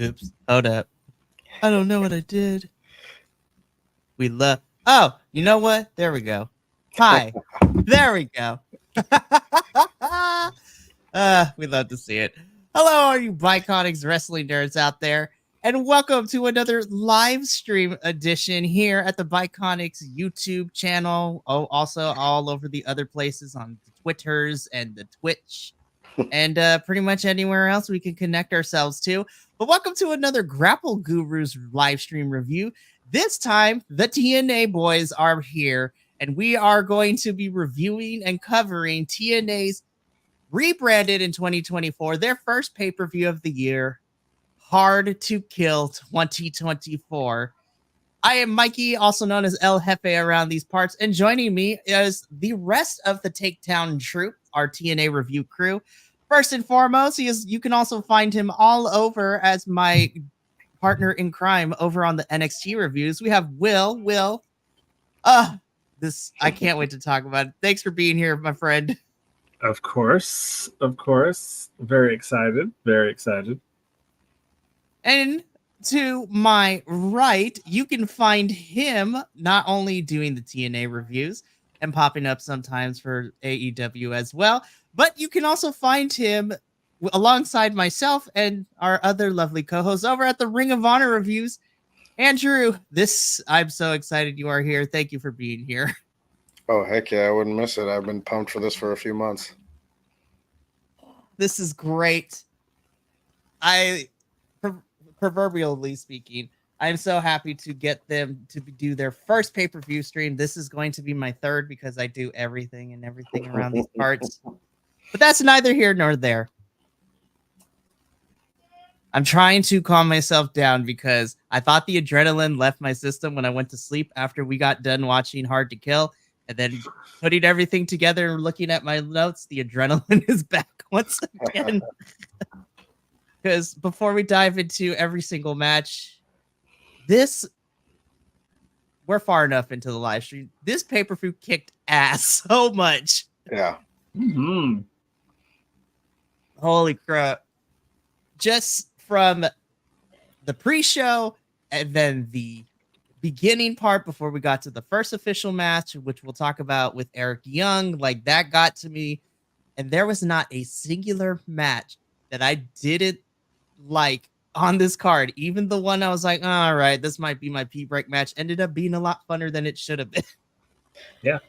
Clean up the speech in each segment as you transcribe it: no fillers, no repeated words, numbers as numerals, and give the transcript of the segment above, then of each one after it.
Oops. Hold up. I don't know what I did. We love. Oh, you know what? There we go. Hi. There we go. We love to see it. Hello, all you Biconics wrestling nerds out there, and welcome to another live stream edition here at the Biconics YouTube channel. Oh, also all over the other places on the Twitters and the Twitch, and pretty much anywhere else we can connect ourselves to. But welcome to another Grapple Gurus live stream review. This time, the TNA boys are here, and we are going to be reviewing and covering TNA's rebranded in 2024, their first pay-per-view of the year, Hard to Kill 2024. I am Mikey, also known as El Jefe around these parts, and joining me is the rest of the Takedown Troop, our TNA review crew. First and foremost, you can also find him all over as my partner in crime over on the NXT reviews. We have Will. This I can't wait to talk about it. Thanks for being here, my friend. Of course. Very excited. And to my right, you can find him not only doing the TNA reviews and popping up sometimes for AEW as well, but you can also find him alongside myself and our other lovely co-hosts over at the Ring of Honor reviews. Andrew, I'm so excited you are here. Thank you for being here. Oh, heck yeah, I wouldn't miss it. I've been pumped for this for a few months. This is great. Proverbially speaking, I'm so happy to get them to do their first pay-per-view stream. This is going to be my third because I do everything around these parts. But that's neither here nor there. I'm trying to calm myself down because I thought the adrenaline left my system when I went to sleep after we got done watching Hard to Kill. And then putting everything together and looking at my notes, the adrenaline is back once again. Because before we dive into every single match, we're far enough into the live stream. This pay-per-view kicked ass so much. Yeah. Mm-hmm. Holy crap. Just from the pre-show and then the beginning part before we got to the first official match, which we'll talk about with Eric Young, like that got to me. And there was not a singular match that I didn't like on this card. Even the one I was like, all right, this might be my pee break match, ended up being a lot funner than it should have been. Yeah,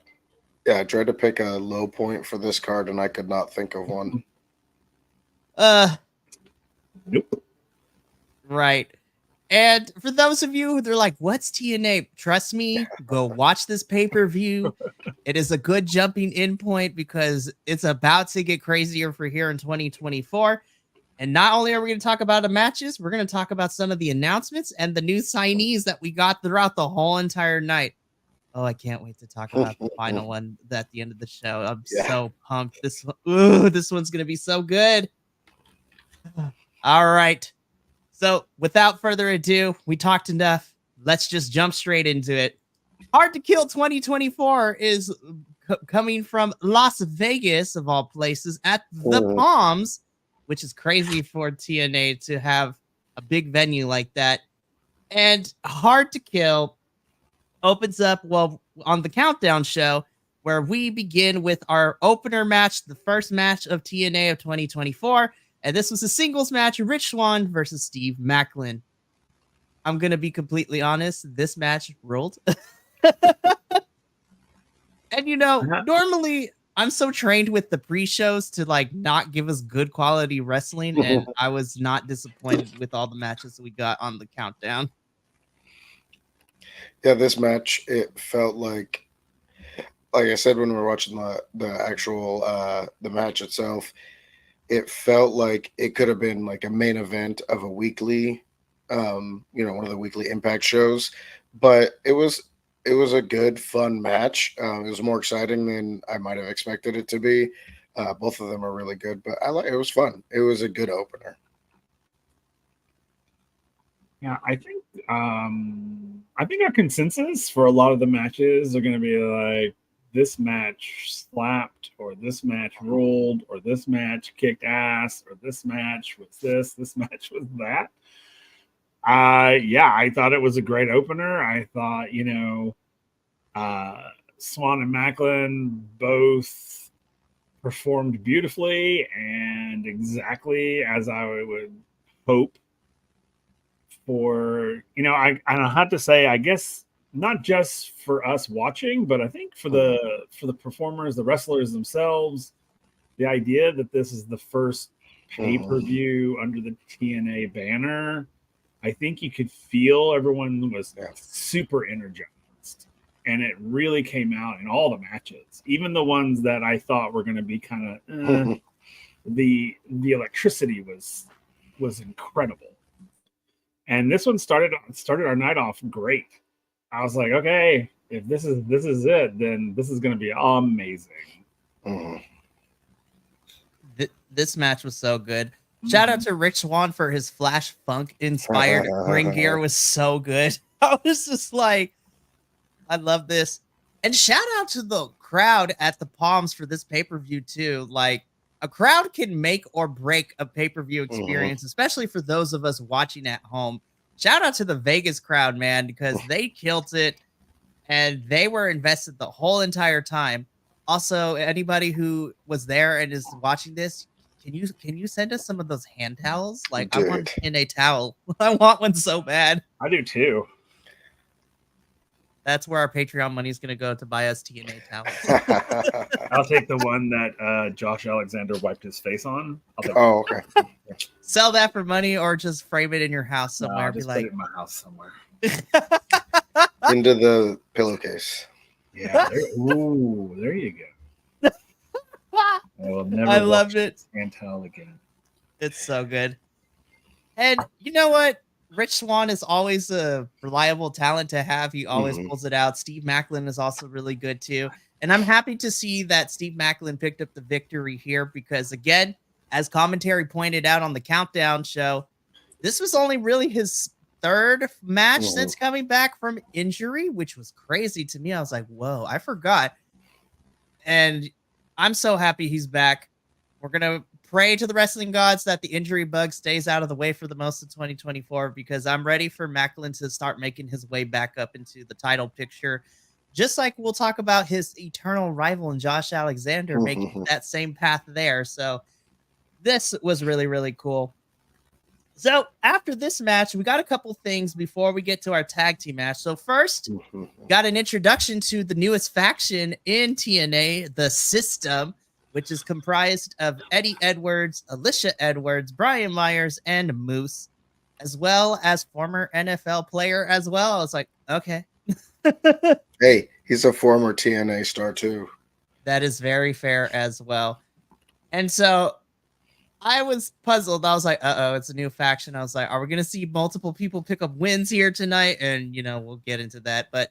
I tried to pick a low point for this card and I could not think of one. Nope. Right. And for those of you who are like, what's TNA? Trust me, go watch this pay-per-view. It is a good jumping in point because it's about to get crazier for here in 2024. And not only are we going to talk about the matches, we're going to talk about some of the announcements and the new signees that we got throughout the whole entire night. Oh, I can't wait to talk about the final one at the end of the show. I'm so pumped. This one's going to be so good. All right. So without further ado, we talked enough. Let's just jump straight into it. Hard to Kill 2024 is coming from Las Vegas, of all places, at the Palms, which is crazy for TNA to have a big venue like that. And Hard to Kill opens up, on the Countdown show, where we begin with our opener match, the first match of TNA of 2024. And this was a singles match, Rich Swann versus Steve Macklin. I'm going to be completely honest. This match rolled. And, normally I'm so trained with the pre-shows to not give us good quality wrestling. And I was not disappointed with all the matches we got on the Countdown. Yeah, this match, it felt like I said when we were watching the actual the match itself, it felt like it could have been like a main event of a weekly, one of the weekly Impact shows. But it was a good, fun match. It was more exciting than I might have expected it to be. Both of them are really good, but it was fun. It was a good opener. Yeah, I think our consensus for a lot of the matches are going to be like, this match slapped, or this match ruled, or this match kicked ass, or this match was this match was that. Yeah, I thought it was a great opener. I thought, Swan and Macklin both performed beautifully and exactly as I would hope for, I have to say, I guess not just for us watching, but I think for the performers, the wrestlers themselves, the idea that this is the first pay-per-view under the TNA banner, I think you could feel everyone was super energized, and it really came out in all the matches, even the ones that I thought were going to be kind of the electricity was incredible. And this one started our night off great. I was like, okay, if this is it, then this is going to be amazing. This match was so good. Shout out to Rich Swann for his Flash Funk inspired ring gear, was so good. I was just like, I love this. And shout out to the crowd at the Palms for this pay-per-view too. Like, a crowd can make or break a pay-per-view experience, especially for those of us watching at home. Shout out to the Vegas crowd, man, because they killed it and they were invested the whole entire time. Also, anybody who was there and is watching this, can you send us some of those hand towels? Like, I want a TNA towel. I want one so bad. I do too. That's where our Patreon money is going to go, to buy us TNA towels. I'll take the one that Josh Alexander wiped his face on. Okay. Sell that for money, or just frame it in your house somewhere. No, just put it in my house somewhere. Into the pillowcase. Yeah. There you go. I will never. I loved it. And tell again. It's so good. And you know what? Rich Swann is always a reliable talent to have. He always pulls it out. Steve Macklin is also really good too. And I'm happy to see that Steve Macklin picked up the victory here because, again, as commentary pointed out on the Countdown show, this was only really his third match since coming back from injury, which was crazy to me. I was like, whoa, I forgot. And I'm so happy he's back. We're going to pray to the wrestling gods that the injury bug stays out of the way for the most of 2024, because I'm ready for Macklin to start making his way back up into the title picture. Just like we'll talk about his eternal rival in Josh Alexander making that same path there. So this was really, really cool. So after this match, we got a couple things before we get to our tag team match. So first, got an introduction to the newest faction in TNA, the System, which is comprised of Eddie Edwards, Alicia Edwards, Brian Myers, and Moose, as well as former NFL player as well. I was like, okay. Hey, he's a former TNA star too. That is very fair as well. And so I was puzzled. I was like, uh-oh, it's a new faction. I was like, are we going to see multiple people pick up wins here tonight? And, we'll get into that. But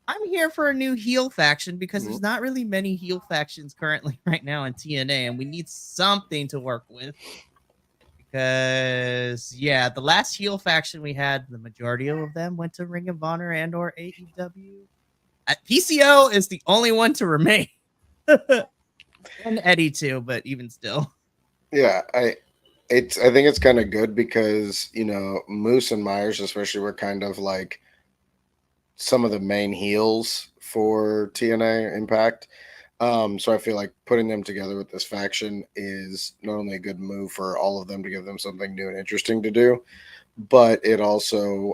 I'm here for a new heel faction because there's not really many heel factions currently right now in TNA, and we need something to work with. Because, the last heel faction we had, the majority of them went to Ring of Honor and or AEW. PCO is the only one to remain. And Eddie too, but even still. Yeah, I think it's kind of good because, Moose and Myers especially were kind of like some of the main heels for TNA Impact. So I feel like putting them together with this faction is not only a good move for all of them to give them something new and interesting to do, but it also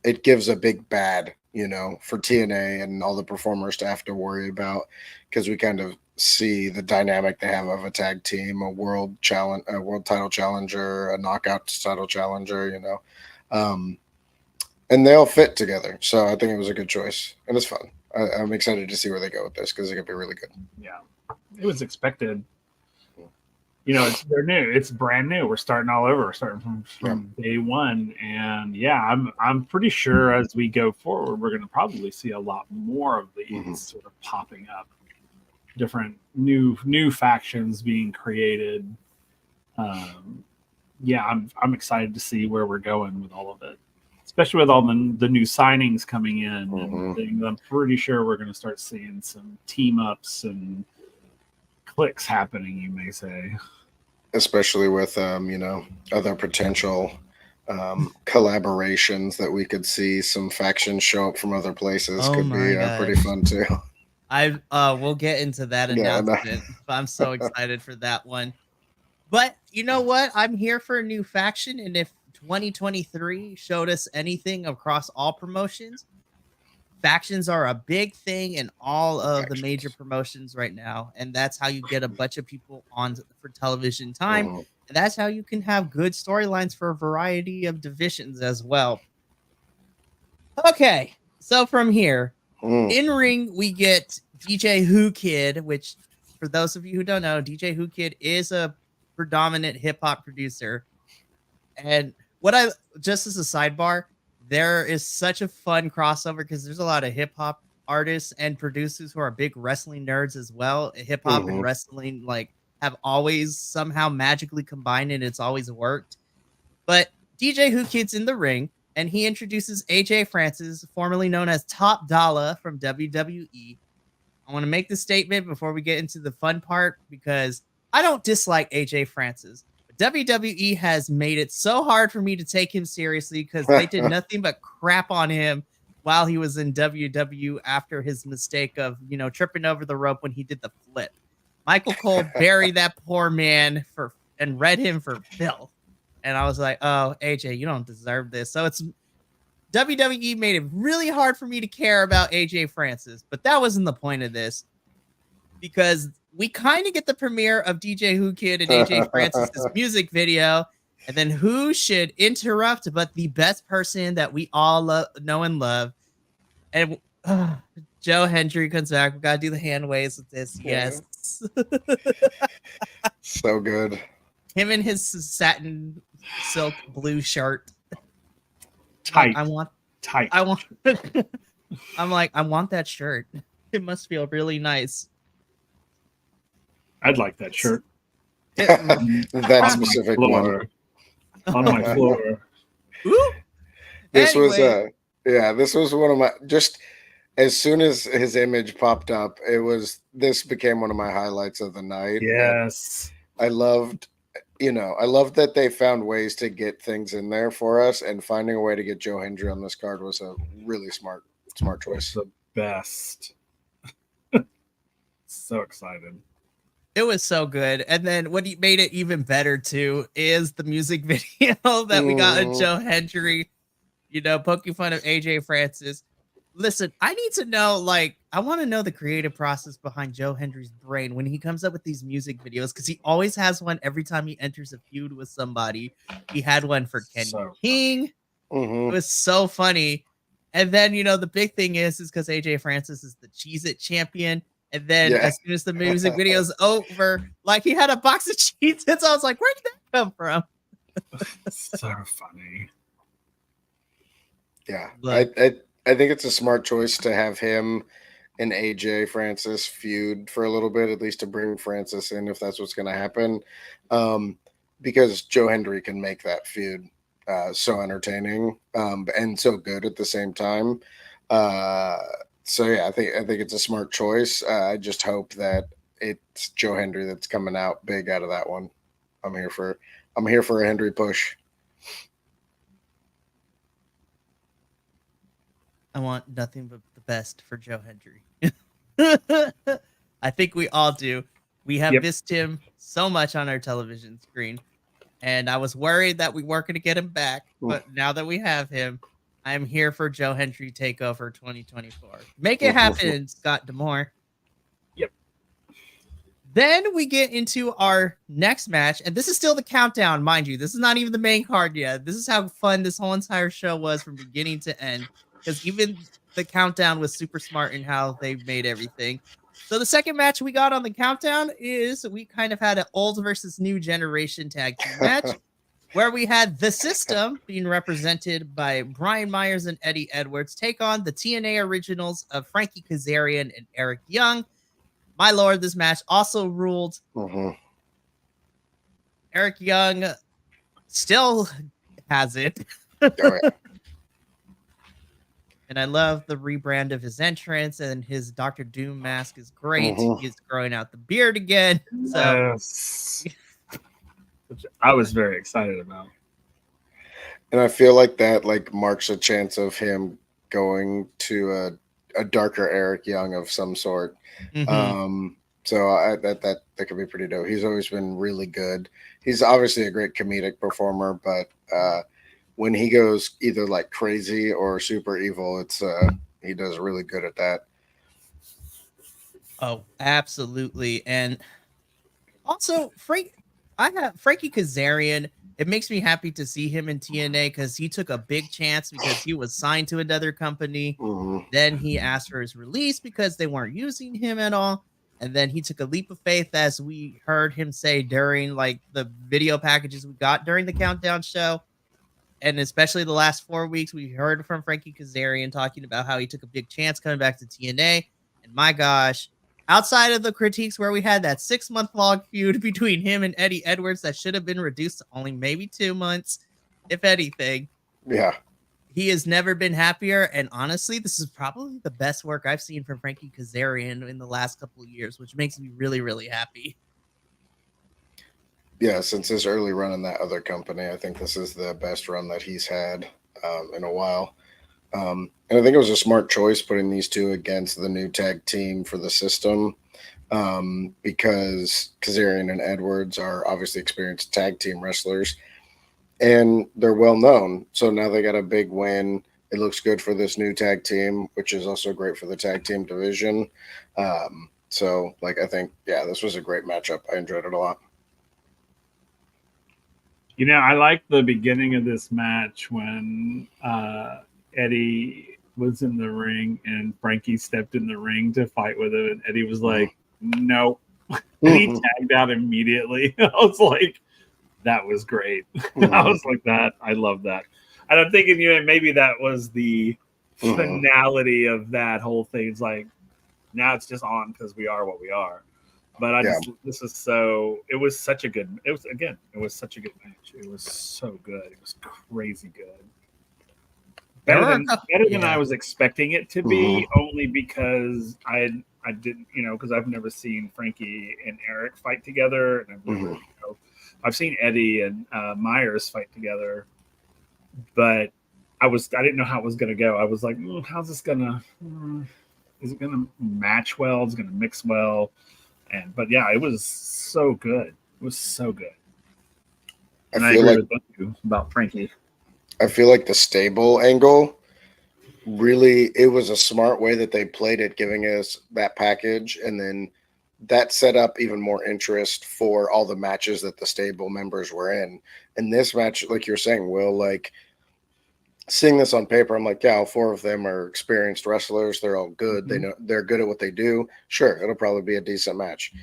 it gives a big bad, for TNA and all the performers to have to worry about, because we kind of see the dynamic they have of a tag team, a world title challenger, a knockout title challenger, and they all fit together. So I think it was a good choice, and it's fun. I'm excited to see where they go with this because it could be really good. Yeah, it was expected. They're new. It's brand new. We're starting all over. We're starting from day one, and I'm pretty sure as we go forward, we're going to probably see a lot more of these sort of popping up, different new factions being created. I'm excited to see where we're going with all of it, especially with all the new signings coming in and things. I'm pretty sure we're going to start seeing some team ups and clicks happening, you may say, especially with other potential collaborations that we could see some factions show up from other places Oh could my be pretty gosh. fun too. We'll get into that Yeah, I know. announcement, but I'm so excited for that one. But you know what? I'm here for a new faction, and if 2023 showed us anything across all promotions, factions are a big thing in all of the major Factions. promotions right now, and that's how you get a bunch of people on for television time, Mhm. and that's how you can have good storylines for a variety of divisions as well. Okay, so from here, Mm. in ring, we get DJ Who Kid, which, for those of you who don't know, DJ Who Kid is a predominant hip hop producer. And what I just as a sidebar, there is such a fun crossover because there's a lot of hip hop artists and producers who are big wrestling nerds as well. Hip hop and Mhm. wrestling like have always somehow magically combined and it's always worked. But DJ Who Kid's in the ring and he introduces AJ Francis, formerly known as Top Dollar from WWE. I want to make this statement before we get into the fun part because I don't dislike AJ Francis. But WWE has made it so hard for me to take him seriously because they did nothing but crap on him while he was in WW after his mistake of, tripping over the rope when he did the flip. Michael Cole buried that poor man and read him for filth. And I was like, oh, AJ, you don't deserve this. So it's WWE made it really hard for me to care about AJ Francis, but that wasn't the point of this because we kind of get the premiere of DJ Who Kid and AJ Francis's music video, and then who should interrupt but the best person that we all know and love, and Joe Hendry comes back. We gotta do the hand waves with this. Yes, So good. him in his satin silk blue shirt. Tight. I want. Tight. I want. I'm like, I want that shirt. It must feel really nice. I'd like that shirt. That specific one. Floor. On my floor. Ooh. This Anyway. this was one of my, just as soon as his image popped up, this became one of my highlights of the night. Yes. I loved that they found ways to get things in there for us, and finding a way to get Joe Hendry on this card was a really smart choice. The best. So excited. It was so good. And then what made it even better too is the music video that we got of Joe Hendry, poking fun of AJ Francis. Listen, I need to know, I want to know the creative process behind Joe Hendry's brain when he comes up with these music videos, because he always has one every time he enters a feud with somebody. He had one for Kenny King. It was so funny. And then, the big thing is because AJ Francis is the Cheez-It champion. And then as soon as the music video is over, he had a box of Cheez-Its. I was like, where did that come from? So funny. Yeah. I think it's a smart choice to have him and AJ Francis feud for a little bit, at least to bring Francis in if that's what's going to happen. Because Joe Hendry can make that feud so entertaining and so good at the same time. So yeah, I think it's a smart choice. I just hope that it's Joe Hendry that's coming out big out of that one. I'm here for a Hendry push. I want nothing but the best for Joe Hendry. I think we all do. We have missed him so much on our television screen, and I was worried that we weren't going to get him back. But now that we have him, I'm here for Joe Hendry Takeover 2024. Make it happen, Scott D'Amore. Yep. Then we get into our next match, and this is still the countdown, mind you. This is not even the main card yet. This is how fun this whole entire show was from beginning to end, because even the countdown was super smart in how they made everything. So the second match we got on the countdown is we kind of had an old versus new generation tag team match, where we had The System being represented by Brian Myers and Eddie Edwards take on the TNA originals of Frankie Kazarian and Eric Young. My lord, this match also ruled. Eric Young still has it. And I love the rebrand of his entrance, and his Dr. Doom mask is great. He's growing out the beard again. So yes. Which I was very excited about. And I feel like that like marks a chance of him going to a darker Eric Young of some sort. Mhm. So that could be pretty dope. He's always been really good. He's obviously a great comedic performer, but when he goes either like crazy or super evil, it's he does really good at that. Oh, absolutely. And also, Frankie Kazarian. It makes me happy to see him in TNA because he took a big chance because he was signed to another company. Mhm. Then he asked for his release because they weren't using him at all. And then he took a leap of faith, as we heard him say during like the video packages we got during the countdown show. And especially the last 4 weeks, we heard from Frankie Kazarian talking about how he took a big chance coming back to TNA. And my gosh, outside of the critiques where we had that 6-month long feud between him and Eddie Edwards that should have been reduced to only maybe 2 months, if anything, Yeah. he has never been happier. And honestly, this is probably the best work I've seen from Frankie Kazarian in the last couple of years, which makes me really, really happy. Yeah, since his early run in that other company, I think this is the best run that he's had in a while. And I think it was a smart choice putting these two against the new tag team for the system because Kazarian and Edwards are obviously experienced tag team wrestlers and they're well known. So now they got a big win. It looks good for this new tag team, which is also great for the tag team division. So, like, I think, yeah, this was a great matchup. I enjoyed it a lot. You know, I like the beginning of this match when Eddie was in the ring and Frankie stepped in the ring to fight with him, and Eddie was like, "No," and he tagged out immediately. I was like, "That was great." I was like, "That I love that," and I'm thinking, you know, maybe that was the finality of that whole thing. It's like now it's just on because we are what we are. But this is so. It was such a good. It was such a good match. It was so good. It was crazy good. Better than I was expecting it to be, only because I didn't, you know, because I've never seen Frankie and Eric fight together, and I've never, you know, I've seen Eddie and Myers fight together, but I didn't know how it was going to go. I was like, how's this gonna? Is it gonna match well? Is it gonna mix well? But yeah, it was so good. It was so good. And I agree with both of you about Frankie. I feel like the stable angle really, it was a smart way that they played it, giving us that package, and then that set up even more interest for all the matches that the stable members were in. And this match, like you're saying, Will, like seeing this on paper, I'm like, yeah, all four of them are experienced wrestlers. They're all good. They know they're good at what they do. Sure, it'll probably be a decent match.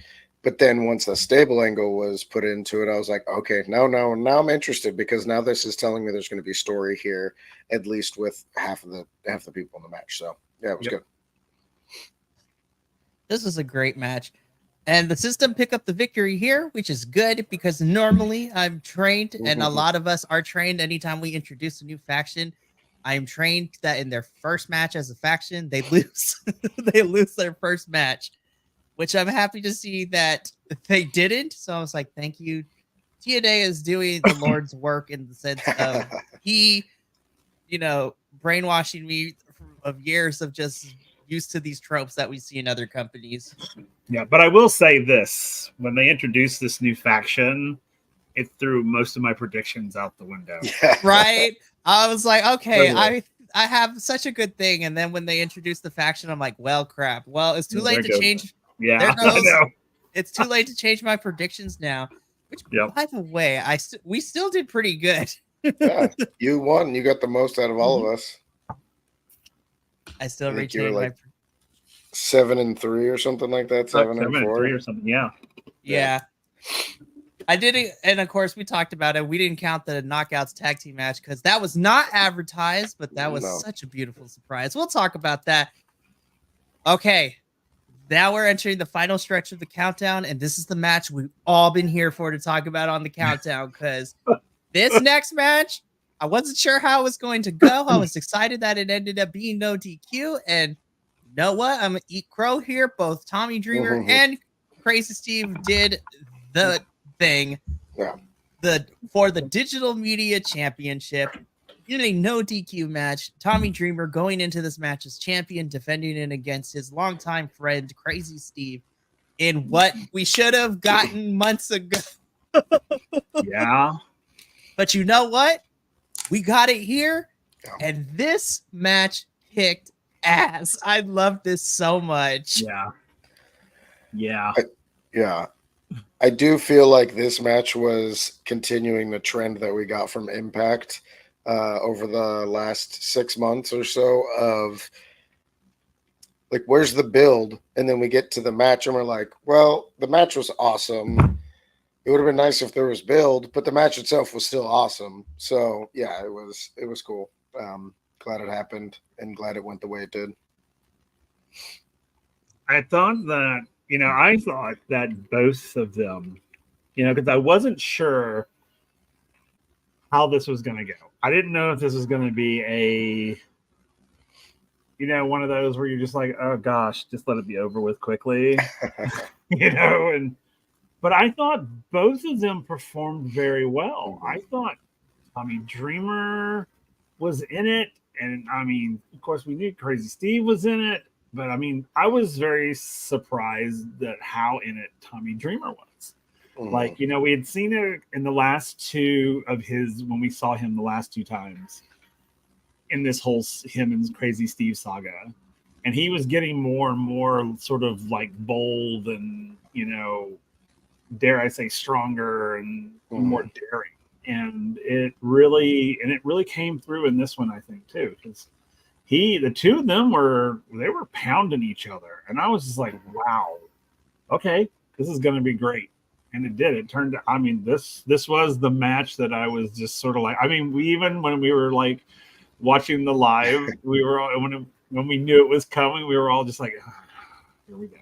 But then once the stable angle was put into it, I was like, okay, now I'm interested, because now this is telling me there's going to be story here, at least with half the people in the match. So yeah, it was good. This was a great match. And the system pick up the victory here, which is good because normally I'm trained, and a lot of us are trained anytime we introduce a new faction. I'm trained that in their first match as a faction, they lose. They lose their first match, which I'm happy to see that they didn't. So I was like, thank you. TNA is doing the Lord's work in the sense of he, you know, brainwashing me of years of just used to these tropes that we see in other companies. Yeah, but I will say this: when they introduced this new faction, it threw most of my predictions out the window. Right? I was like, okay, I have such a good thing, and then when they introduced the faction, I'm like, well, crap. Well, it's too late to change. Yeah, I know. It's too late to change my predictions now. Which, by the way, we still did pretty good. Yeah, you won. You got the most out of all of us. I still retained my 7-3 or something like that. 7-4 or something. Yeah. I did it, and of course we talked about it. We didn't count the Knockouts tag team match because that was not advertised, but that was such a beautiful surprise. We'll talk about that. Okay, now we're entering the final stretch of the countdown, and this is the match we've all been here for to talk about on the countdown, because this next match, I wasn't sure how it was going to go. I was excited that it ended up being no DQ, and you know what? I'm going to eat crow here. Both Tommy Dreamer and Crazy Steve did the thing for the Digital Media Championship. in a no DQ match, Tommy Dreamer going into this match as champion, defending it against his longtime friend, Crazy Steve, in what we should have gotten months ago. Yeah. But you know what? We got it here, and this match kicked ass. I love this so much. Yeah. Yeah. Yeah. I do feel like this match was continuing the trend that we got from Impact over the last 6 months or so of like, where's the build? And then we get to the match and we're like, well, the match was awesome. It would have been nice if there was build, but the match itself was still awesome. So yeah, it was cool. Glad it happened and glad it went the way it did. I thought that both of them, because I wasn't sure how this was going to go. I didn't know if this was going to be one of those where you're just like, oh gosh, just let it be over with quickly, but I thought both of them performed very well. I thought Tommy Dreamer was in it. And I mean, of course, we knew Crazy Steve was in it. But I mean, I was very surprised at how in it Tommy Dreamer was. Like, we had seen it in the last two of his, when we saw him the last two times in this whole him and Crazy Steve saga. And he was getting more and more sort of like bold and, dare I say, stronger and more daring. And it really came through in this one, I think, too, because the two of them were pounding each other. And I was just like, wow, okay, this is going to be great. And it did. It turned out, I mean, this was the match that I was just sort of like, I mean, when we were like watching the live, we were all, when we knew it was coming, we were all just like, oh, here we go.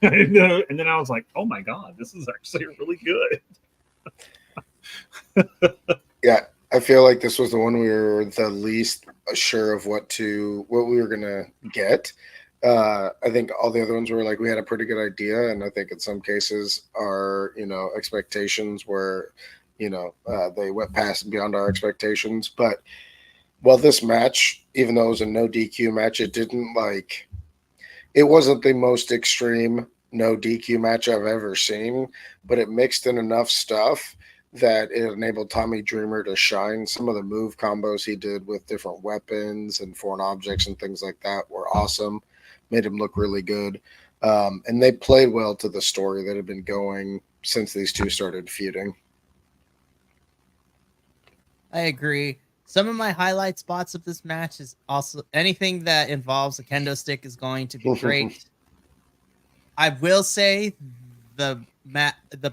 And then I was like, oh my God, this is actually really good. Yeah. I feel like this was the one we were the least sure of what we were gonna get. I think all the other ones were like we had a pretty good idea, and I think in some cases our expectations were they went past and beyond our expectations. But while this match, even though it was a no DQ match, it wasn't the most extreme no DQ match I've ever seen, but it mixed in enough stuff that it enabled Tommy Dreamer to shine. Some of the move combos he did with different weapons and foreign objects and things like that were awesome. Made him look really good. And they played well to the story that had been going since these two started feuding. I agree. Some of my highlight spots of this match is also anything that involves a kendo stick is going to be great. I will say the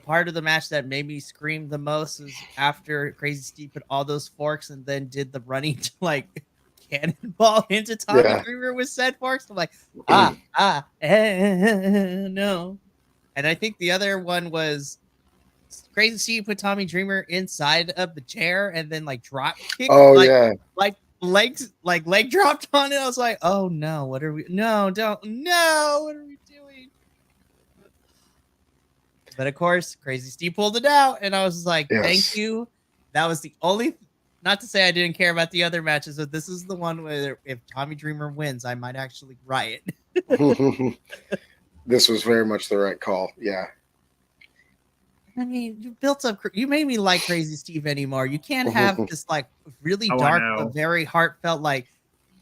part of the match that made me scream the most is after Crazy Steve put all those forks and then did the running to like cannonball into Tommy Dreamer with said forks. I'm like, no. And I think the other one was Crazy Steve put Tommy Dreamer inside of the chair and then like drop kicked. Like leg dropped on it. I was like, oh no, what are we? No, don't. No, what are we doing? But of course, Crazy Steve pulled it out, and I was like, thank you. That was the only. Not to say I didn't care about the other matches, but this is the one where if Tommy Dreamer wins, I might actually riot. This was very much the right call. Yeah. I mean, you made me like Crazy Steve anymore. You can't have this like really dark, very heartfelt, like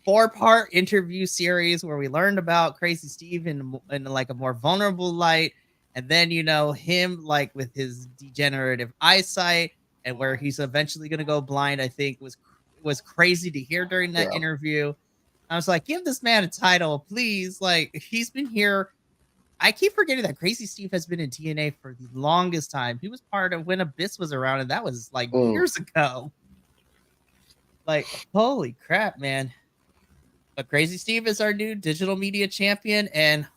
4-part interview series where we learned about Crazy Steve in like a more vulnerable light. And then, him like with his degenerative eyesight and where he's eventually going to go blind, I think was crazy to hear during that interview. I was like, give this man a title, please. Like, he's been here. I keep forgetting that Crazy Steve has been in TNA for the longest time. He was part of when Abyss was around, and that was like years ago. Like, holy crap, man. But Crazy Steve is our new digital media champion, and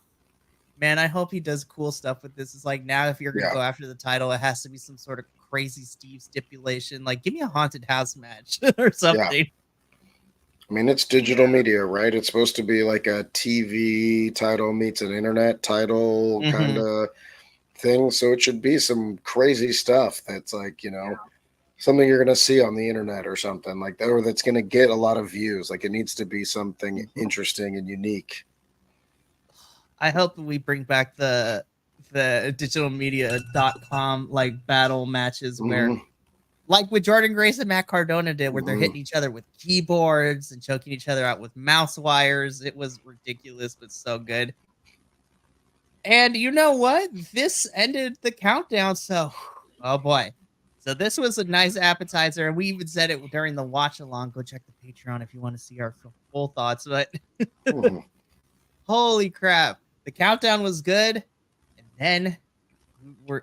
man, I hope he does cool stuff with this. It's like now if you're going to go after the title, it has to be some sort of Crazy Steve stipulation. Like, give me a haunted house match or something. Yeah. I mean, it's digital media, right? It's supposed to be like a TV title meets an internet title kind of thing. So it should be some crazy stuff that's like, something you're gonna see on the internet or something like that, or that's gonna get a lot of views. Like it needs to be something interesting and unique. I hope we bring back the digitalmedia.com like battle matches where like what Jordan Grace and Matt Cardona did, where they're hitting each other with keyboards and choking each other out with mouse wires. It was ridiculous, but so good. And you know what? This ended the countdown. So, oh boy. So this was a nice appetizer. And we even said it during the watch along. Go check the Patreon if you want to see our full thoughts. But holy crap. The countdown was good. And then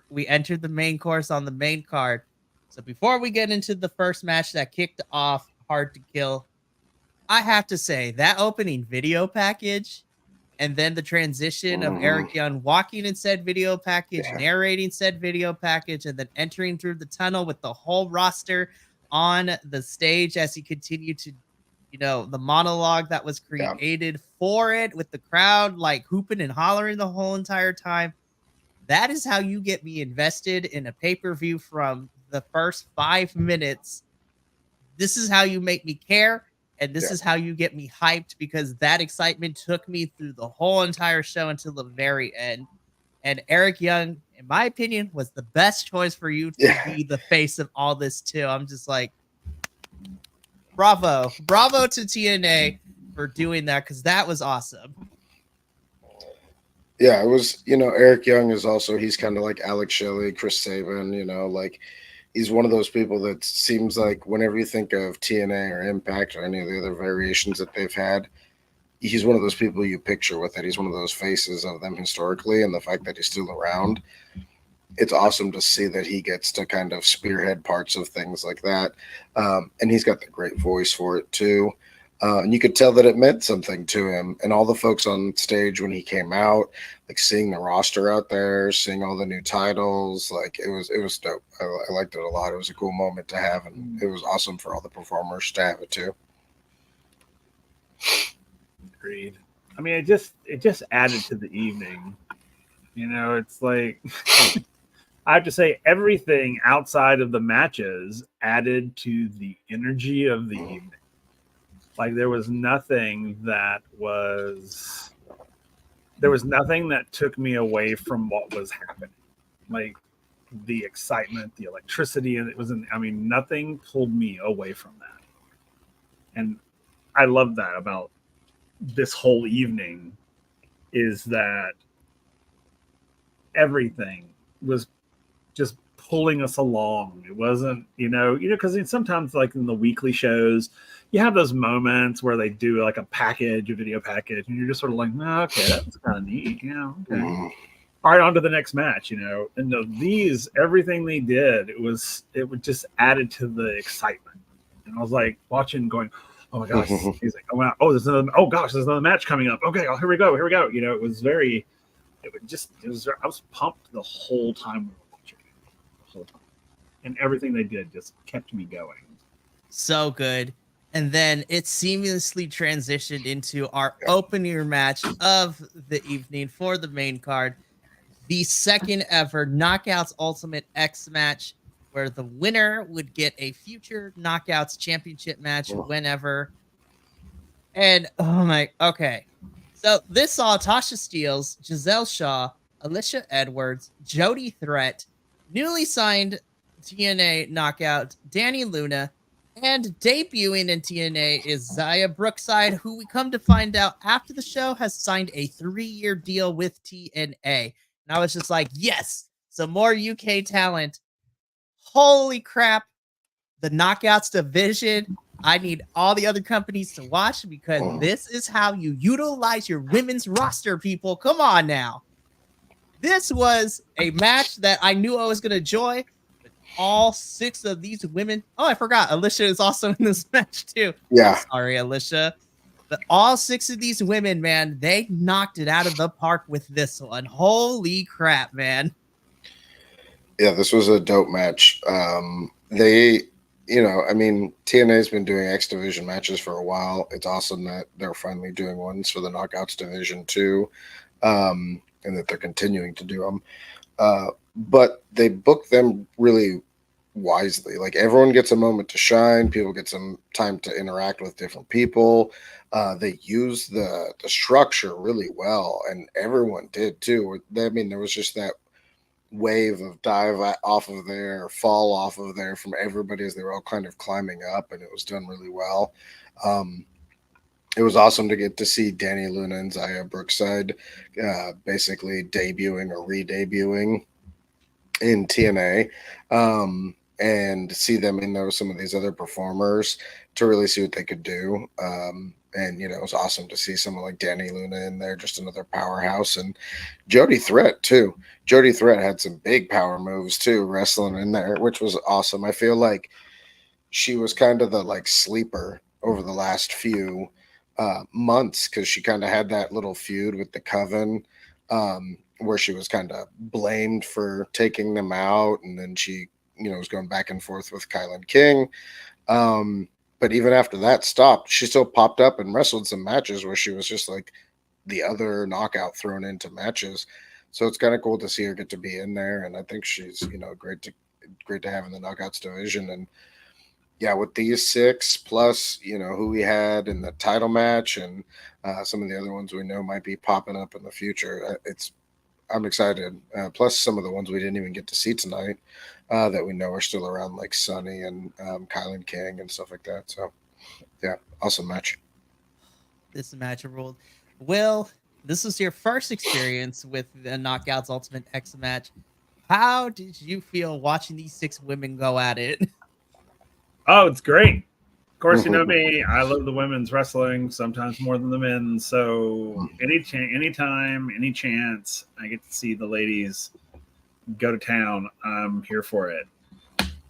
we entered the main course on the main card. So before we get into the first match that kicked off Hard to Kill, I have to say that opening video package and then the transition of Eric Young walking in said video package, narrating said video package, and then entering through the tunnel with the whole roster on the stage as he continued to, you know, the monologue that was created for it with the crowd like hooping and hollering the whole entire time. That is how you get me invested in a pay-per-view from the first 5 minutes. This is how you make me care. And this is how you get me hyped, because that excitement took me through the whole entire show until the very end. And Eric Young, in my opinion, was the best choice for you to be the face of all this too. I'm just like, bravo. Bravo to TNA for doing that, because that was awesome. Yeah, it was, you know, Eric Young is also, he's kind of like Alex Shelley, Chris Sabin, you know, like he's one of those people that seems like whenever you think of TNA or Impact or any of the other variations that they've had, he's one of those people you picture with it. He's one of those faces of them historically, and the fact that he's still around, it's awesome to see that he gets to kind of spearhead parts of things like that. And he's got the great voice for it too. And you could tell that it meant something to him. And all the folks on stage when he came out, like seeing the roster out there, seeing all the new titles, like it was dope. I liked it a lot. It was a cool moment to have, and it was awesome for all the performers to have it too. Agreed. I mean, it just added to the evening. You know, it's like I have to say everything outside of the matches added to the energy of the evening. Like there was nothing that took me away from what was happening. Like the excitement, the electricity, and nothing pulled me away from that. And I love that about this whole evening, is that everything was just pulling us along. It wasn't, because sometimes like in the weekly shows, you have those moments where they do like a video package, and you're just sort of like, oh, okay, that's kind of neat. Okay. All right, on to the next match, And these, everything they did, it would just added to the excitement. And I was like watching, going, oh my gosh, he's like, oh wow, oh gosh, there's another match coming up. Okay, here we go. It was I was pumped the whole time we were watching it. The whole time. And everything they did just kept me going. So good. And then it seamlessly transitioned into our opening match of the evening for the main card, the second ever Knockouts Ultimate X match, where the winner would get a future Knockouts championship match whenever. And okay. So this saw Tasha Steelz, Giselle Shaw, Alicia Edwards, Jody Threat, newly signed TNA Knockout Danny Luna, and debuting in TNA is Zaya Brookside, who we come to find out after the show has signed a 3-year deal with TNA. And I was just like, yes, some more UK talent. Holy crap. The Knockouts division, I need all the other companies to watch, because this is how you utilize your women's roster, people. Come on now. This was a match that I knew I was going to enjoy. All 6 of these women. Oh, I forgot. Alicia is also in this match too. Yeah. Sorry, Alicia. But all 6 of these women, man, they knocked it out of the park with this one. Holy crap, man. Yeah, this was a dope match. TNA's been doing X Division matches for a while. It's awesome that they're finally doing ones for the Knockouts Division too, and that they're continuing to do them. But they booked them really wisely. Like everyone gets a moment to shine. People get some time to interact with different people. They use the structure really well, and everyone did too. I mean, there was just that wave of off of there, fall off of there from everybody as they were all kind of climbing up, and it was done really well. It was awesome to get to see Danny Luna and Zaya Brookside basically debuting or re-debuting in TNA, and see them in there with some of these other performers to really see what they could do. And it was awesome to see someone like Danny Luna in there, just another powerhouse, and Jody Threat too. Jody Threat had some big power moves too, wrestling in there, which was awesome. I feel like she was kind of the like sleeper over the last few months, because she kind of had that little feud with the Coven, where she was kind of blamed for taking them out, and then she was going back and forth with Kylan King. But even after that stopped, she still popped up and wrestled some matches where she was just like the other knockout thrown into matches. So it's kind of cool to see her get to be in there, and I think she's great to have in the knockouts division. And yeah, with these 6 plus who we had in the title match, and some of the other ones we know might be popping up in the future, I'm excited. Plus some of the ones we didn't even get to see tonight that we know are still around, like Sunny and Kylan King and stuff like that. So yeah, awesome match. This match ruled. Will, this was your first experience with the Knockouts Ultimate X match. How did you feel watching these 6 women go at it? Oh, it's great. Of course, you know me. I love the women's wrestling sometimes more than the men's. So anytime, any chance I get to see the ladies go to town, I'm here for it.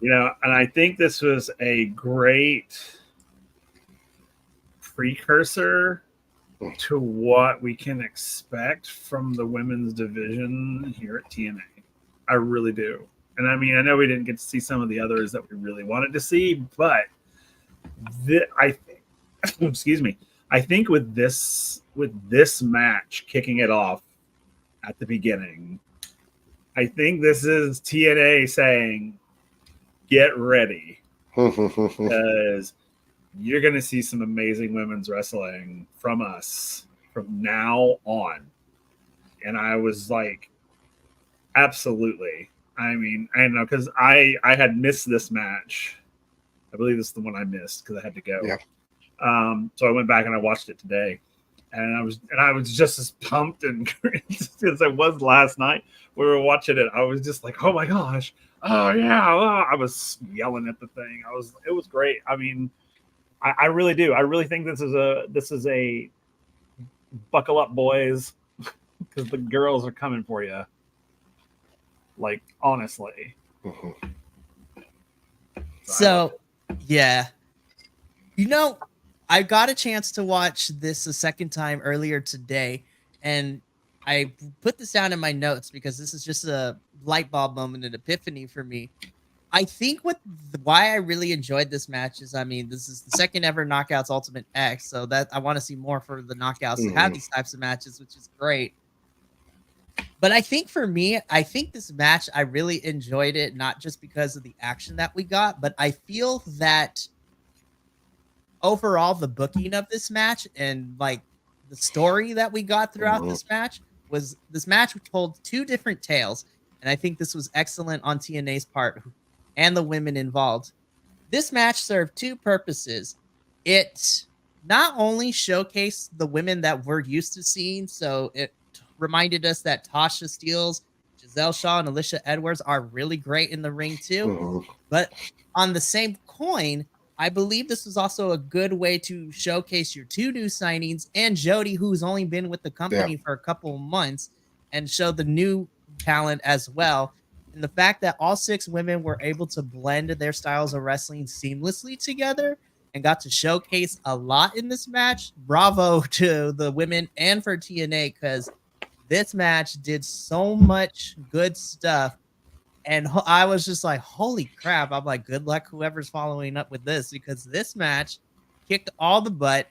And I think this was a great precursor to what we can expect from the women's division here at TNA. I really do. And I mean, I know we didn't get to see some of the others that we really wanted to see, but I think, excuse me, I think with this match kicking it off at the beginning, I think this is TNA saying, get ready, because you're going to see some amazing women's wrestling from us from now on. And I was like, absolutely. I mean, I know, because I had missed this match. I believe this is the one I missed because I had to go. Yeah. So I went back and I watched it today, and I was just as pumped and as I was last night. We were watching it. I was just like, oh my gosh, oh yeah! I was yelling at the thing. It was great. I mean, I really do. I really think this is a buckle up, boys, because the girls are coming for you. Like, honestly. So, yeah. I got a chance to watch this a second time earlier today, and I put this down in my notes because this is just a light bulb moment, an epiphany for me. I think why I really enjoyed this match is, I mean, this is the second ever Knockouts Ultimate X, so that I want to see more for the Knockouts to have these types of matches, which is great. But I think for me, this match, I really enjoyed it, not just because of the action that we got, but I feel that overall the booking of this match and like the story that we got throughout this match told 2 different tales. And I think this was excellent on TNA's part and the women involved. This match served 2 purposes. It not only showcased the women that we're used to seeing, so it reminded us that Tasha Steelz, Giselle Shaw, and Alicia Edwards are really great in the ring too. But on the same coin, I believe this was also a good way to showcase your 2 new signings and Jody, who's only been with the company for a couple of months, and show the new talent as well. And the fact that all 6 women were able to blend their styles of wrestling seamlessly together and got to showcase a lot in this match. Bravo to the women and for TNA, because this match did so much good stuff. And I was just like, holy crap. I'm like, good luck whoever's following up with this, because this match kicked all the butt.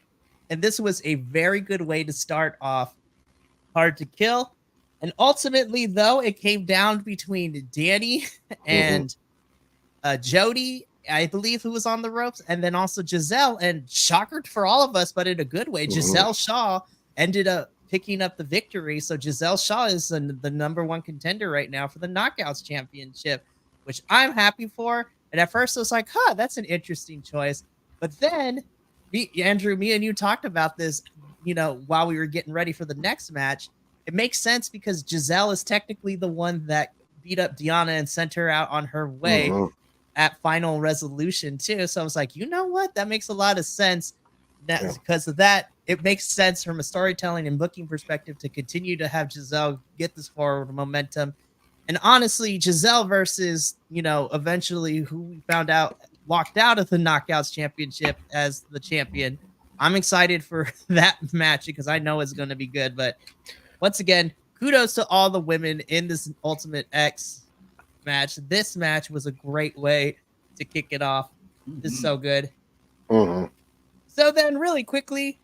And this was a very good way to start off Hard to Kill. And ultimately, though, it came down between Danny and Jody, I believe, who was on the ropes, and then also Giselle. And shocker for all of us, but in a good way, Giselle Shaw ended up picking up the victory. So Giselle Shaw is the number one contender right now for the Knockouts Championship, which I'm happy for. And at first I was like, that's an interesting choice. But then, Andrew, me and you talked about this, while we were getting ready for the next match. It makes sense because Giselle is technically the one that beat up Deanna and sent her out on her way at Final Resolution too. So I was like, you know what? That makes a lot of sense. Because of that, it makes sense from a storytelling and booking perspective to continue to have Giselle get this forward momentum. And honestly, Giselle versus, eventually who we found out walked out of the Knockouts Championship as the champion. I'm excited for that match because I know it's going to be good. But once again, kudos to all the women in this Ultimate X match. This match was a great way to kick it off. It's so good. So then really quickly,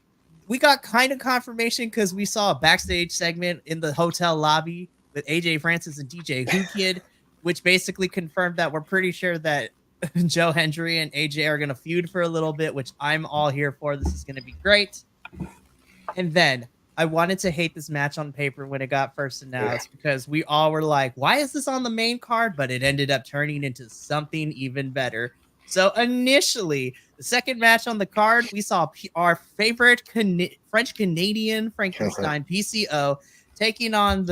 we got kind of confirmation because we saw a backstage segment in the hotel lobby with AJ Francis and DJ Who Kid, which basically confirmed that we're pretty sure that Joe Hendry and AJ are going to feud for a little bit, which I'm all here for. This is going to be great. And then I wanted to hate this match on paper when it got first announced because we all were like, why is this on the main card? But it ended up turning into something even better. So initially, the second match on the card, we saw our favorite French-Canadian Frankenstein, PCO, taking on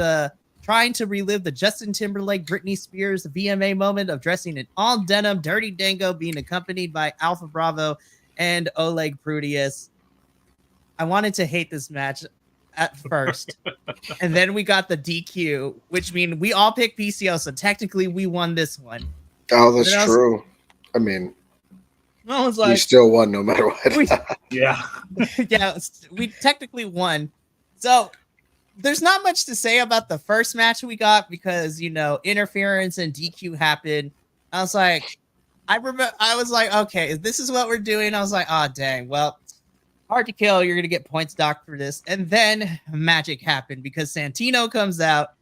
trying to relive the Justin Timberlake, Britney Spears VMA moment of dressing in all denim, Dirty Dango being accompanied by Alpha Bravo and Oleg Prudius. I wanted to hate this match at first. And then we got the DQ, which means we all picked PCO, so technically we won this one. Oh, that's true. I mean, I was like, we still won no matter what. Yeah, we technically won. So there's not much to say about the first match we got because interference and DQ happened. I was like, okay, this is what we're doing. I was like, oh dang, well, hard to kill. You're gonna get points docked for this. And then magic happened because Santino comes out,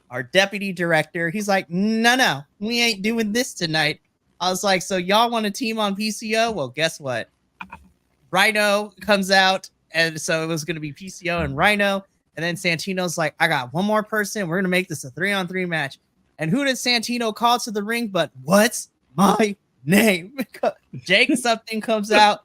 our deputy director. He's like, no, we ain't doing this tonight. I was like, so y'all want to team on PCO? Well, guess what? Rhino comes out, and so it was going to be PCO and Rhino. And then Santino's like, I got one more person. We're going to make this a 3-on-3 match. And who did Santino call to the ring? But what's my name? Jake something comes out.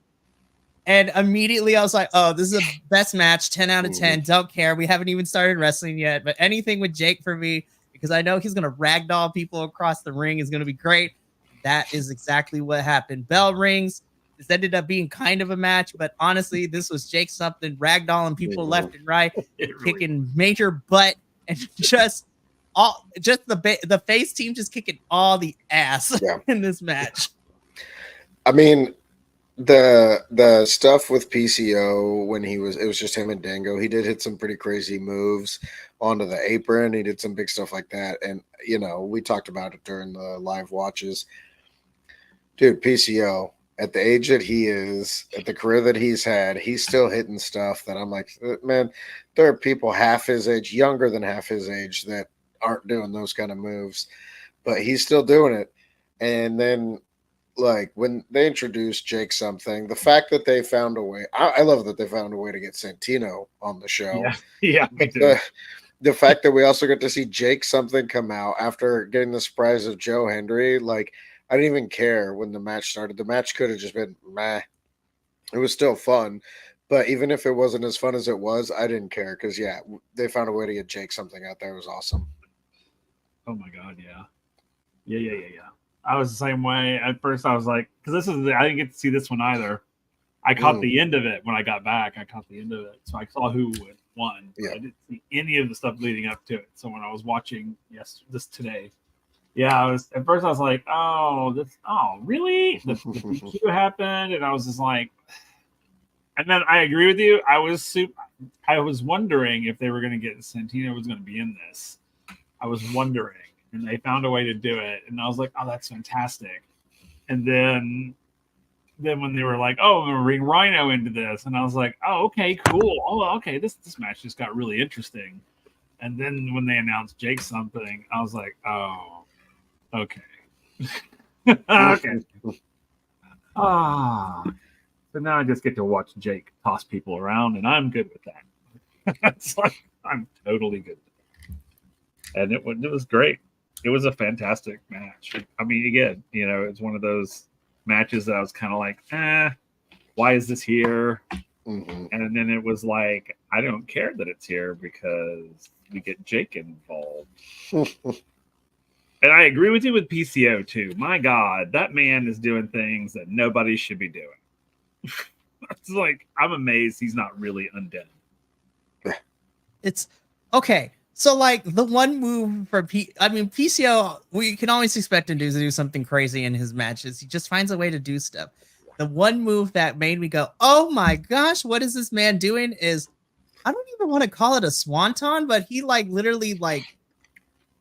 And immediately I was like, oh, this is the best match. 10 out of 10. Don't care. We haven't even started wrestling yet. But anything with Jake for me, because I know he's going to ragdoll people across the ring, is going to be great. That is exactly what happened. Bell rings. This ended up being kind of a match, but honestly, this was Jake something ragdolling people left and right, kicking major butt, and just the face team just kicking all the ass in this match. I mean, the stuff with PCO when it was just him and Dango. He did hit some pretty crazy moves onto the apron. He did some big stuff like that, and we talked about it during the live watches. Dude, PCO, at the age that he is, at the career that he's had, he's still hitting stuff that I'm like, man, there are people half his age, younger than half his age, that aren't doing those kind of moves, but he's still doing it. And then, like, when they introduced Jake something, the fact that they found a way, I love that they found a way to get Santino on the show. Yeah, the fact that we also get to see Jake something come out after getting the surprise of Joe Hendry, like, I didn't even care when the match started. The match could have just been meh. It was still fun, but even if it wasn't as fun as it was, I didn't care because they found a way to get Jake something out there. It was awesome. Oh my god, yeah. I was the same way. At first, I was like, because I didn't get to see this one either. I caught the end of it when I got back. So I saw who won. Yeah. I didn't see any of the stuff leading up to it. So when I was watching this today. Yeah, at first I was like, really? The DQ happened, and I was just like, and then I agree with you. I was wondering if they were going to get Santino was going to be in this. I was wondering, and they found a way to do it, and I was like, oh, that's fantastic. And then when they were like, oh, I'm going to bring Rhino into this, and I was like, oh, okay, cool. Oh, okay, this match just got really interesting. And then when they announced Jake something, I was like, oh. Okay. Okay. So now I just get to watch Jake toss people around, and I'm good with that. It's like I'm totally good with it. And it was great. It was a fantastic match. I mean, again, it's one of those matches that I was kind of like, why is this here? Mm-hmm. And then it was like, I don't care that it's here because we get Jake involved. And I agree with you with PCO too. My God, that man is doing things that nobody should be doing. It's like, I'm amazed he's not really undead. It's okay. So like the one move for PCO, we can always expect him to do something crazy in his matches. He just finds a way to do stuff. The one move that made me go, oh my gosh, what is this man doing? Is I don't even want to call it a swanton, but he like literally like,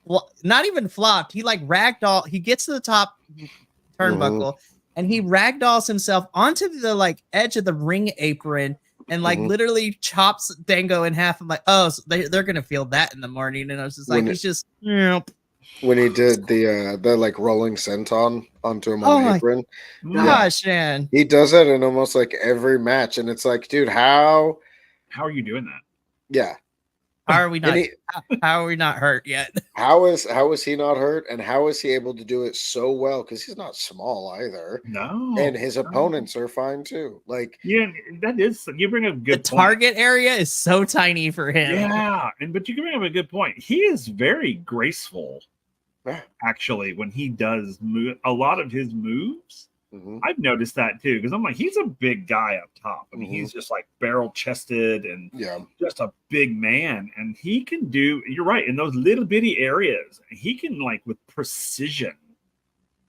well, not even flopped. He like ragdoll. He gets to the top turnbuckle and he ragdolls himself onto the like edge of the ring apron and like literally chops Dango in half. I'm like, oh, so they're gonna feel that in the morning. And I was just like, he's just when he did the like rolling senton onto him on the apron. Gosh, man. He does that in almost like every match, and it's like, dude, how are you doing that? Yeah. How are we not? How are we not hurt yet? How is he not hurt, and how is he able to do it so well? Because he's not small either. No, and his opponents are fine too. Like, yeah, that is. You bring up a good. The target area is so tiny for him. Yeah, but you can bring up a good point. He is very graceful. Actually, when he does move, a lot of his moves. I've noticed that too, because I'm like, he's a big guy up top. I mean, he's just like barrel chested and just a big man. And he can do, you're right, in those little bitty areas, he can like with precision,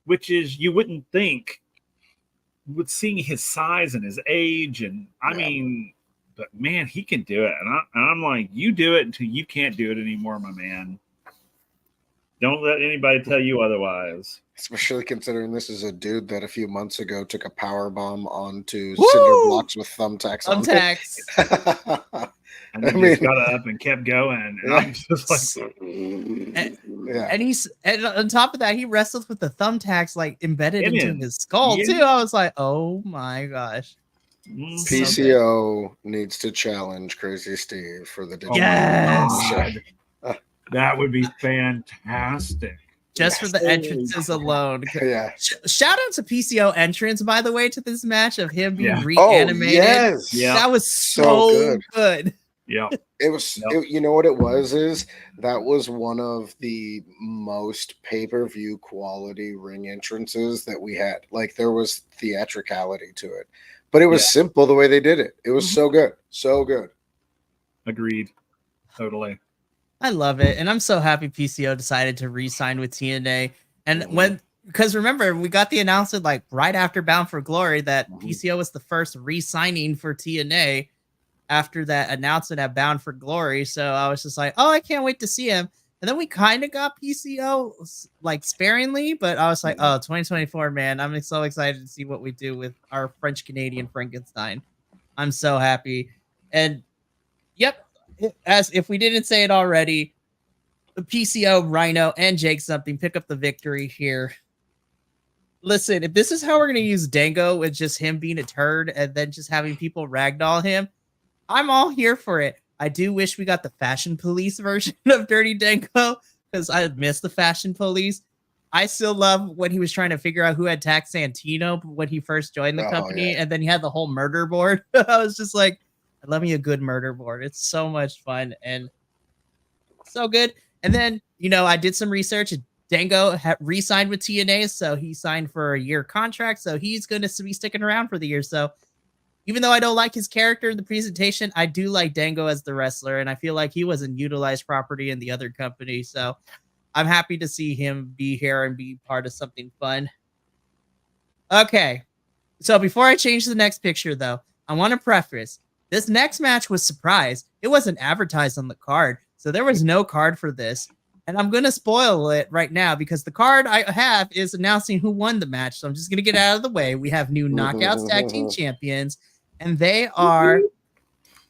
which is you wouldn't think with seeing his size and his age. And I mean, but man, he can do it. And I'm like, you do it until you can't do it anymore, my man. Don't let anybody tell you otherwise. Especially considering this is a dude that a few months ago took a power bomb onto cinder blocks with thumbtacks. And then just got up and kept going. And I'm just like, and on top of that, he wrestled with the thumbtacks like embedded into his skull too. I was like, oh my gosh. PCO needs to challenge Crazy Steve for the digital. Yes. That would be fantastic. Just for the entrances alone. Shout out to PCO entrance, by the way, to this match of him being reanimated. That was so good. Yeah. It was, you know what it was, is that was one of the most pay-per-view quality ring entrances that we had. Like, there was theatricality to it, but it was simple the way they did it. It was so good. So good. Agreed. Totally. I love it. And I'm so happy PCO decided to re-sign with TNA. And because remember, we got the announcement like right after Bound for Glory that PCO was the first re-signing for TNA after that announcement at Bound for Glory. So I was just like, oh, I can't wait to see him. And then we kind of got PCO like sparingly, but I was like, oh, 2024, man. I'm so excited to see what we do with our French-Canadian Frankenstein. I'm so happy. And yep. As if we didn't say it already, the PCO, Rhino, and Jake Something pick up the victory here. Listen, if this is how we're going to use Dango with just him being a turd and then just having people ragdoll him, I'm all here for it. I do wish we got the Fashion Police version of Dirty Dango because I miss the Fashion Police. I still love when he was trying to figure out who had taxed Santino when he first joined the company, and then he had the whole murder board. I was just like, I love me a good murder board. It's so much fun and so good. And then, I did some research. Dango re-signed with TNA, so he signed for a year contract. So he's going to be sticking around for the year. So even though I don't like his character in the presentation, I do like Dango as the wrestler. And I feel like he wasn't utilized property in the other company. So I'm happy to see him be here and be part of something fun. Okay. So before I change the next picture, though, I want to preface. This next match was surprise. It wasn't advertised on the card, so there was no card for this. And I'm going to spoil it right now because the card I have is announcing who won the match. So I'm just going to get out of the way. We have new Knockouts Tag Team Champions, and they are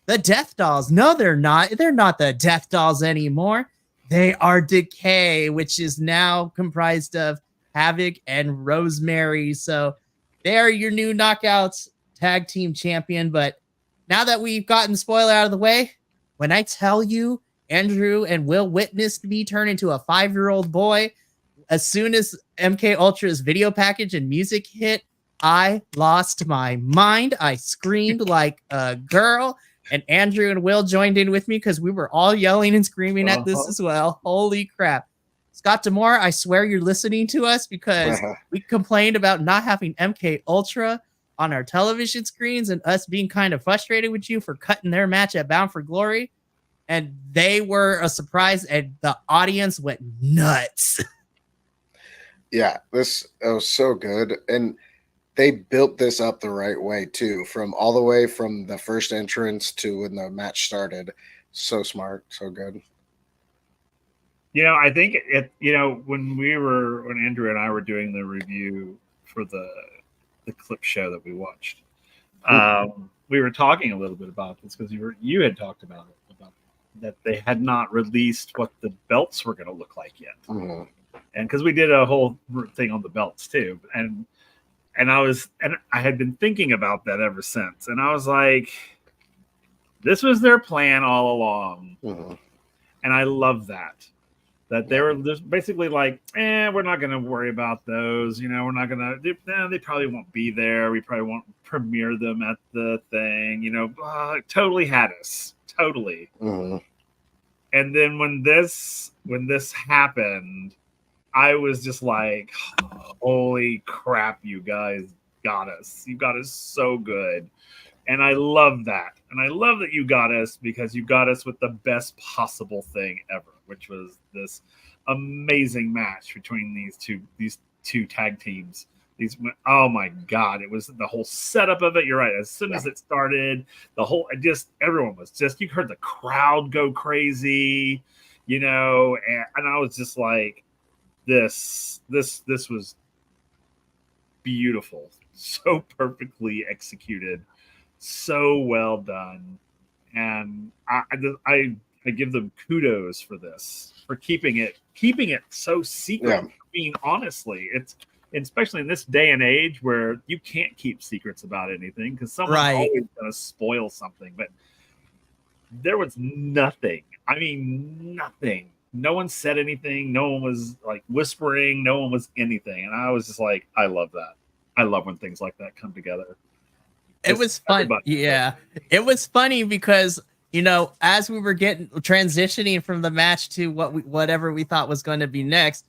the Death Dolls. No, they're not. They're not the Death Dolls anymore. They are Decay, which is now comprised of Havoc and Rosemary. So they are your new Knockouts tag team champion. But now that we've gotten spoiler out of the way, when I tell you Andrew and Will witnessed me turn into a 5-year-old boy, as soon as MK Ultra's video package and music hit, I lost my mind. I screamed like a girl, and Andrew and Will joined in with me because we were all yelling and screaming at this as well. Holy crap. Scott Demore, I swear you're listening to us because we complained about not having MK Ultra on our television screens and us being kind of frustrated with you for cutting their match at Bound for Glory. And they were a surprise, and the audience went nuts. Yeah, this was so good. And they built this up the right way too, from all the way from the first entrance to when the match started. So smart, so good. I think when Andrew and I were doing the review for the clip show that we watched, we were talking a little bit about this because you had talked about it, about that they had not released what the belts were going to look like yet. Mm-hmm. And because we did a whole thing on the belts too. And I had been thinking about that ever since. And I was like, this was their plan all along. Mm-hmm. And I love that they were just basically like, we're not going to worry about those. We're not going to, they probably won't be there. We probably won't premiere them at the thing, totally had us. Totally. Mm-hmm. And then when this happened, I was just like, holy crap, you guys got us. You got us so good. And I love that. And I love that you got us because you got us with the best possible thing ever, which was this amazing match between these two tag teams. Oh my God, it was the whole setup of it. You're right. As soon as it started, everyone was you heard the crowd go crazy, and I was just like, this was beautiful, so perfectly executed, so well done, and I give them kudos for this, for keeping it so secret. Yeah. I mean, honestly, especially in this day and age where you can't keep secrets about anything because someone's always going to spoil something. But there was nothing. I mean, nothing. No one said anything. No one was like whispering. No one was anything. And I was just like, I love that. I love when things like that come together. It was fun. Yeah. It was funny because, as we were transitioning from the match to whatever we thought was going to be next,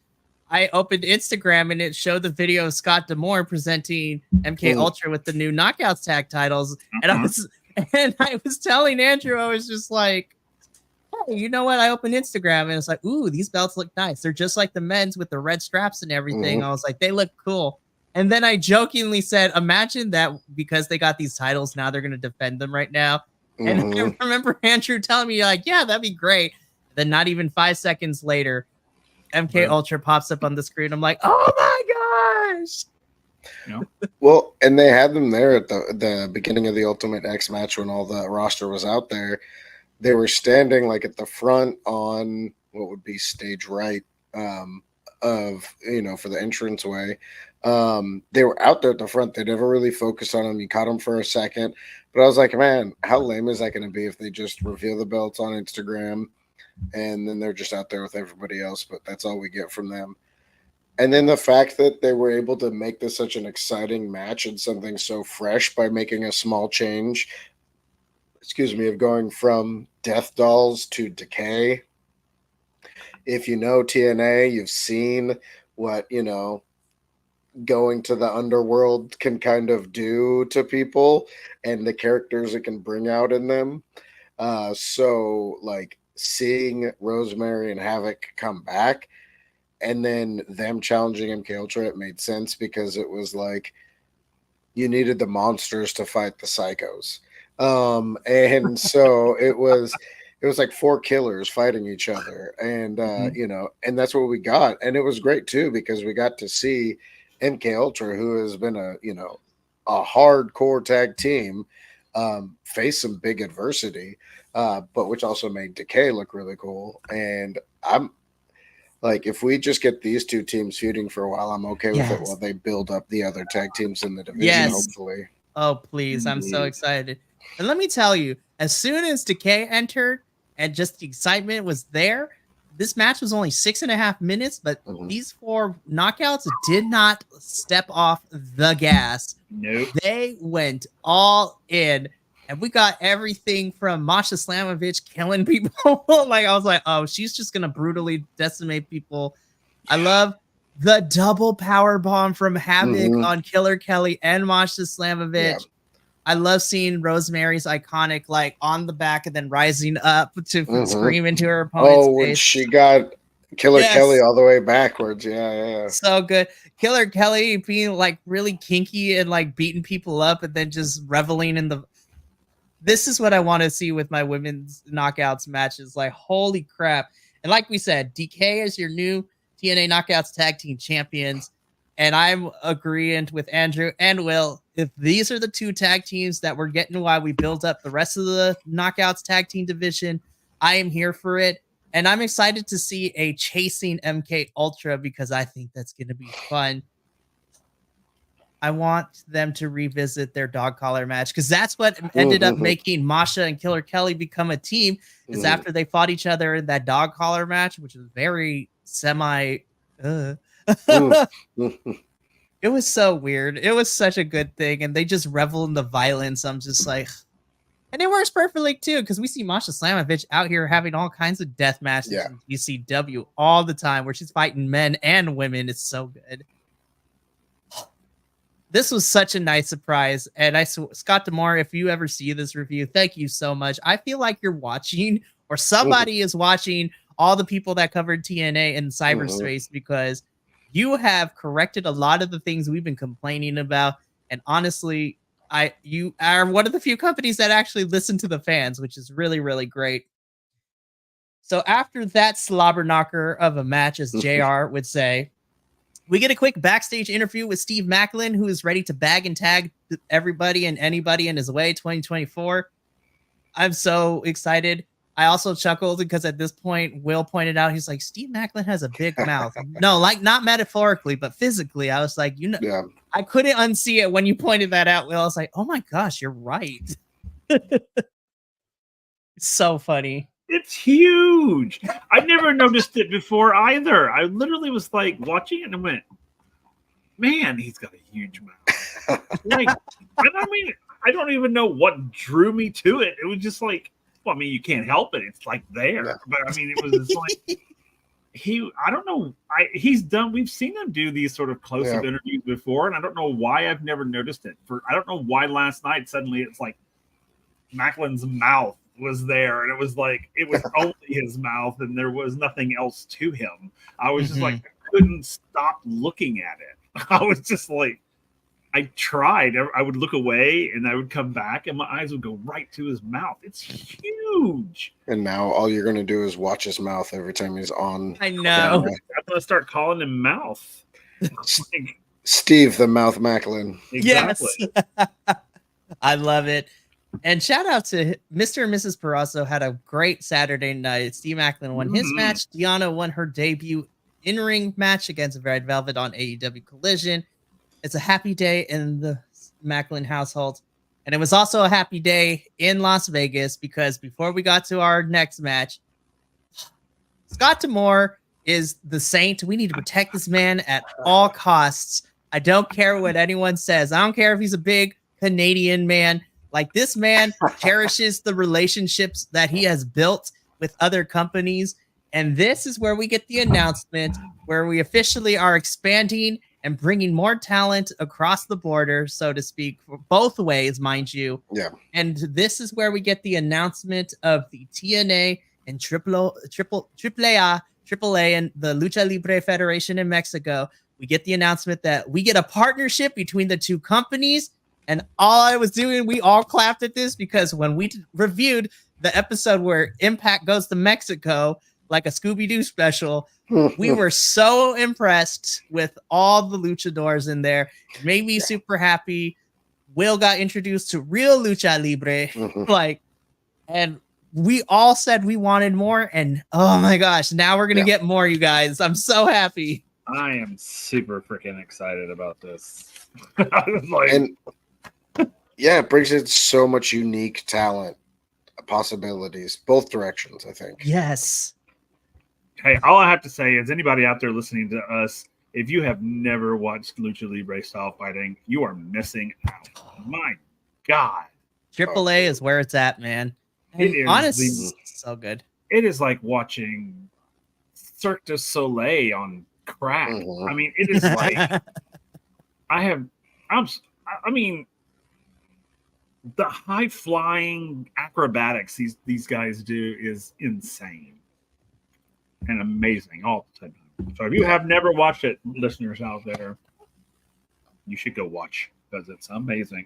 I opened Instagram and it showed the video of Scott Demore presenting MK Ultra with the new Knockouts tag titles. And I was telling Andrew, I was just like, hey, you know what? I opened Instagram and it's like, ooh, these belts look nice. They're just like the men's with the red straps and everything. I was like, they look cool. And then I jokingly said, imagine that because they got these titles, now they're going to defend them right now. And I remember Andrew telling me, like, yeah, that'd be great. And then not even 5 seconds later, MK Ultra pops up on the screen. I'm like, oh my gosh. Well, and they had them there at the beginning of the Ultimate X match when all the roster was out there. They were standing like at the front on what would be stage right for the entranceway. They were out there at the front. They never really focused on them. You caught them for a second. But I was like, man, how lame is that going to be if they just reveal the belts on Instagram and then they're just out there with everybody else, but that's all we get from them. And then the fact that they were able to make this such an exciting match and something so fresh by making a small change, of going from Death Dolls to Decay. If you know TNA, you've seen what, going to the underworld can kind of do to people and the characters it can bring out in them. So like seeing Rosemary and Havoc come back and then them challenging MK Ultra, it made sense because it was like you needed the monsters to fight the psychos. And so it was like 4 killers fighting each other, and and that's what we got. And it was great too because we got to see MK Ultra, who has been a hardcore tag team, face some big adversity, but which also made Decay look really cool. And Like, if we just get these two teams feuding for a while, I'm okay with it Yes. while they build up the other tag teams in the division, Yes. hopefully. Oh, please. I'm so excited. And let me tell you, as soon as Decay entered and just the excitement was there, this match was only 6.5 minutes, but these 4 knockouts did not step off the gas. Nope. They went all in. And we got everything from Masha Slamovich killing people. Like, I was like, oh, she's just going to brutally decimate people. I love the double power bomb from Havoc on Killer Kelly and Masha Slamovich. Yeah. I love seeing Rosemary's iconic, like, on the back and then rising up to scream into her opponent's face. When she got Killer Kelly all the way backwards. Yeah. So good. Killer Kelly being, like, really kinky and, like, beating people up and then just reveling in the... This is what I want to see with my women's knockouts matches. Like, holy crap. And like we said, DK is your new TNA Knockouts Tag Team Champions. And I'm agreeing with Andrew and Will. If these are the 2 tag teams that we're getting while we build up the rest of the Knockouts Tag Team division, I am here for it. And I'm excited to see a chasing MK Ultra because I think that's going to be fun. I want them to revisit their dog collar match because that's what ended up making Masha and Killer Kelly become a team is after they fought each other in that dog collar match, which was very semi... It was so weird. It was such a good thing, and they just revel in the violence. I'm just like... And it works perfectly, too, because we see Masha Slamovich out here having all kinds of death matches in ECW all the time where she's fighting men and women. It's so good. This was such a nice surprise. And Scott D'Amore, if you ever see this review, thank you so much. I feel like you're watching or somebody is watching all the people that covered TNA in cyberspace because you have corrected a lot of the things we've been complaining about. And honestly, you are one of the few companies that actually listen to the fans, which is really, really great. So after that slobber knocker of a match, as JR would say, we get a quick backstage interview with Steve Macklin, who is ready to bag and tag everybody and anybody in his way 2024. I'm so excited. I also chuckled because at this point, Will pointed out, he's like, Steve Macklin has a big mouth. No, like not metaphorically, but physically. I was like, I couldn't unsee it when you pointed that out, Will. I was like, oh my gosh, you're right. It's so funny. It's huge. I never noticed it before either. I literally was like watching it and went, man, he's got a huge mouth. Like, I mean, I don't even know what drew me to it. It was just like, well, I mean, you can't help it. It's like there. Yeah. But I mean, it was just like I don't know. We've seen him do these sort of close-up interviews before, and I don't know why I've never noticed it. I don't know why last night suddenly it's like Macklin's mouth was there, and it was like it was only his mouth, and there was nothing else to him. I was just like, I couldn't stop looking at it. I was just like, I tried. I would look away, and I would come back, and my eyes would go right to his mouth. It's huge. And now all you're going to do is watch his mouth every time he's on. I know. I'm going to start calling him Mouth. Steve the Mouth Macklin. Exactly. Yes. I love it. And shout out to Mr. and Mrs. Parasso had a great Saturday night. Steve Macklin won his match. Deanna won her debut in-ring match against Red Velvet on AEW Collision. It's a happy day in the Macklin household. And it was also a happy day in Las Vegas because before we got to our next match, Scott D'Amore is the saint. We need to protect this man at all costs. I don't care what anyone says. I don't care if he's a big Canadian man. Like, this man cherishes the relationships that he has built with other companies. And this is where we get the announcement where we officially are expanding and bringing more talent across the border, so to speak, for both ways, mind you. Yeah. And this is where we get the announcement of the TNA and AAA and the Lucha Libre Federation in Mexico. We get the announcement that we get a partnership between the two companies. And all I was doing, we all clapped at this because when we reviewed the episode where Impact goes to Mexico, like a Scooby-Doo special, we were so impressed with all the luchadors in there. It made me super happy. Will got introduced to real Lucha Libre. And we all said we wanted more, and oh my gosh, now we're gonna Yeah. get more, you guys. I'm so happy. I am super freaking excited about this. I was like, And yeah, it brings in so much unique talent, possibilities, both directions, I think. Yes. hey, all I have to say is anybody out there listening to us, if you have never watched Lucha Libre style fighting, you are missing out. My God. AAA is where it's at, man. And It is honestly, so good. It is like watching Cirque du Soleil on crack. Mhm. I mean, it is like I mean, the high flying acrobatics these guys do is insane and amazing all the time. So if you have never watched it, listeners out there, you should go watch because it's amazing.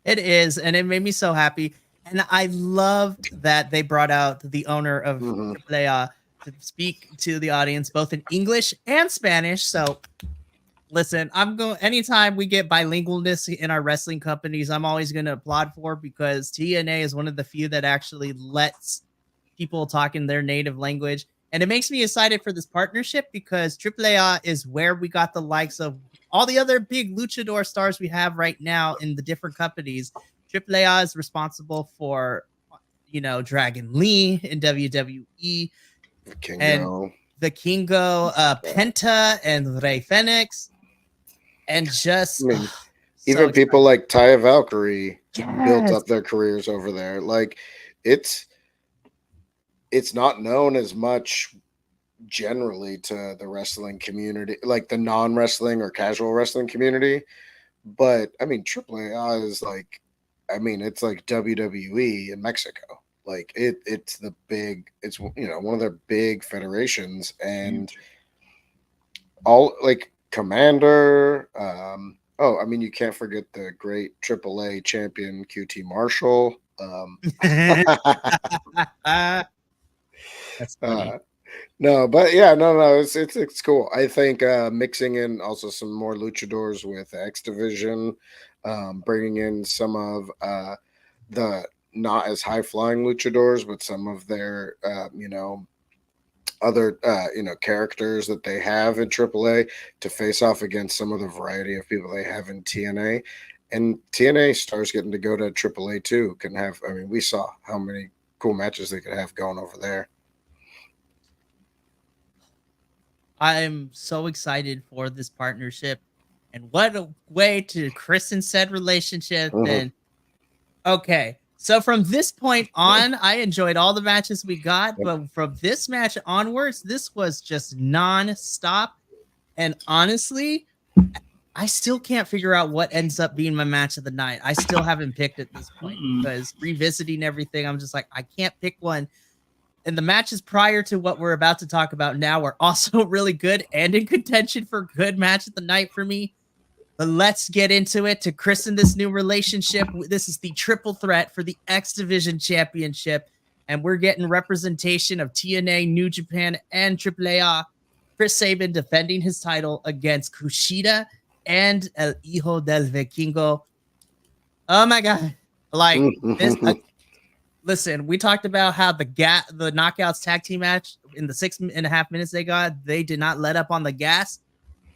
It is, and it made me so happy. And I love that they brought out the owner of Mhm. AAA to speak to the audience both in English and Spanish. So listen, I'm going anytime we get bilingualness in our wrestling companies, I'm always going to applaud for, because TNA is one of the few that actually lets people talk in their native language. And it makes me excited for this partnership because AAA is where we got the likes of all the other big luchador stars we have right now in the different companies. AAA is responsible for, Dragon Lee in WWE, and Kingo. the Kingo, Penta, and Rey Fenix, and just I mean, so even people excited. like Taya Valkyrie built Yes. up their careers over there. Like it's not known as much generally to the wrestling community, like the non-wrestling or casual wrestling community. But I mean, AAA is like, I mean, it's like WWE in Mexico. Like it's the big, it's one of their big federations, and all like Commander. I mean, you can't forget the great AAA champion QT Marshall. That's funny. No, but yeah, no, it's cool. I think mixing in also some more luchadors with X Division, bringing in some of the not as high flying luchadors, but some of their other characters that they have in AAA to face off against some of the variety of people they have in TNA. And TNA stars getting to go to AAA too can have. I mean, we saw how many cool matches they could have going over there. I'm so excited for this partnership, and what a way to christen said relationship. Mhm. And okay, so from this point on, I enjoyed all the matches we got, but from this match onwards, this was just non-stop. And honestly, I still can't figure out what ends up being my match of the night. I still haven't picked at this point because revisiting everything, I'm just like, I can't pick one. And the matches prior to what we're about to talk about now are also really good and in contention for good match of the night for me. But let's get into it to christen this new relationship. This is the triple threat for the X Division Championship, and we're getting representation of TNA, New Japan, and AAA. Chris Sabin defending his title against Kushida and El Hijo del Vikingo. Oh my God. Like this. Listen, we talked about how the knockouts tag team match in the 6.5 minutes they did not let up on the gas.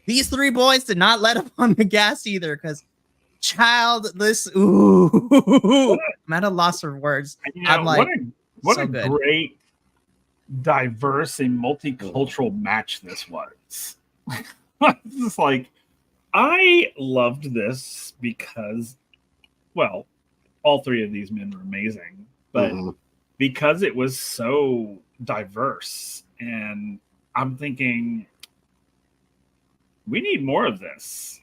These three boys did not let up on the gas either, because I'm at a loss for words. I'm like, what so a good. Great, diverse, and multicultural match this was. It's like, I loved this because, well, all three of these men were amazing, but because it was so diverse, and I'm thinking, we need more of this.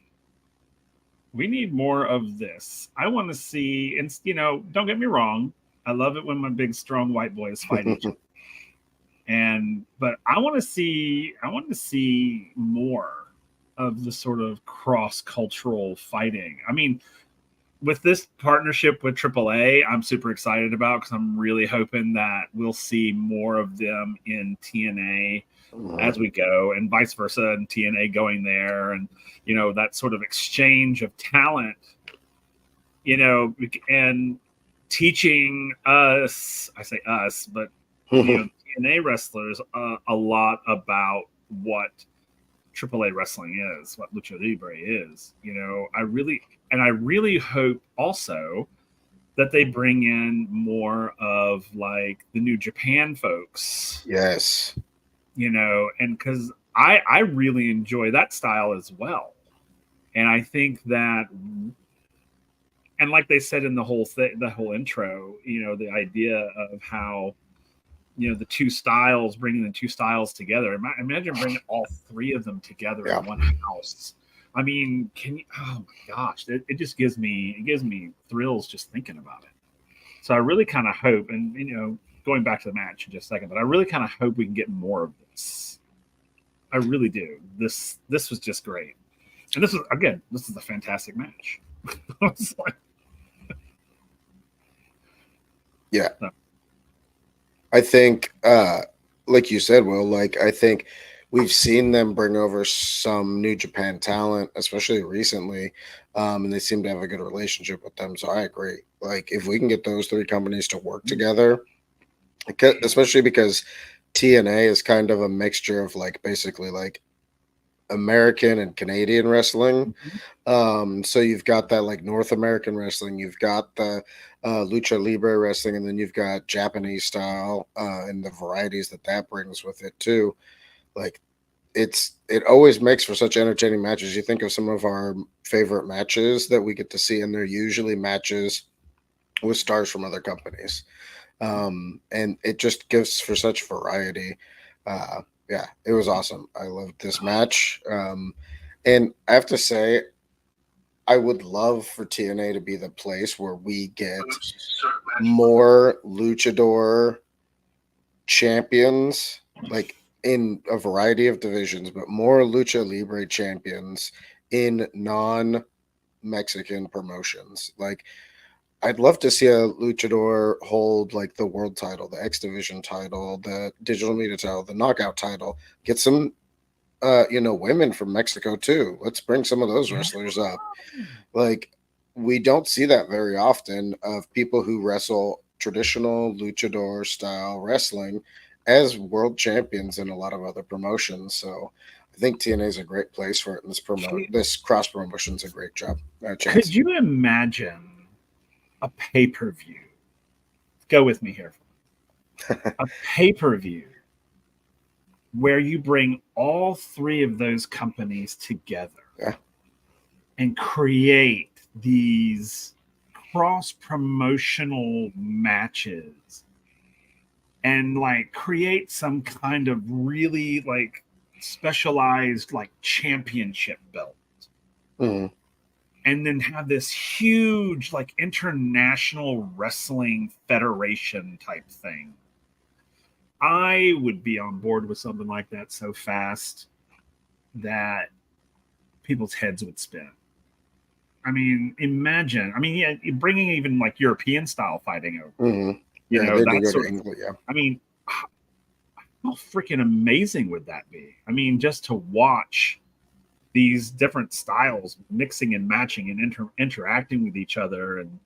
We need more of this. I want to see, and don't get me wrong, I love it when my big strong white boys fight each other. But I want to see more of the sort of cross-cultural fighting. I mean, with this partnership with AAA, I'm super excited about, because I'm really hoping that we'll see more of them in TNA as we go, and vice versa, and TNA going there, and that sort of exchange of talent, and teaching us, I say us, but TNA wrestlers a lot about what AAA wrestling is, what Lucha Libre is. I really hope also that they bring in more of like the New Japan folks. Yes. And because I really enjoy that style as well. And I think that, and like they said in the whole intro, the idea of how, the two styles, bringing the two styles together. Imagine bringing all three of them together in one house. I mean, oh my gosh, it just gives me thrills just thinking about it. So I really kind of hope, and going back to the match in just a second, but I really kind of hope we can get more of this. I really do. This was just great. And this is a fantastic match. Yeah. So. I think, like you said, Will, I think we've seen them bring over some New Japan talent, especially recently, and they seem to have a good relationship with them. So I agree. If we can get those three companies to work together, especially because TNA is kind of a mixture of basically American and Canadian wrestling. So you've got that North American wrestling, you've got the Lucha Libre wrestling, and then you've got Japanese style and the varieties that brings with it too. It always makes for such entertaining matches. You think of some of our favorite matches that we get to see, and they're usually matches with stars from other companies. And it just gives for such variety. Yeah, it was awesome. I loved this match. And I have to say, I would love for TNA to be the place where we get more luchador champions, in a variety of divisions, but more Lucha Libre champions in non-Mexican promotions. I'd love to see a luchador hold the world title, the X Division title, the digital media title, the knockout title. Get some, women from Mexico too. Let's bring some of those wrestlers up. We don't see that very often of people who wrestle traditional luchador style wrestling as world champions in a lot of other promotions. So I think TNA is a great place for it. And this cross promotion is a great job. Could you imagine a pay-per-view? Go with me here. A pay-per-view where you bring all three of those companies together and create these cross-promotional matches and create some kind of really specialized championship belt. Mm-hmm. And then have this huge international wrestling federation type thing. I would be on board with something like that so fast that people's heads would spin. I mean, imagine. I mean, yeah, bringing even European style fighting over. Mm-hmm. That sort of England, I mean, how freaking amazing would that be? I mean, just to watch these different styles mixing and matching and interacting with each other. And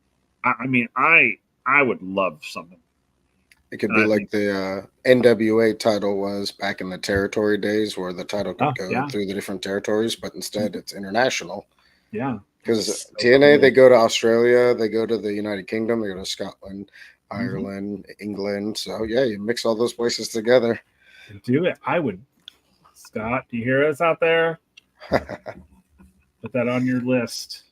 I would love something. It could be the NWA title was back in the territory days where the title could go through the different territories, but instead it's international. Yeah. Because TNA, cool. They go to Australia, they go to the United Kingdom, they go to Scotland, Ireland, England. So yeah, you mix all those places together. Do it. I would. Scott, do you hear us out there? Put that on your list.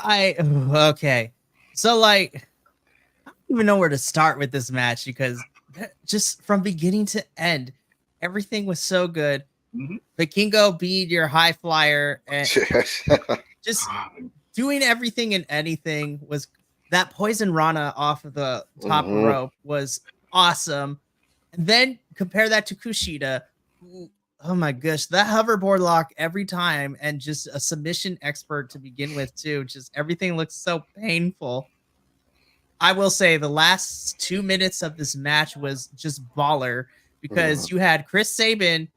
Okay. So I don't even know where to start with this match because just from beginning to end, everything was so good. Mm-hmm. Vikingo being your high flyer and just doing everything and anything was that poison Rana off of the top rope was awesome. And then compare that to Kushida. Oh my gosh, that hoverboard lock every time and just a submission expert to begin with too. Just everything looks so painful. I will say the last 2 minutes of this match was just baller because you had Chris Sabin.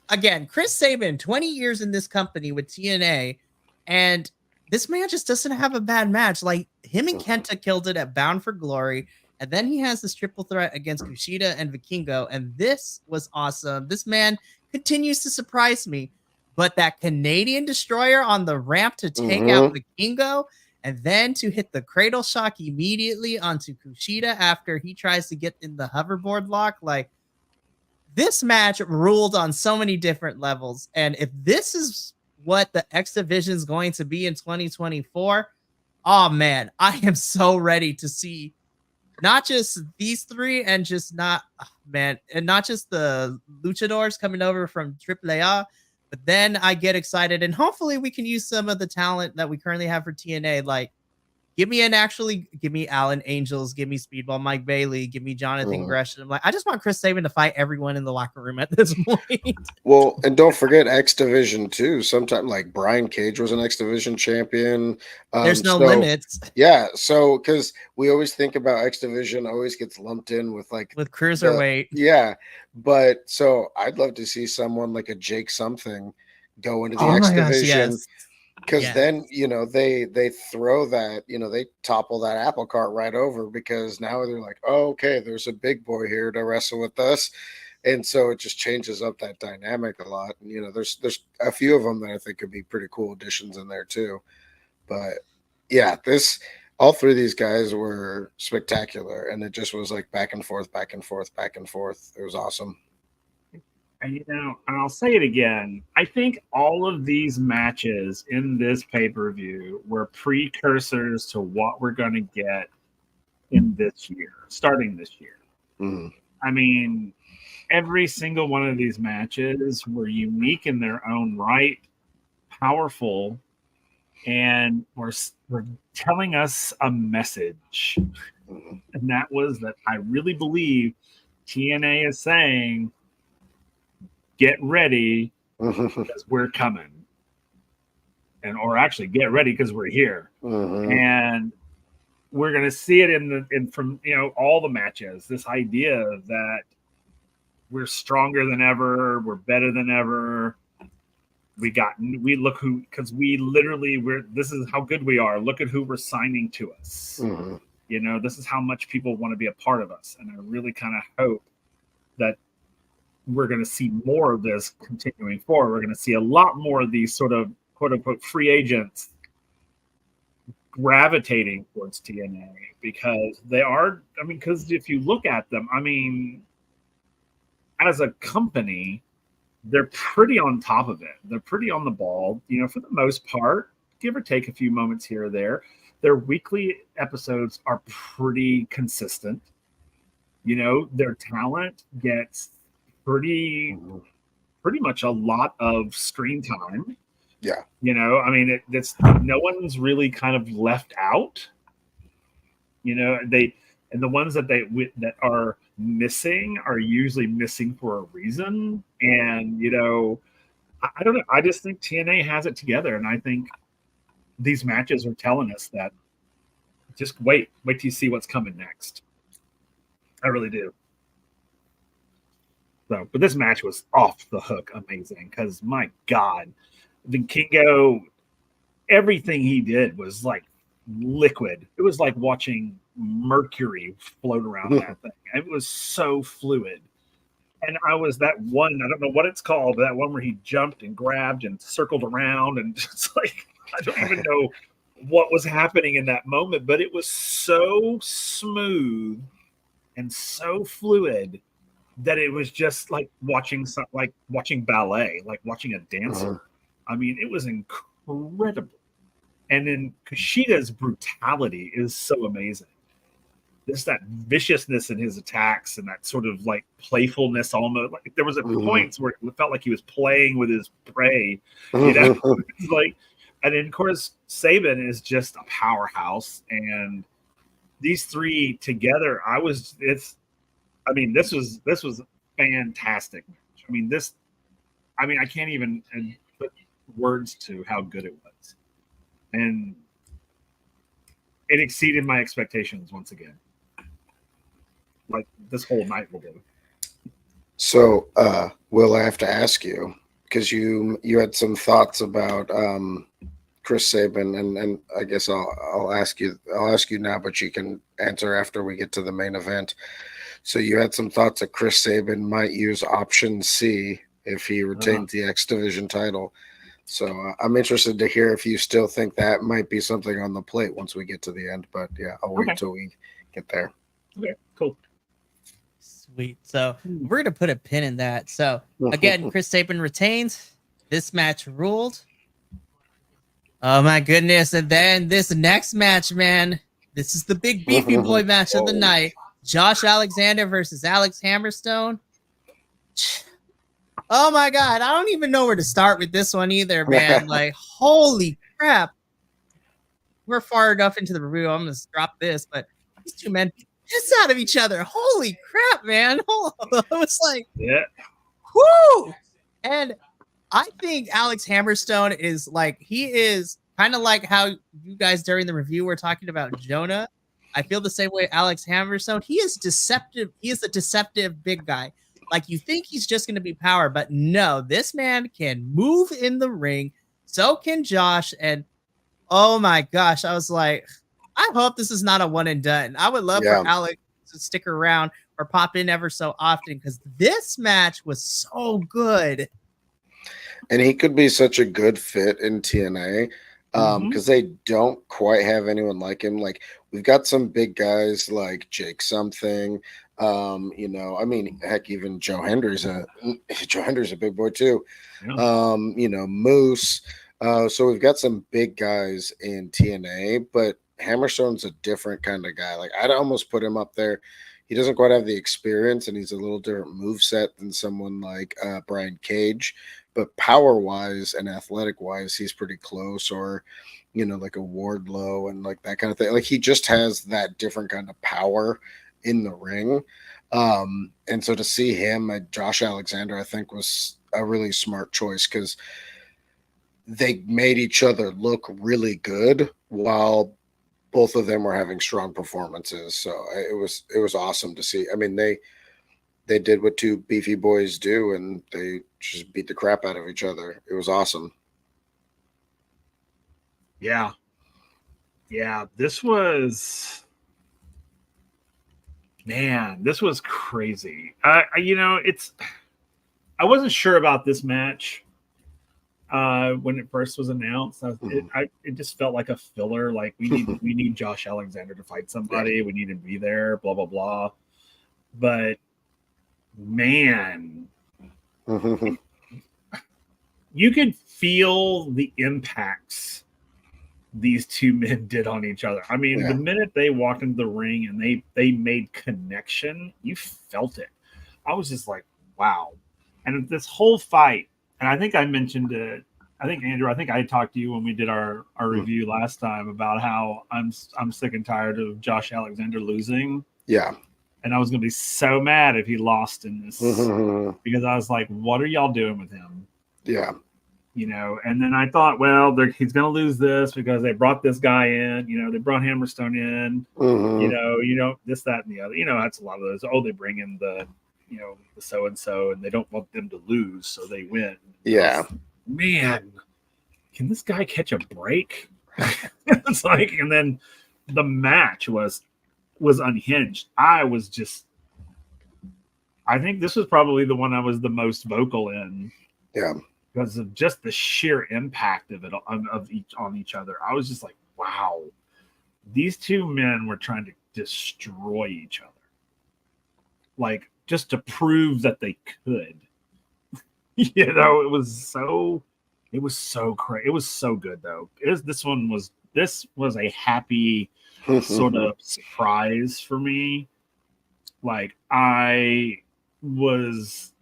Again, Chris Sabin, 20 years in this company with TNA, and this man just doesn't have a bad match. Like him and Kenta killed it at Bound for Glory. And then he has this triple threat against Kushida and Vikingo. And this was awesome. This man continues to surprise me. But that Canadian destroyer on the ramp to take out Vikingo and then to hit the cradle shock immediately onto Kushida after he tries to get in the hoverboard lock. Like, this match ruled on so many different levels. And if this is what the X Division is going to be in 2024, oh man, I am so ready to see not just these three and just not, and not just the luchadors coming over from AAA, but then I get excited and hopefully we can use some of the talent that we currently have for TNA. Like, give me Alan Angels, give me Speedball Mike Bailey, give me Jonathan Gresham. Like, I just want Chris Sabin to fight everyone in the locker room at this point. Well, and don't forget X Division too. Sometimes like Brian Cage was an X Division champion. There's no limits. Yeah, so because we always think about X Division always gets lumped in with cruiserweight. Yeah, but so I'd love to see someone like a Jake something go into the X Division. Yes. Because then, they throw that, they topple that apple cart right over because now they're like, oh, okay, there's a big boy here to wrestle with us. And so it just changes up that dynamic a lot. And, there's a few of them that I think could be pretty cool additions in there too. But yeah, all three of these guys were spectacular. And it just was like back and forth, back and forth, back and forth. It was awesome. And, and I'll say it again. I think all of these matches in this pay-per-view were precursors to what we're going to get in this year, starting this year. I mean, every single one of these matches were unique in their own right, powerful, and were telling us a message. And that was that I really believe TNA is saying, get ready because we're coming. Or actually get ready because we're here. And we're going to see it from all the matches, this idea that we're stronger than ever, we're better than ever. This is how good we are. Look at who we're signing to us. This is how much people want to be a part of us. And I really kind of hope that we're going to see more of this continuing forward. We're going to see a lot more of these sort of quote unquote free agents gravitating towards TNA because they are, because if you look at them, as a company, they're pretty on top of it. They're pretty on the ball, for the most part, give or take a few moments here or there. Their weekly episodes are pretty consistent. Their talent gets pretty much a lot of screen time. Yeah. It's no one's really kind of left out. The ones that are missing are usually missing for a reason. And I don't know. I just think TNA has it together, and I think these matches are telling us that. Just wait till you see what's coming next. I really do. So, but this match was off the hook amazing because my God, Vikingo, everything he did was like liquid. It was like watching mercury float around that thing. It was so fluid. And I was that one, I don't know what it's called, but that one where he jumped and grabbed and circled around and just like, I don't even know what was happening in that moment, but it was so smooth and so fluid that it was just like watching ballet, like watching a dancer. It was incredible. And then Kushida's brutality is so amazing. There's that viciousness in his attacks and that sort of like playfulness almost. Like there was a points where it felt like he was playing with his prey, like, and then of course Sabin is just a powerhouse. And these three together, this was fantastic. I can't even put words to how good it was. And it exceeded my expectations once again. Like this whole night will do. So, Will, I have to ask you, because you had some thoughts about Chris Sabin, and I guess I'll ask you now, but you can answer after we get to the main event. So you had some thoughts that Chris Sabin might use option C if he retains the X Division title. So I'm interested to hear if you still think that might be something on the plate once we get to the end. But yeah, I'll wait till we get there. Okay, cool. Sweet. So we're going to put a pin in that. So again, Chris Sabin retains. This match ruled. Oh my goodness. And then this next match, man, this is the big beefy boy match of the night. Josh Alexander versus Alex Hammerstone. Oh my God. I don't even know where to start with this one either, man. Like, holy crap. We're far enough into the review. I'm going to drop this, but these two men piss out of each other. Holy crap, man. It was like, yeah. Whoo! And I think Alex Hammerstone is like, he is kind of like how you guys during the review were talking about Jonah. I feel the same way Alex Hammerstone. He is deceptive. He is a deceptive big guy. Like, you think he's just going to be power, but no, this man can move in the ring. So can Josh. And oh my gosh, I was like, I hope this is not a one and done. I would love for Alex to stick around or pop in ever so often because this match was so good. And he could be such a good fit in TNA because they don't quite have anyone like him. Like, we've got some big guys like Jake something. You know, I mean, heck, even Joe Hender's a big boy too. Yeah. You know, Moose. So we've got some big guys in TNA, but Hammerstone's a different kind of guy. Like, I'd almost put him up there. He doesn't quite have the experience, and he's a little different moveset than someone like Brian Cage. But power-wise and athletic-wise, he's pretty close, or, you know, like a Wardlow and like that kind of thing. Like, he just has that different kind of power in the ring. And so to see him at Josh Alexander, I think was a really smart choice because they made each other look really good while both of them were having strong performances. So it was awesome to see. I mean, they did what two beefy boys do, and they just beat the crap out of each other. It was awesome. Yeah. Yeah, this was crazy. You know, I wasn't sure about this match when it first was announced. It just felt like a filler. Like, we need Josh Alexander to fight somebody. Yeah. We need him to be there, blah, blah, blah. But man, you could feel the impacts these two men did on each other. I mean, the minute they walked into the ring and they made connection, you felt it. I was just like, wow. And this whole fight, and I think I mentioned it, I think, Andrew, I talked to you when we did our review last time about how I'm sick and tired of Josh Alexander losing. Yeah. And I was going to be so mad if he lost in this because I was like, what are y'all doing with him? Yeah. You know, and then I thought, well, he's going to lose this because they brought this guy in. You know, they brought Hammerstone in. You know, this, that, and the other. You know, that's a lot of those. Oh, they bring in the so and so, and they don't want them to lose, so they win. Yeah, man, can this guy catch a break? It's like, and then the match was unhinged. I think this was probably the one I was the most vocal in. Yeah. Because of just the sheer impact of it on each other. I was just like, wow, these two men were trying to destroy each other. Like, just to prove that they could. You know, it was so crazy. It was so good though. This was a happy sort of surprise for me. Like, I was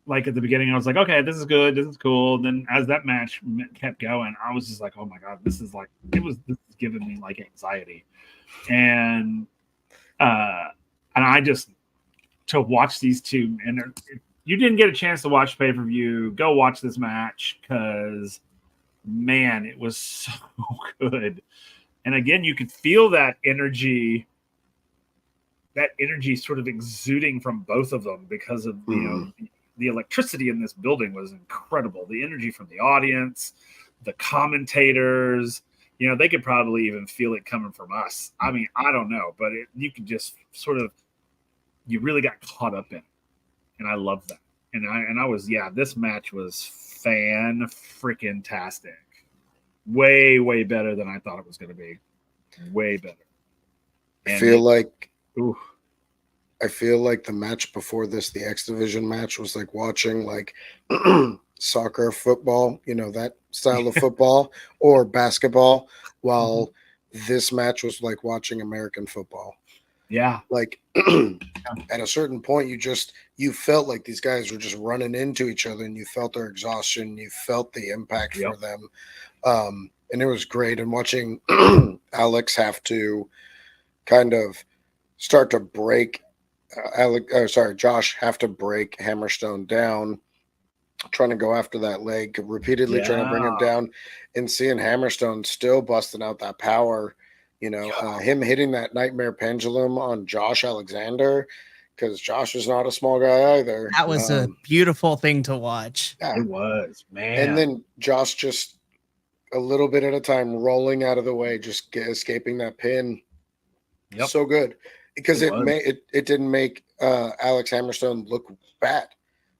like, at the beginning, I was like, okay, this is good, this is cool. And then as that match kept going, I was just like, oh my God, this is giving me like anxiety. And I just, to watch these two, and if you didn't get a chance to watch pay-per-view, go watch this match because, man, it was so good. And again, you could feel that energy sort of exuding from both of them because of, you know, the electricity in this building was incredible. The energy from the audience, the commentators, you know, they could probably even feel it coming from us. I mean, I don't know, but you could just sort of, you really got caught up in it. And I love that. And I was, this match was fan-freaking-tastic. Way, way better than I thought it was going to be. Way better. And I feel like the match before this, the X Division match, was like watching like soccer, football, you know, that style of football, or basketball, while this match was like watching American football. Yeah. Like at a certain point, you felt like these guys were just running into each other, and you felt their exhaustion, you felt the impact for them. And it was great. And watching Alex have to kind of start to break Josh have to break Hammerstone down, trying to go after that leg, repeatedly trying to bring him down, and seeing Hammerstone still busting out that power, you know, him hitting that nightmare pendulum on Josh Alexander, because Josh was not a small guy either. That was a beautiful thing to watch. Yeah, it was, man. And then Josh just a little bit at a time rolling out of the way, just escaping that pin. Yep. So good. Because it didn't make Alex Hammerstone look bad.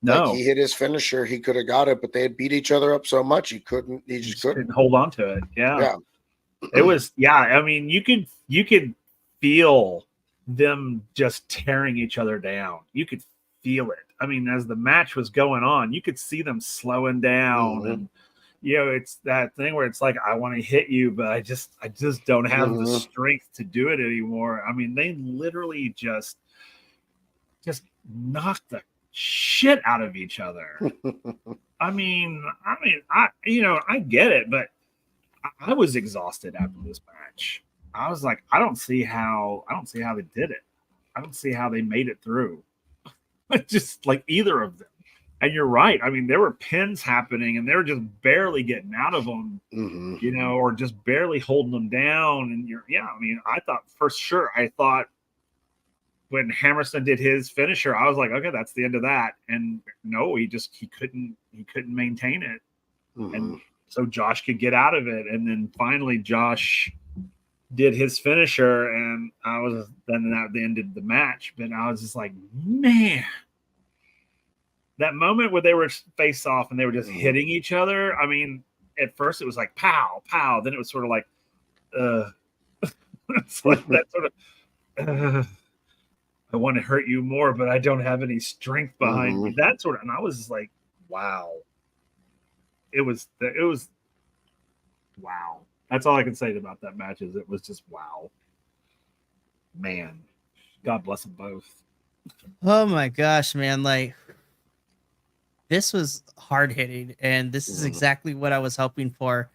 No, like, he hit his finisher, he could have got it, but they had beat each other up so much he just couldn't hold on to it. Yeah. It was, I mean, you could feel them just tearing each other down. You could feel it. I mean, as the match was going on, you could see them slowing down, and you know, it's that thing where it's like, I want to hit you, but I just don't have the strength to do it anymore. I mean, they literally just knocked the shit out of each other. I mean, I get it, but I was exhausted after this match. I was like, I don't see how they did it. I don't see how they made it through. Just like either of them. And you're right. I mean, there were pins happening, and they were just barely getting out of them, you know, or just barely holding them down. And I mean, I thought for sure, when Hammerstone did his finisher, I was like, okay, that's the end of that. And no, he couldn't maintain it. And so Josh could get out of it. And then finally Josh did his finisher, and that ended the match. But I was just like, man, that moment where they were face off and they were just hitting each other. I mean, at first it was like pow, pow. Then it was sort of like, it's like that sort of, I want to hurt you more, but I don't have any strength behind me. That sort of, and I was just like, wow. It was wow. That's all I can say about that match. Is it was just wow. Man, God bless them both. Oh my gosh, man. Like, this was hard hitting, and this is exactly what I was hoping for.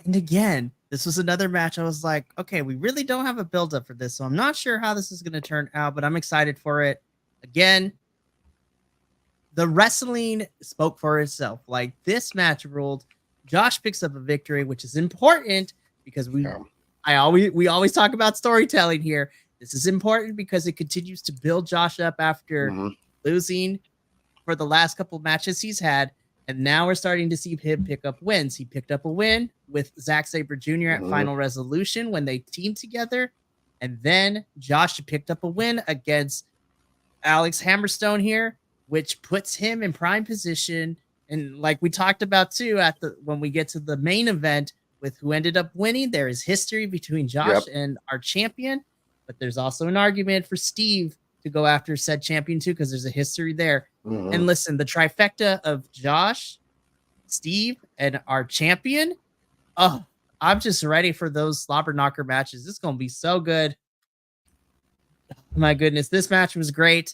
And again, this was another match I was like, okay, we really don't have a build-up for this, so I'm not sure how this is going to turn out, but I'm excited for it. Again, the wrestling spoke for itself. Like, this match ruled. Josh picks up a victory, which is important because we always talk about storytelling here. This is important because it continues to build Josh up after losing for the last couple of matches he's had, and now we're starting to see him pick up wins. He picked up a win with Zack Sabre Jr. at Final Resolution when they teamed together, and then Josh picked up a win against Alex Hammerstone here, which puts him in prime position. And like we talked about too, when we get to the main event with who ended up winning, there is history between Josh and our champion, but there's also an argument for Steve to go after said champion too, because there's a history there. And listen, the trifecta of Josh, Steve, and our champion. Oh, I'm just ready for those slobber knocker matches. This is going to be so good. My goodness, this match was great.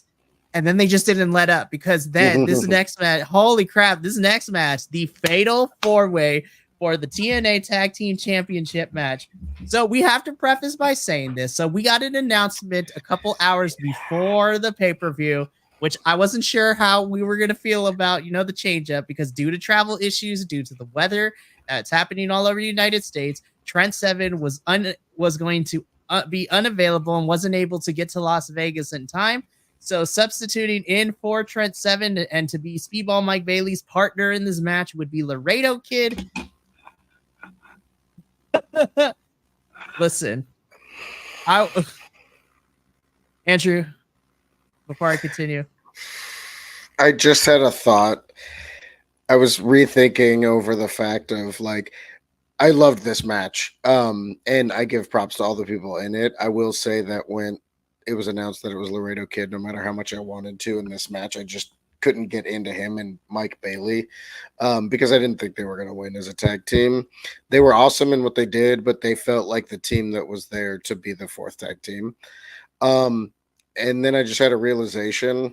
And then they just didn't let up, because then this next match, holy crap, this next match, the fatal 4-way for the TNA Tag Team Championship match. So we have to preface by saying this. So we got an announcement a couple hours before the pay-per-view, which I wasn't sure how we were going to feel about, the change up, because due to travel issues, due to the weather, it's happening all over the United States. Trent Seven was going to be unavailable and wasn't able to get to Las Vegas in time. So substituting in for Trent Seven and to be Speedball Mike Bailey's partner in this match would be Laredo Kid. Listen, Andrew, before I continue. I just had a thought. I was rethinking over the fact of like I loved this match. And I give props to all the people in it. I will say that when it was announced that it was Laredo Kid, no matter how much I wanted to in this match, I just couldn't get into him and Mike Bailey because I didn't think they were going to win as a tag team. They were awesome in what they did, but they felt like the team that was there to be the fourth tag team. And then I just had a realization.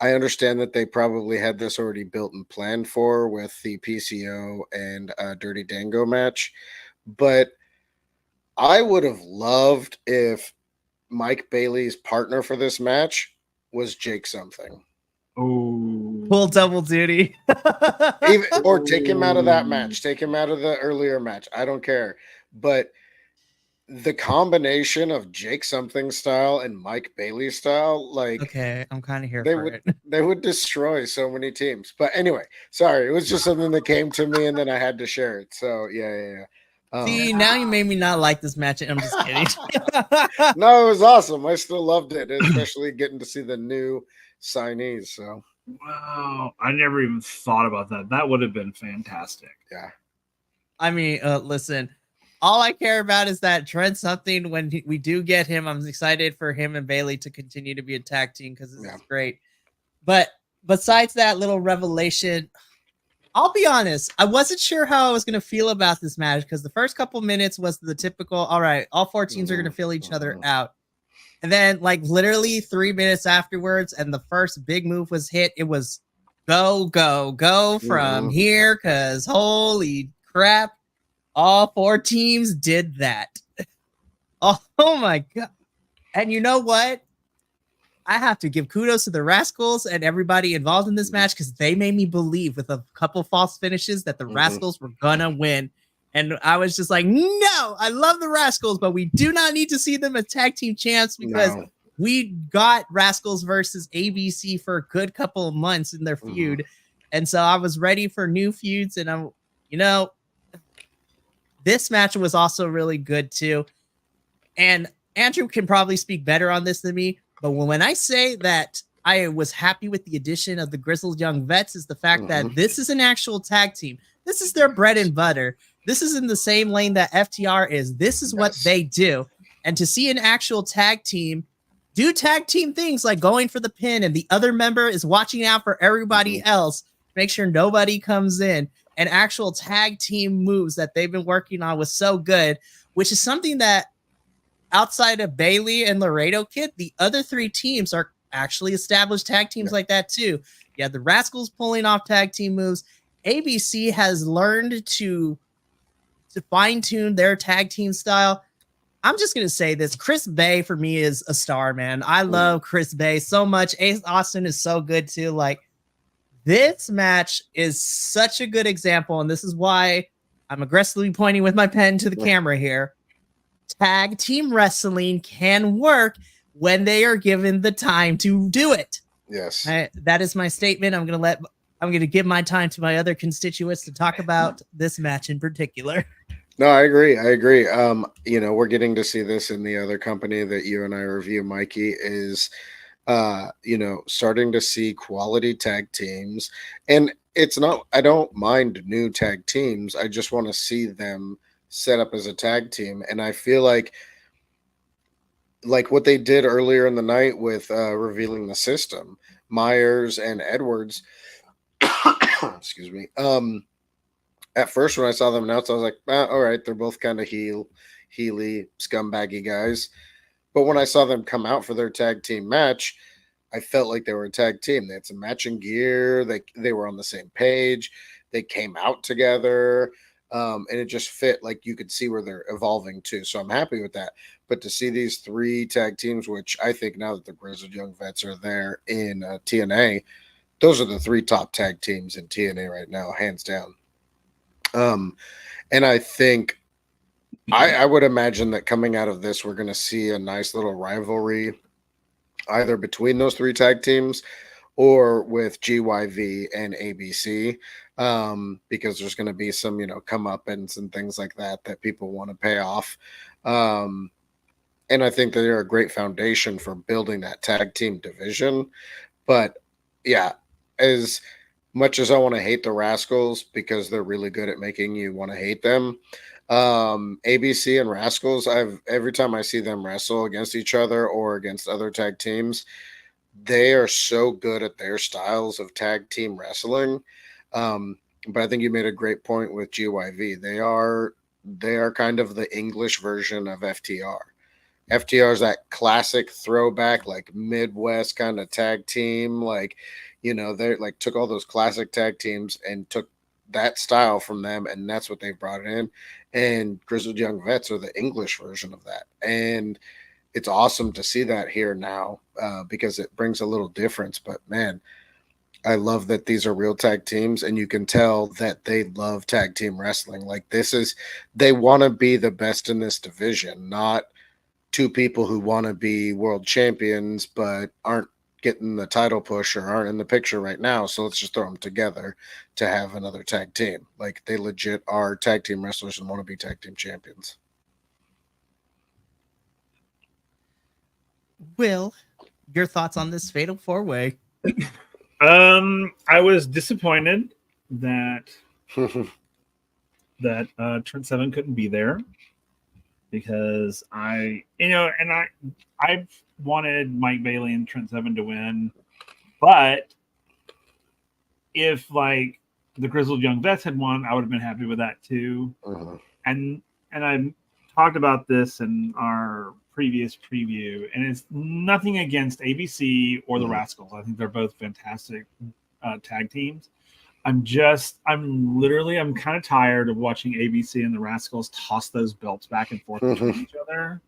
I understand that they probably had this already built and planned for with the PCO and Dirty Dango match, but I would have loved if Mike Bailey's partner for this match was Jake something. Oh, Full double duty. Or take him out of that match. Take him out of the earlier match. I don't care. But the combination of Jake something style and Mike Bailey style, like okay, I'm kind of here for it. They would destroy so many teams. But anyway, sorry, it was just something that came to me and then I had to share it. So yeah. See, now you made me not like this match. I'm just kidding. No, it was awesome. I still loved it, especially getting to see the new signees. So wow, I never even thought about that. That would have been fantastic. Yeah. I mean, listen, all I care about is that Trent something when we do get him. I'm excited for him and Bailey to continue to be a tag team because this is great. But besides that little revelation, I'll be honest, I wasn't sure how I was going to feel about this match because the first couple minutes was the typical, all right, all four teams are going to fill each other out. And then like literally 3 minutes afterwards, and the first big move was hit. It was go from here because holy crap, all four teams did that. Oh my God. And you know what? I have to give kudos to the Rascals and everybody involved in this match because they made me believe with a couple false finishes that the Rascals were gonna win. And I was just like, no, I love the Rascals, but we do not need to see them as tag team champs because we got Rascals versus ABC for a good couple of months in their feud. And so I was ready for new feuds. And this match was also really good too. And Andrew can probably speak better on this than me. But when I say that I was happy with the addition of the Grizzled Young Vets is the fact that this is an actual tag team. This is their bread and butter. This is in the same lane that FTR is. This is what they do. And to see an actual tag team do tag team things like going for the pin and the other member is watching out for everybody else, make sure nobody comes in, and actual tag team moves that they've been working on was so good, which is something that outside of Bailey and Laredo Kid, the other three teams are actually established tag teams like that too. You have the Rascals pulling off tag team moves. ABC has learned to fine-tune their tag team style. I'm just going to say this. Chris Bay for me is a star, man. I love Chris Bay so much. Ace Austin is so good too. Like, this match is such a good example, and this is why I'm aggressively pointing with my pen to the camera here. Tag team wrestling can work when they are given the time to do it. Yes. That is my statement. I'm going to give my time to my other constituents to talk about this match in particular. No, I agree. We're getting to see this in the other company that you and I review, Mikey, is starting to see quality tag teams. And it's not, I don't mind new tag teams. I just want to see them set up as a tag team. And I feel like what they did earlier in the night with revealing the system, Myers and Edwards, excuse me. At first, when I saw them announced, I was like, all right, they're both kind of heely, scumbaggy guys. But when I saw them come out for their tag team match, I felt like they were a tag team. They had some matching gear. They were on the same page. They came out together. And it just fit. Like, you could see where they're evolving too. So I'm happy with that. But to see these three tag teams, which I think now that the Grizzled Young Vets are there in TNA, those are the three top tag teams in TNA right now, hands down. And I think I would imagine that coming out of this, we're going to see a nice little rivalry either between those three tag teams or with GYV and ABC, because there's going to be some, comeuppance and things like that people want to pay off. And I think that they're a great foundation for building that tag team division. But yeah, as much as I want to hate the Rascals because they're really good at making you want to hate them, ABC and Rascals, every time I see them wrestle against each other or against other tag teams, they are so good at their styles of tag team wrestling. But I think you made a great point with GYV. They are kind of the English version of FTR. FTR is that classic throwback, like Midwest kind of tag team. Like, they like took all those classic tag teams and took that style from them, and that's what they brought in. And Grizzled Young Vets are the English version of that. And it's awesome to see that here now, because it brings a little difference. But man, I love that these are real tag teams, and you can tell that they love tag team wrestling. Like they want to be the best in this division, not two people who want to be world champions but aren't getting the title push or aren't in the picture right now. So let's just throw them together to have another tag team. Like, they legit are tag team wrestlers and want to be tag team champions. Will, your thoughts on this fatal 4-way? I was disappointed that Trent Seven couldn't be there, because I've wanted Mike Bailey and Trent Seven to win, but if like the Grizzled Young Vets had won, I would have been happy with that too. Uh-huh. And I talked about this in our previous preview, and it's nothing against ABC or the Rascals. I think they're both fantastic tag teams. I'm kind of tired of watching ABC and the Rascals toss those belts back and forth between each other.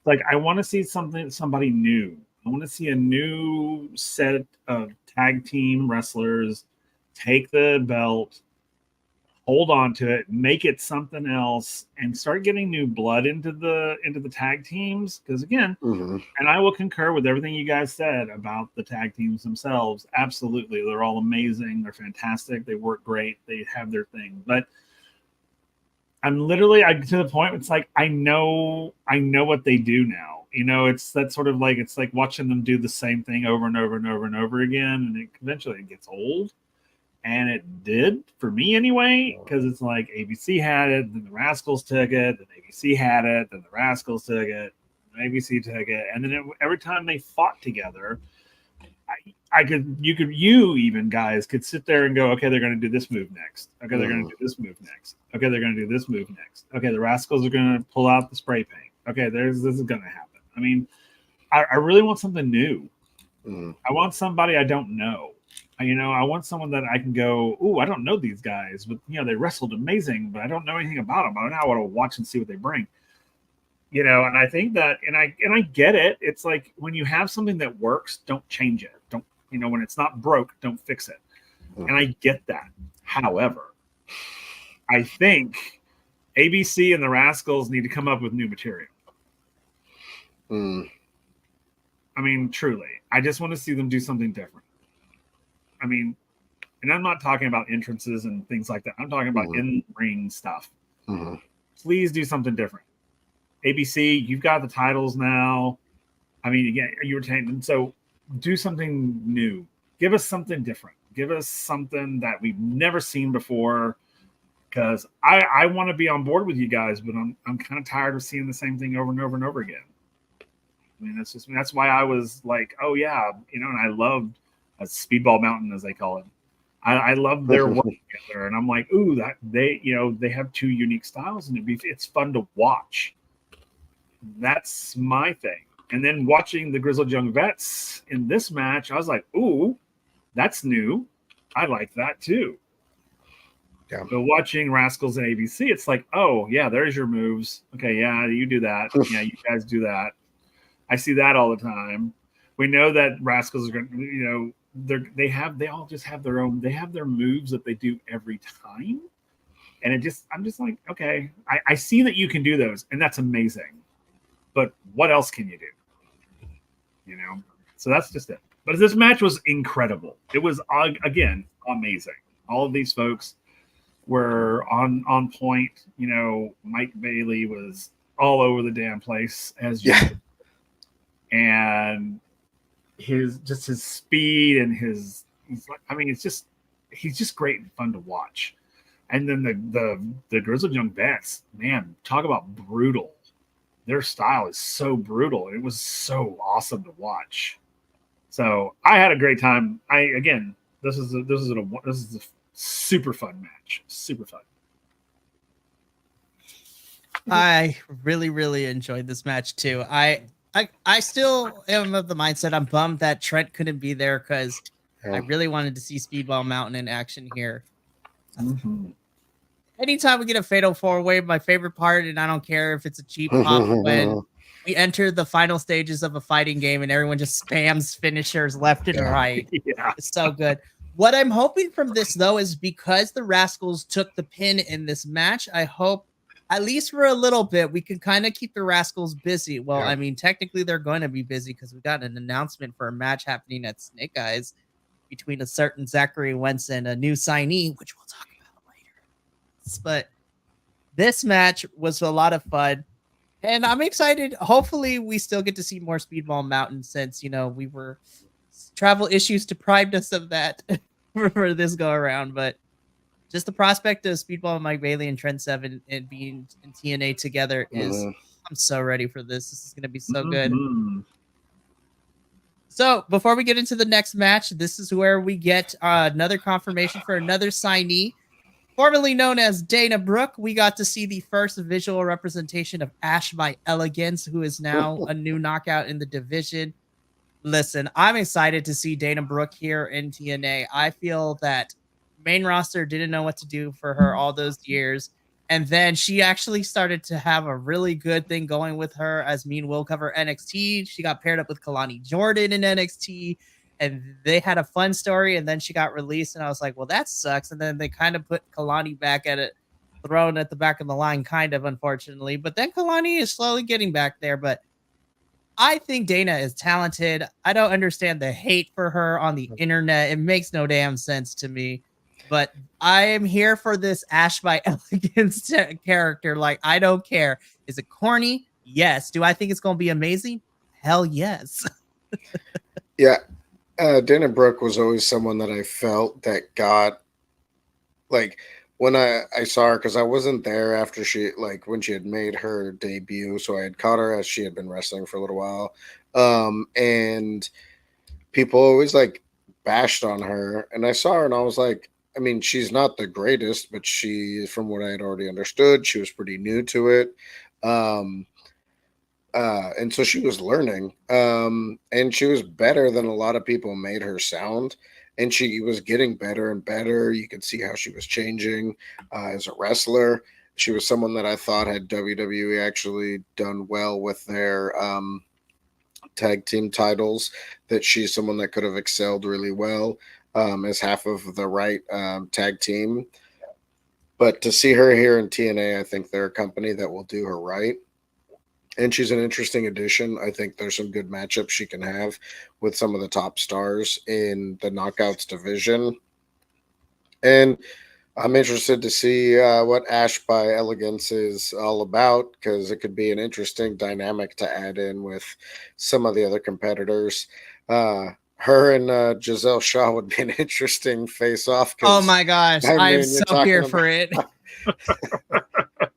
Like, I want to see somebody new. I want to see a new set of tag team wrestlers take the belt, hold on to it, make it something else, and start getting new blood into the tag teams. Because again, and I will concur with everything you guys said about the tag teams themselves. Absolutely, they're all amazing. They're fantastic. They work great. They have their thing. But I'm literally to the point. It's like I know what they do now. It's that sort of like, it's like watching them do the same thing over and over and over and over again, and eventually it gets old. And it did for me anyway, because it's like ABC had it, then the Rascals took it, then ABC had it, then the Rascals took it, then ABC took it, and then every time they fought together, you even guys could sit there and go, okay, they're going to do this move next. Okay, they're going to do this move next. Okay, they're going to do this move next. Okay, the Rascals are going to pull out the spray paint. Okay, this is going to happen. I mean, I really want something new. I want somebody I don't know. I want someone that I can go, ooh, I don't know these guys, but they wrestled amazing, but I don't know anything about them. I want to watch and see what they bring. And I think that, and I get it. It's like, when you have something that works, don't change it. Don't, when it's not broke, don't fix it. And I get that. However, I think ABC and the Rascals need to come up with new material. I mean, truly, I just want to see them do something different. I mean, and I'm not talking about entrances and things like that. I'm talking about in-ring stuff. Please do something different. ABC, you've got the titles now. I mean, again, you were saying, so do something new. Give us something different. Give us something that we've never seen before. Because I want to be on board with you guys, but I'm kind of tired of seeing the same thing over and over and over again. I mean, that's why I was like, oh yeah, and I loved Speedball Mountain, as they call it. I love their work together, and I'm like, ooh, that they have two unique styles, and it's fun to watch. That's my thing. And then watching the Grizzled Young Vets in this match, I was like, ooh, that's new. I like that too. Yeah. But watching Rascals and ABC, it's like, oh yeah, there's your moves. Okay, yeah, you do that. Yeah, you guys do that. I see that all the time. We know that Rascals are going to, they all just have their own, they have their moves that they do every time. And I'm just like, okay, I see that you can do those, and that's amazing. But what else can you do? So that's just it. But this match was incredible. It was again amazing. All of these folks were on point. You know, Mike Bailey was all over the damn place as usual, and his speed and he's just great and fun to watch. And then the Grizzled Young Vets, man, talk about brutal. Their style is so brutal. It was so awesome to watch. So I had a great time. This is a super fun match. Super fun. I really, really enjoyed this match too. I still am of the mindset I'm bummed that Trent couldn't be there because I really wanted to see Speedball Mountain in action here. Mm-hmm. Anytime we get a fatal 4-way, my favorite part, and I don't care if it's a cheap pop, when we enter the final stages of a fighting game and everyone just spams finishers left and right. Yeah. It's so good. What I'm hoping from this, though, is because the Rascals took the pin in this match, I hope, at least for a little bit, we can kind of keep the Rascals busy. Well, I mean, technically they're going to be busy because we got an announcement for a match happening at Snake Eyes between a certain Zachary Wentz and a new signee, which we'll talk about later. But this match was a lot of fun. And I'm excited. Hopefully, we still get to see more Speedball Mountain since, we were travel issues deprived us of that for this go around. But just the prospect of Speedball, Mike Bailey, and Trent Seven and being in TNA together is, I'm so ready for this. This is going to be so good. So before we get into the next match, this is where we get another confirmation for another signee. Formerly known as Dana Brooke, we got to see the first visual representation of Ash by Elegance, who is now a new knockout in the division. Listen, I'm excited to see Dana Brooke here in TNA. I feel that main roster didn't know what to do for her all those years. And then she actually started to have a really good thing going with her as Mean Will cover NXT. She got paired up with Kalani Jordan in NXT. And they had a fun story, and then she got released, and I was like, well, that sucks. And then they kind of put Kalani back at it, thrown at the back of the line, kind of, unfortunately. But then Kalani is slowly getting back there. But I think Dana is talented. I don't understand the hate for her on the internet. It makes no damn sense to me. But I am here for this Ash by Elegance character. Like, I don't care. Is it corny? Yes. Do I think it's going to be amazing? Hell yes. Yeah. Dana Brooke was always someone that I felt that got, like, when I saw her, because I wasn't there after when she had made her debut, so I had caught her as she had been wrestling for a little while, and people always bashed on her, and I saw her and I was like, I mean, she's not the greatest, but she, from what I had already understood, she was pretty new to it. And so she was learning, and she was better than a lot of people made her sound, and she was getting better and better. You could see how she was changing as a wrestler. She was someone that I thought had WWE actually done well with their tag team titles, that she's someone that could have excelled really well as half of the right tag team. But to see her here in TNA, I think they're a company that will do her right. And she's an interesting addition. I think there's some good matchups she can have with some of the top stars in the Knockouts division. And I'm interested to see what Ash by Elegance is all about, because it could be an interesting dynamic to add in with some of the other competitors. Her and Giselle Shaw would be an interesting face-off. Oh my gosh, I am so here for it.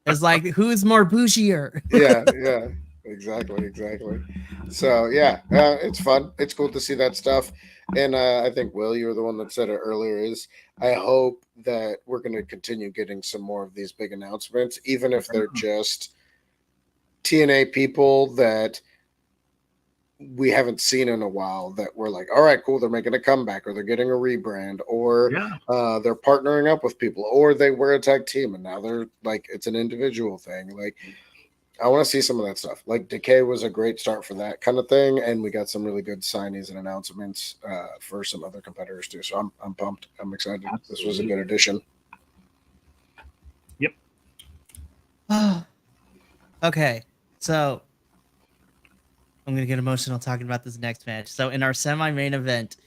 It's like, who's more bougier? yeah, exactly. So yeah, it's fun. It's cool to see that stuff. And I think, Will, you were the one that said it earlier, is I hope that we're going to continue getting some more of these big announcements, even if they're just TNA people that we haven't seen in a while, that we're like, all right, cool, they're making a comeback, or they're getting a rebrand, or they're partnering up with people, or they were a tag team and now they're like, it's an individual thing. Like, I want to see some of that stuff. Like, Decay was a great start for that kind of thing, and we got some really good signees and announcements for some other competitors too. So I'm pumped. I'm excited. Absolutely. This was a good addition. Yep. Okay, so I'm gonna get emotional talking about this next match. So in our semi-main event,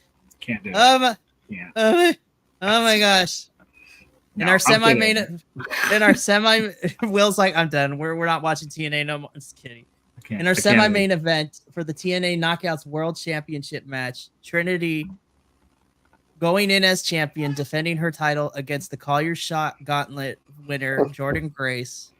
Can't do it. um, Yeah. oh my gosh, in No, our I'm semi-main, kidding. in our semi, Will's like, I'm done. We're not watching TNA no more. Just kidding. In our I can't semi-main event for the TNA Knockouts World Championship match, Trinity going in as champion, defending her title against the Call Your Shot Gauntlet winner Jordan Grace.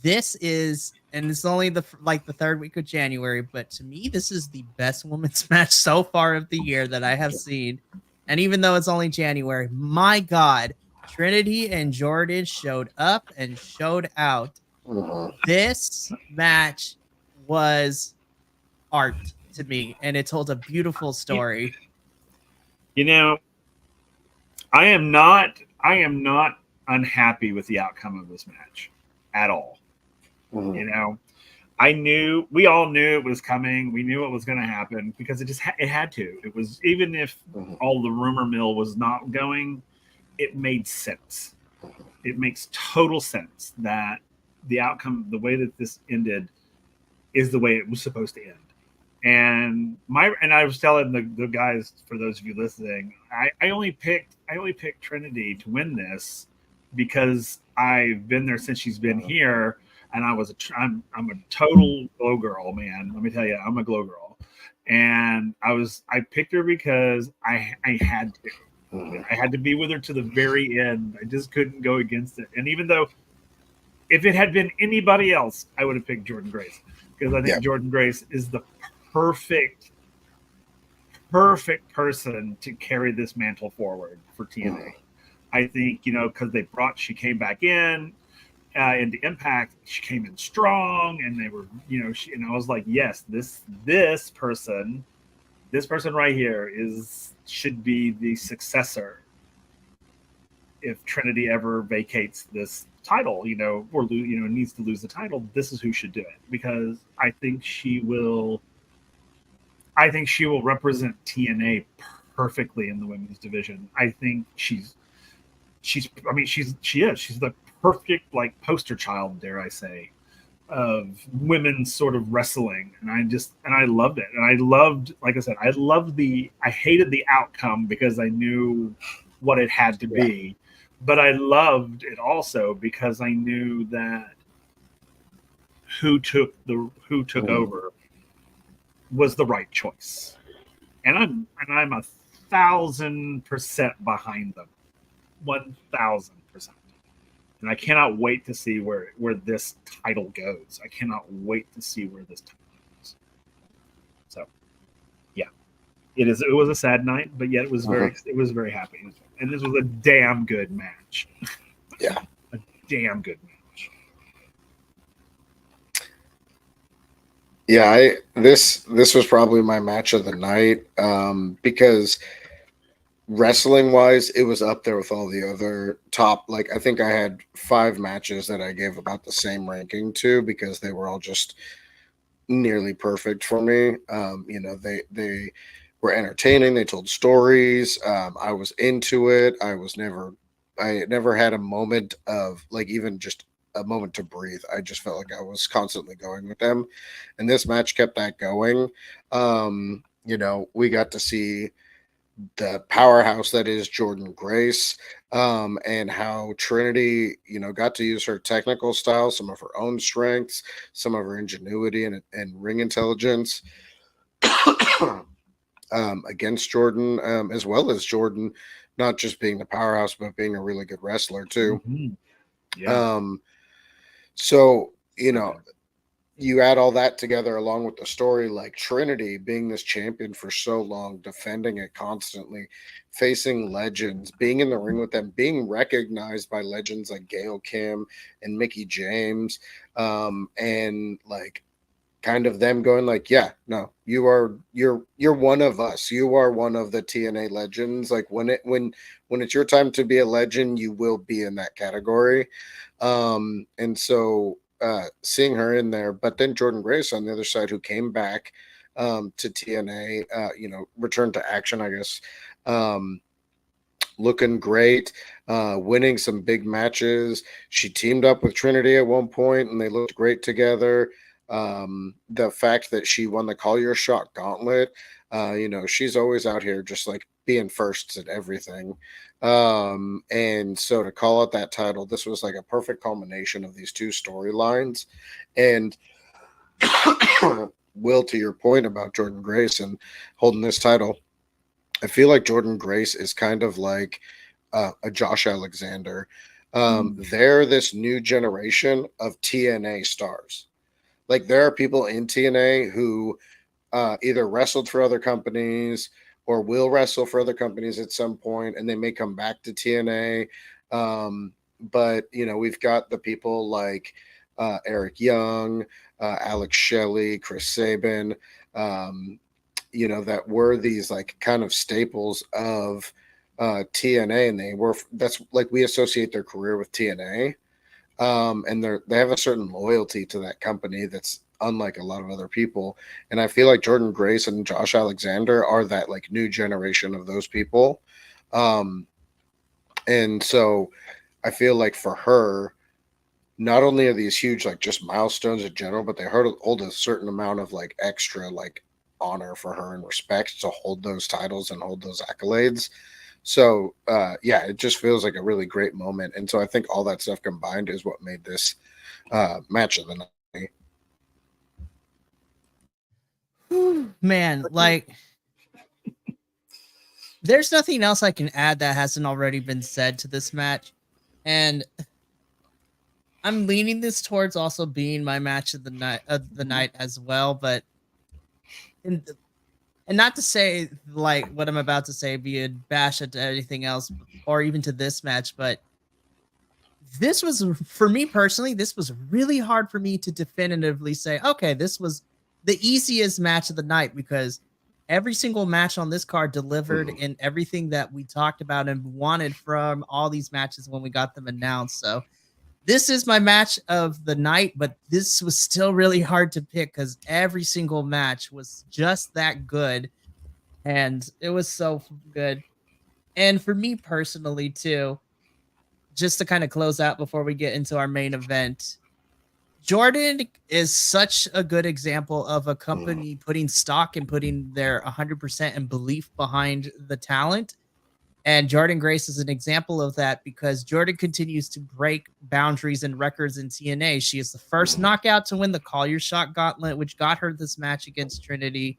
This is, and it's only the third week of January, but to me, this is the best women's match so far of the year that I have seen. And even though it's only January, my God, Trinity and Jordan showed up and showed out. This match was art to me, and it told a beautiful story. You know, I am not unhappy with the outcome of this match at all. You know, we all knew it was coming. We knew it was going to happen because it had to. It was, even if all the rumor mill was not going, it made sense. It makes total sense that the outcome, the way that this ended, is the way it was supposed to end. And I was telling the guys, for those of you listening, I only picked Trinity to win this because I've been there since she's been here, and I'm a total glow girl, man. Let me tell you, I'm a glow girl, and I picked her because I had to. I had to be with her to the very end. I just couldn't go against it. And even though, if it had been anybody else, I would have picked Jordan Grace, because I think Jordan Grace is the perfect person to carry this mantle forward for TNA. I think, because she came back into Impact, she came in strong, and they were, and I was like, yes, this person right here should be the successor if Trinity ever vacates this title, or needs to lose the title. This is who should do it, because I think she will represent TNA perfectly in the women's division. I think she's the perfect, like, poster child, dare I say, of women's sort of wrestling. And I loved it. And I loved, like I said, I hated the outcome because I knew what it had to be, but I loved it also because I knew that who took over was the right choice. And I'm 1,000% behind them. 1,000%. And I cannot wait to see where this title goes. I cannot wait to see where this title goes. So, yeah, it was a sad night, but yet it was very happy. And this was a damn good match. Yeah, a damn good match. Yeah, this was probably my match of the night, because wrestling wise, it was up there with all the other top. Like, I think I had 5 matches that I gave about the same ranking to, because they were all just nearly perfect for me. They were entertaining. They told stories. I was into it. I never had a moment of, like, even just a moment to breathe. I just felt like I was constantly going with them, and this match kept that going. We got to see the powerhouse that is Jordan Grace, and how Trinity, got to use her technical style, some of her own strengths, some of her ingenuity and ring intelligence against Jordan, as well as Jordan not just being the powerhouse, but being a really good wrestler too. Yeah. So, you add all that together along with the story, like Trinity being this champion for so long, defending it constantly, facing legends, being in the ring with them, being recognized by legends like Gail Kim and Mickey James, and like kind of them going like, yeah, no, you're one of us. You are one of the TNA legends. Like, when it's your time to be a legend, you will be in that category. And so seeing her in there, but then Jordan Grace on the other side, who came back to TNA, returned to action, I guess, looking great, winning some big matches. She teamed up with Trinity at one point, and they looked great together. The fact that she won the Call Your Shot Gauntlet, she's always out here just like being firsts at everything. And so to call out that title, this was like a perfect culmination of these two storylines. And Will, to your point about Jordan Grace and holding this title, I feel like Jordan Grace is kind of like a Josh Alexander. They're this new generation of TNA stars. Like there are people in TNA who either wrestled for other companies or will wrestle for other companies at some point, and they may come back to TNA. But we've got the people like Eric Young, Alex Shelley, Chris Sabin, that were these like kind of staples of TNA, and that's like we associate their career with TNA. And they have a certain loyalty to that company that's unlike a lot of other people. And I feel like Jordan Grace and Josh Alexander are that like new generation of those people. And so I feel like for her, not only are these huge like just milestones in general, but they hold a certain amount of like extra like honor for her and respect to hold those titles and hold those accolades. So it just feels like a really great moment. And so I think all that stuff combined is what made this match of the night. Man, like there's nothing else I can add that hasn't already been said to this match. And I'm leaning this towards also being my match of the night as well, but and not to say like what I'm about to say be a bash at anything else or even to this match, but this was, for me personally, this was really hard for me to definitively say, okay, this was the easiest match of the night, because every single match on this card delivered in everything that we talked about and wanted from all these matches when we got them announced. So this is my match of the night, but this was still really hard to pick because every single match was just that good. And it was so good. And for me personally, too, just to kind of close out before we get into our main event, Jordan is such a good example of a company putting stock and putting their 100% and belief behind the talent. And Jordan Grace is an example of that because Jordan continues to break boundaries and records in TNA. She is the first knockout to win the Call Your Shot Gauntlet, which got her this match against Trinity.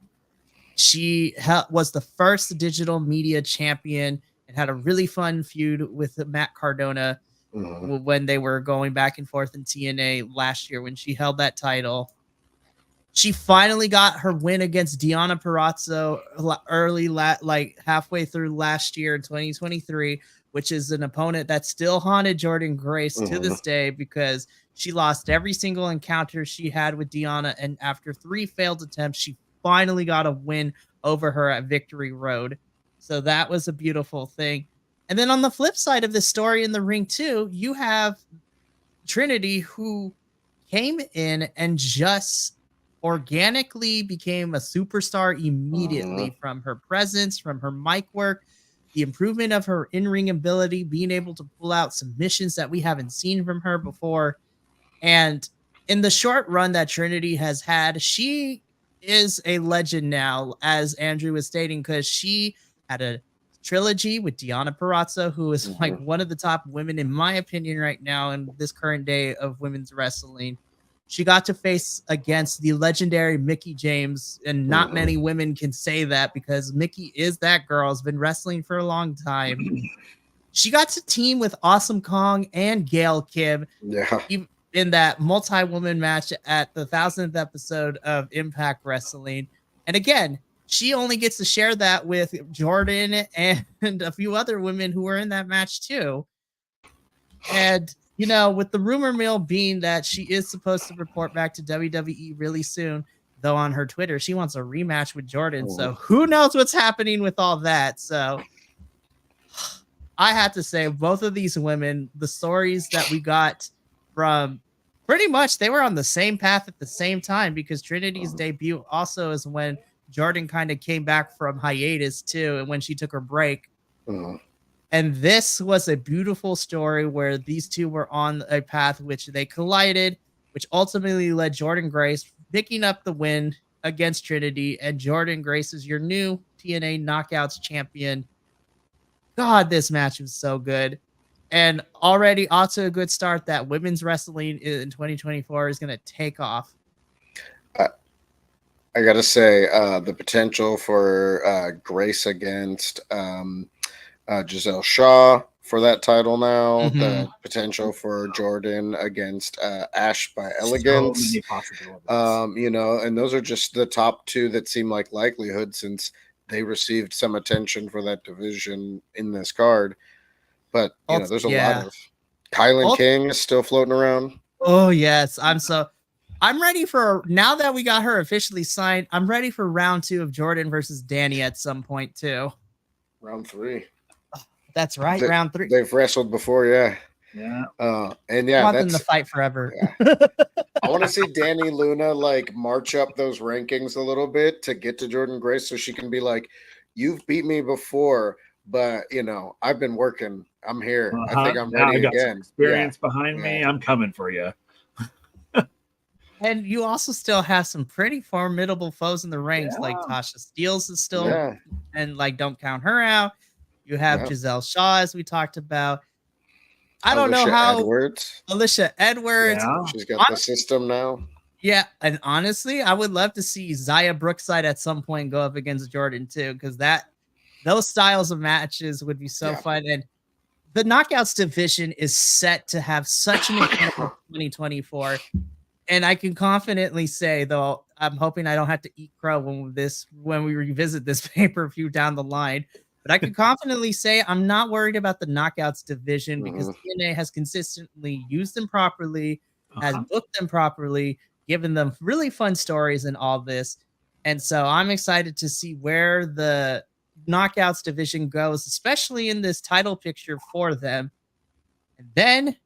She was the first digital media champion and had a really fun feud with Matt Cardona when they were going back and forth in TNA last year when she held that title. She finally got her win against Deonna Purrazzo early, like halfway through last year in 2023, which is an opponent that still haunted Jordan Grace to this day because she lost every single encounter she had with Deonna. And after 3 failed attempts, she finally got a win over her at Victory Road. So that was a beautiful thing. And then on the flip side of this story in the ring too, you have Trinity, who came in and just organically became a superstar immediately from her presence, from her mic work, the improvement of her in-ring ability, being able to pull out submissions that we haven't seen from her before. And in the short run that Trinity has had, she is a legend now, as Andrew was stating, because she had a trilogy with Deonna Purrazzo, who is like one of the top women, in my opinion, right now in this current day of women's wrestling. She got to face against the legendary Mickie James, and not many women can say that because Mickie is that girl, has been wrestling for a long time. She got to team with Awesome Kong and Gail Kim in that multi-woman match at the 1000th episode of Impact Wrestling. And again, she only gets to share that with Jordan and a few other women who were in that match too. And, with the rumor mill being that she is supposed to report back to WWE really soon, though on her Twitter, she wants a rematch with Jordan. So who knows what's happening with all that. So I have to say, both of these women, the stories that we got from pretty much, they were on the same path at the same time, because Trinity's debut also is when Jordan kind of came back from hiatus too, and when she took her break. And this was a beautiful story where these two were on a path which they collided, which ultimately led Jordan Grace picking up the win against Trinity, and Jordan Grace is your new TNA Knockouts champion. God, this match was so good. And already also a good start that women's wrestling in 2024 is going to take off. I got to say, the potential for Grace against Giselle Shaw for that title now, the potential for Jordan against Ash by Elegance, So many possibilities. you know, and those are just the top two that seem like likelihood since they received some attention for that division in this card. But, you know, there's a lot of Kylan King is still floating around. Oh, yes. I'm ready for, now that we got her officially signed, I'm ready for round 2 of Jordan versus Danny at some point too. Round 3. That's right, round 3. They've wrestled before, yeah. Yeah. And yeah, I want them to fight forever. Yeah. I want to see Danny Luna like march up those rankings a little bit to get to Jordan Grace so she can be like, you've beat me before, but you know, I've been working. I'm here. I think I'm ready I got again. Some experience behind me. I'm coming for you. And you also still have some pretty formidable foes in the ranks, like Tasha Steeles is still, and like don't count her out. You have Giselle Shaw, as we talked about. I don't know how Alicia Edwards. Yeah. She's got the system now. Yeah, and honestly, I would love to see Zaya Brookside at some point go up against Jordan too, because those styles of matches would be so fun. And the Knockouts division is set to have such an incredible 2024. And I can confidently say, though, I'm hoping I don't have to eat crow when we revisit this pay-per-view down the line. But I can confidently say I'm not worried about the Knockouts division because TNA has consistently used them properly, has booked them properly, given them really fun stories and all this. And so I'm excited to see where the Knockouts division goes, especially in this title picture for them. And then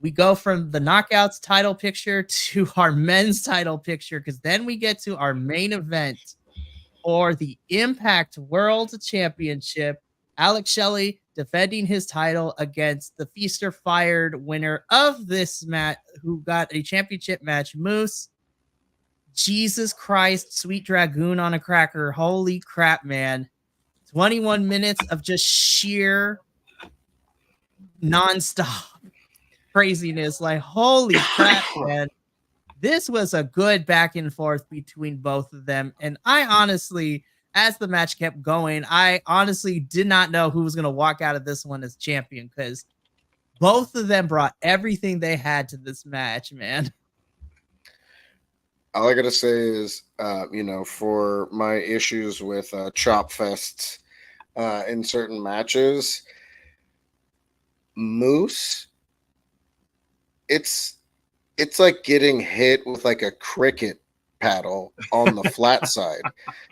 we go from the Knockouts title picture to our men's title picture, because then we get to our main event or the Impact World Championship. Alex Shelley defending his title against the Feaster Fired winner of this match, who got a championship match, Moose. Jesus Christ, Sweet Dragoon on a cracker. Holy crap, man. 21 minutes of just sheer nonstop craziness. Like, holy crap, man. This was a good back and forth between both of them. And I honestly, as the match kept going, I honestly did not know who was going to walk out of this one as champion, because both of them brought everything they had to this match, man. All I got to say is, you know, for my issues with chop fests in certain matches, Moose, it's like getting hit with like a cricket paddle on the flat side.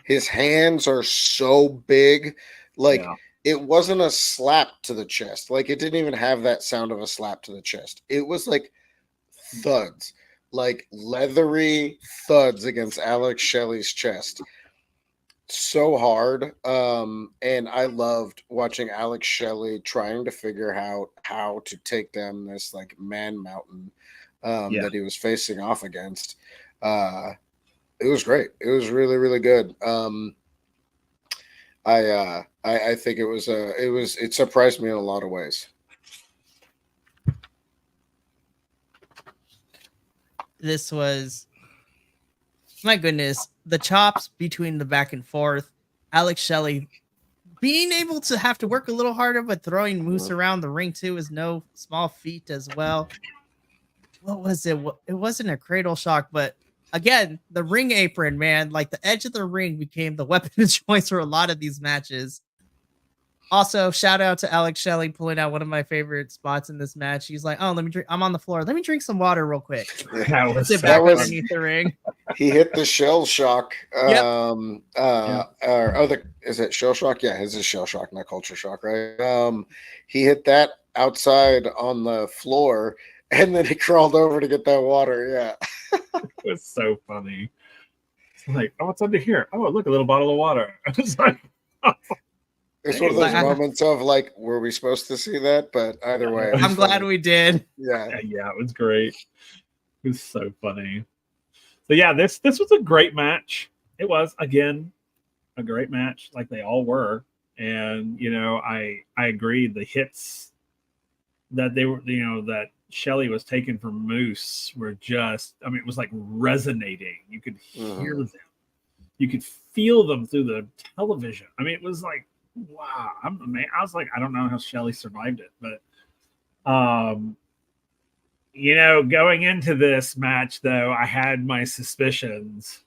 His hands are so big. Like, it wasn't a slap to the chest. Like, it didn't even have that sound of a slap to the chest. It was like thuds, like leathery thuds against Alex Shelley's chest. So hard. And I loved watching Alex Shelley trying to figure out how to take down this like man mountain that he was facing off against. It was great. It was really, really good. I think it surprised me in a lot of ways. This was, my goodness, the chops between the back and forth. Alex Shelley being able to have to work a little harder, but throwing Moose around the ring too is no small feat as well. What was it? It wasn't a cradle shock, but again, the ring apron, man, like the edge of the ring became the weapon of choice for a lot of these matches. Also, shout out to Alex Shelley pulling out one of my favorite spots in this match. He's like, "Oh, let me drink. I'm on the floor. Let me drink some water real quick." Sit back underneath the ring. He hit the shell shock. Is it shell shock? Yeah, it's a shell shock, not culture shock, right? He hit that outside on the floor, and then he crawled over to get that water. Yeah, it was so funny. It's like, oh, what's under here? Oh, look, a little bottle of water. It's like, oh. It's one of those moments of like, were we supposed to see that? But either way, I'm glad we did. Yeah, it was great. It was so funny. So yeah, this was a great match. It was, again, a great match, like they all were. And I agree. The hits that they were, that Shelley was taking from Moose were just, I mean, it was like resonating. You could hear them. You could feel them through the television. I mean, it was like, wow. I was like, I don't know how Shelley survived it, but going into this match, though, I had my suspicions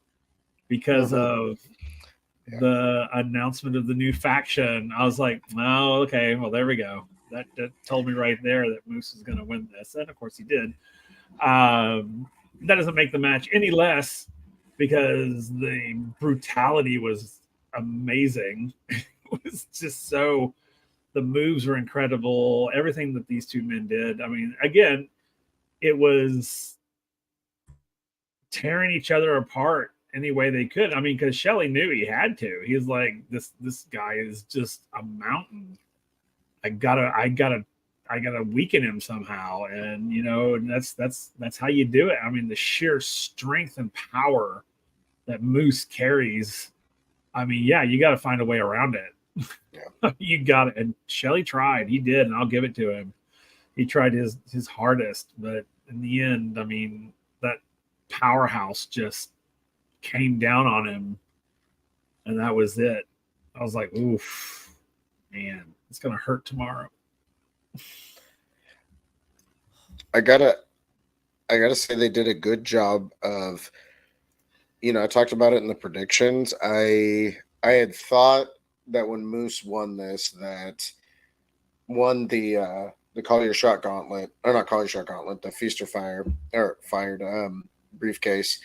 because of the announcement of the new faction. I was like, oh, okay, well, there we go. That told me right there that Moose is going to win this. And of course he did. That doesn't make the match any less because the brutality was amazing. It was just so, the moves were incredible. Everything that these two men did. I mean, again, it was tearing each other apart any way they could. I mean, because Shelley knew he had to. He's like, this guy is just a mountain. I gotta weaken him somehow. And that's how you do it. I mean, the sheer strength and power that Moose carries. I mean, yeah, you got to find a way around it. Yeah. You got it. And Shelley tried. He did, and I'll give it to him. He tried his hardest, but in the end, I mean, that powerhouse just came down on him, and that was it. I was like, oof, man, it's gonna hurt tomorrow. I gotta say they did a good job of, I talked about it in the predictions. I had thought that when Moose won this, that won the Call Your Shot Gauntlet, or not Call Your Shot Gauntlet, the Feast or Fired briefcase,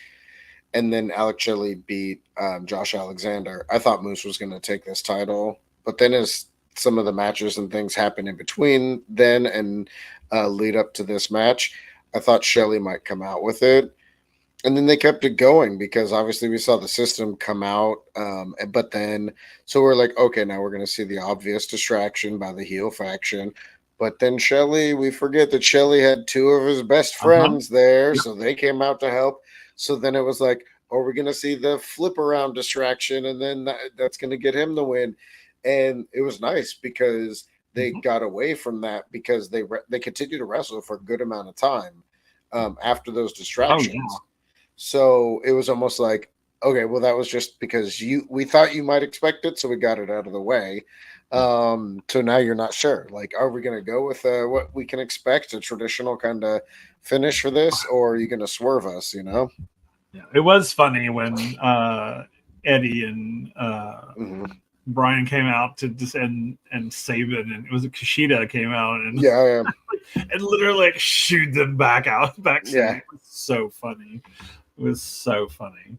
and then Alex Shelley beat Josh Alexander. I thought Moose was going to take this title, but then as some of the matches and things happen in between then and lead up to this match, I thought Shelley might come out with it. And then they kept it going because obviously we saw the system come out. But then, so we're like, okay, now we're going to see the obvious distraction by the heel faction. But then Shelley, we forget that Shelley had two of his best friends there. So they came out to help. So then it was like, oh, we're going to see the flip around distraction. And then that's going to get him the win. And it was nice because they got away from that because they continued to wrestle for a good amount of time after those distractions. Oh, yeah. So it was almost like, okay, well, that was just because we thought you might expect it, so we got it out of the way. So now you're not sure. Like, are we going to go with what we can expect, a traditional kind of finish for this, or are you going to swerve us, Yeah, it was funny when Eddie and Brian came out to just and Sabin, and it was Kushida came out and and literally like shooed them back. Yeah, it was so funny. It was so funny.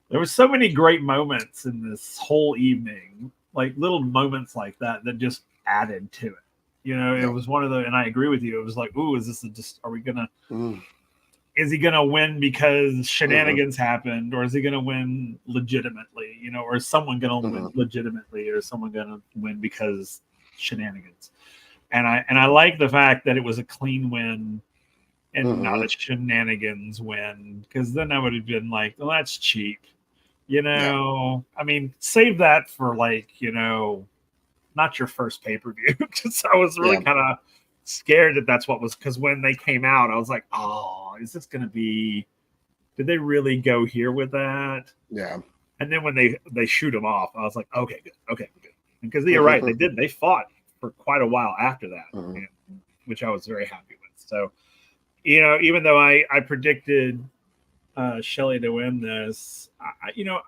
There were so many great moments in this whole evening, like little moments like that just added to it. It was one of the, and I agree with you. It was like, ooh, is this are we gonna? Is he gonna win because shenanigans happened, or is he gonna win legitimately? Or is someone gonna win legitimately, or is someone gonna win because shenanigans? And I like the fact that it was a clean win and not a shenanigans win, because then I would have been like, well, that's cheap. I mean, save that for not your first pay-per-view, because I was really kind of scared that's what was, because when they came out, I was like, oh, is this going to be, did they really go here with that? Yeah. And then when they shoot them off, I was like, okay, good. Because you're right, they fought for quite a while after that, which I was very happy with. So, even though I predicted Shelley to win this,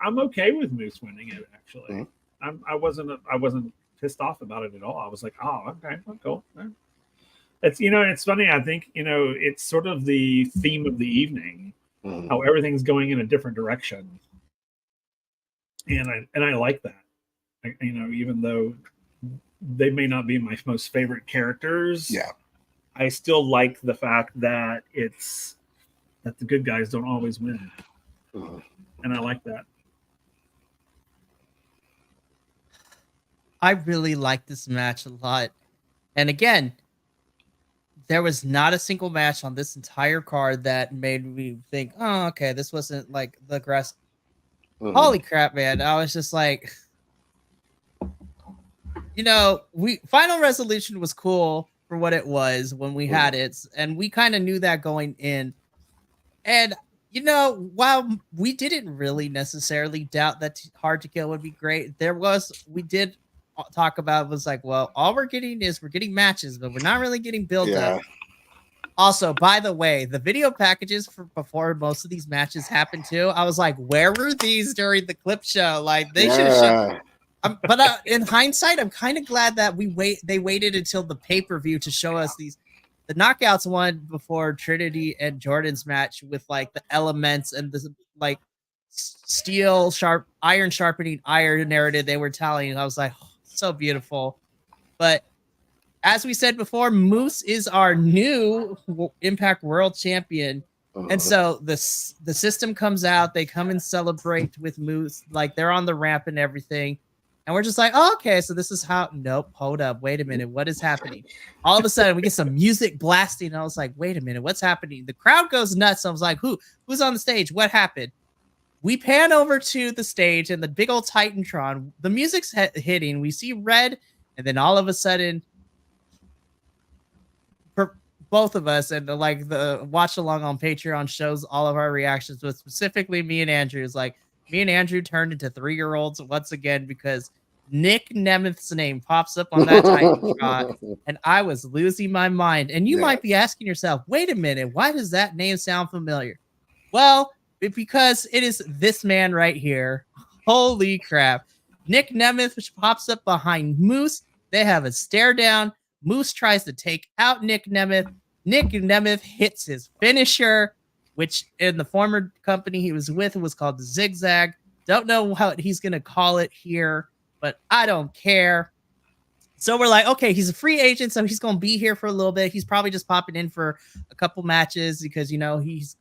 I'm okay with Moose winning it. Actually, I wasn't pissed off about it at all. I was like, oh, okay, cool. It's it's funny. I think it's sort of the theme of the evening, how everything's going in a different direction, and I like that. Even though they may not be my most favorite characters, I still like the fact that that the good guys don't always win. And I like that. I really like this match a lot. And again, there was not a single match on this entire card that made me think, oh, okay, this wasn't like the grass. Holy crap, man. I was just like, Final Resolution was cool for what it was when we had it, and we kind of knew that going in. And while we didn't really necessarily doubt that Hard to Kill would be great, we did talk about, was like, well, all we're getting matches, but we're not really getting build up. Also, by the way, the video packages for before most of these matches happened too, I was like, where were these during the clip show? Like, they should have but in hindsight, I'm kind of glad that they waited until the pay-per-view to show us these. The knockouts one before Trinity and Jordan's match with like the elements and the like iron sharpening iron narrative they were telling. I was like, oh, so beautiful. But as we said before, Moose is our new Impact World Champion. And so the system comes out, they come and celebrate with Moose, like they're on the ramp and everything. And we're just like, oh, okay, so this is how. Nope, hold up, wait a minute, what is happening? All of a sudden, we get some music blasting. And I was like, wait a minute, what's happening? The crowd goes nuts. I was like, who's on the stage? What happened? We pan over to the stage and the big old Titantron. The music's hitting. We see red, and then all of a sudden, for both of us, and like the watch along on Patreon shows all of our reactions, but specifically me and Andrew is like. Me and Andrew turned into 3-year-olds once again because Nick Nemeth's name pops up on that Titantron, and I was losing my mind. And you might be asking yourself, wait a minute, why does that name sound familiar? Well, because it is this man right here. Holy crap. Nick Nemeth, which pops up behind Moose. They have a stare down. Moose tries to take out Nick Nemeth. Nick Nemeth hits his finisher, which in the former company he was with, it was called the Zigzag. Don't know how he's going to call it here, but I don't care. So we're like, okay, he's a free agent, so he's going to be here for a little bit. He's probably just popping in for a couple matches because, he's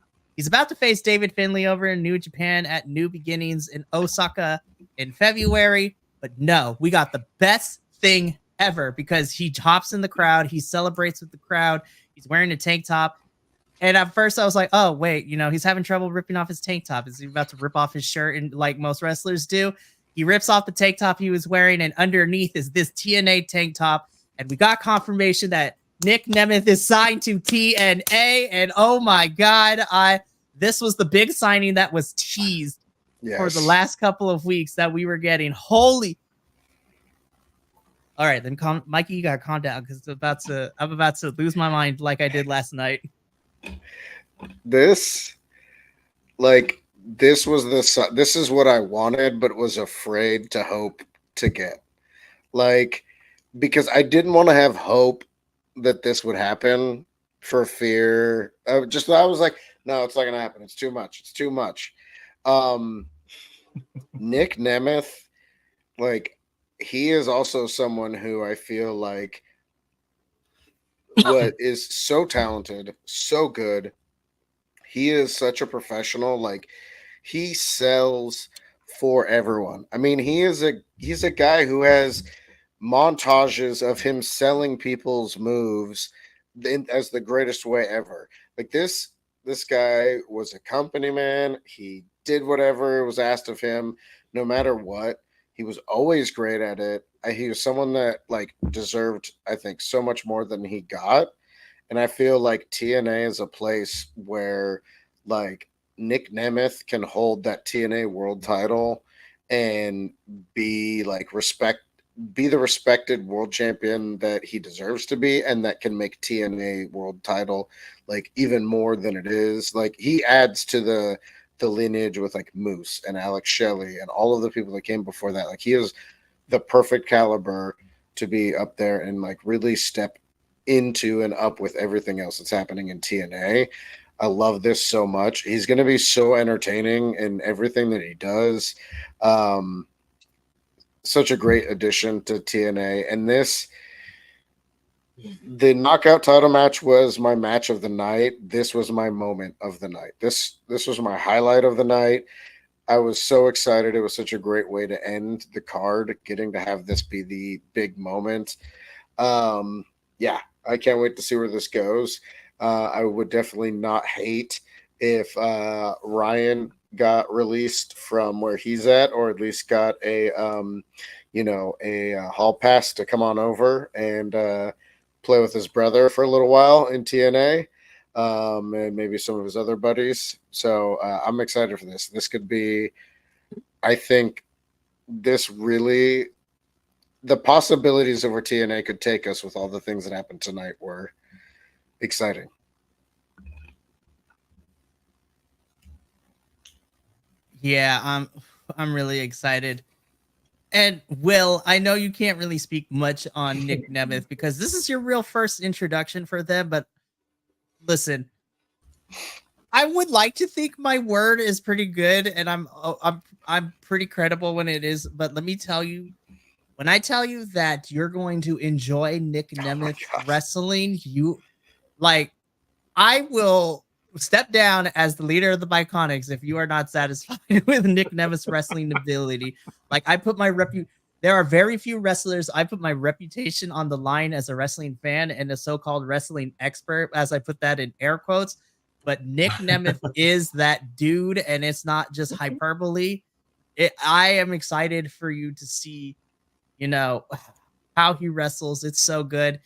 about to face David Finlay over in New Japan at New Beginnings in Osaka in February. But no, we got the best thing ever because he hops in the crowd. He celebrates with the crowd. He's wearing a tank top. And at first I was like, oh, wait, he's having trouble ripping off his tank top. Is he about to rip off his shirt? And like most wrestlers do, he rips off the tank top he was wearing. And underneath is this TNA tank top. And we got confirmation that Nick Nemeth is signed to TNA. And oh my God, this was the big signing that was teased for the last couple of weeks that we were getting. Holy. All right, then Mikey, you got to calm down because I'm about to lose my mind like I did last night. This is what I wanted, but was afraid to hope to get. Because I didn't want to have hope that this would happen for fear of I was like, no, it's not gonna happen. It's too much. It's too much. Nick Nemeth, he is also someone who I feel like what is so talented, so good. He is such a professional. He sells for everyone. I mean, he's a guy who has montages of him selling people's moves as the greatest way ever. This guy was a company man. He did whatever was asked of him, no matter what. He was always great at it. He was someone that deserved, I think, so much more than he got. And I feel like TNA is a place where Nick Nemeth can hold that TNA world title and be the respected world champion that he deserves to be, and that can make TNA world title even more than it is. He adds to the lineage with Moose and Alex Shelley and all of the people that came before that. He is the perfect caliber to be up there and really step into and up with everything else that's happening in TNA. I love this so much. He's going to be so entertaining in everything that he does. Such a great addition to TNA. And the knockout title match was my match of the night. This was my moment of the night. This was my highlight of the night. I was so excited. It was such a great way to end the card, getting to have this be the big moment. Yeah, I can't wait to see where this goes. I would definitely not hate if Ryan got released from where he's at, or at least got a hall pass to come on over and play with his brother for a little while in TNA, and maybe some of his other buddies. So I'm excited for this. This could be, I think, this really, the possibilities of where TNA could take us with all the things that happened tonight were exciting. Yeah, I'm really excited. And Will, I know you can't really speak much on Nick Nemeth because this is your real first introduction for them, but listen, I would like to think my word is pretty good and I'm pretty credible when it is, but let me tell you, when I tell you that you're going to enjoy Nick Nemeth wrestling, you like, I will step down as the leader of the Biconics if you are not satisfied with Nick Nemeth's wrestling ability. Like, I put my there are very few wrestlers I put my reputation on the line as a wrestling fan and a so-called wrestling expert, as I put that in air quotes. But Nick Nemeth is that dude, and it's not just hyperbole. I am excited for you to see, how he wrestles. It's so good.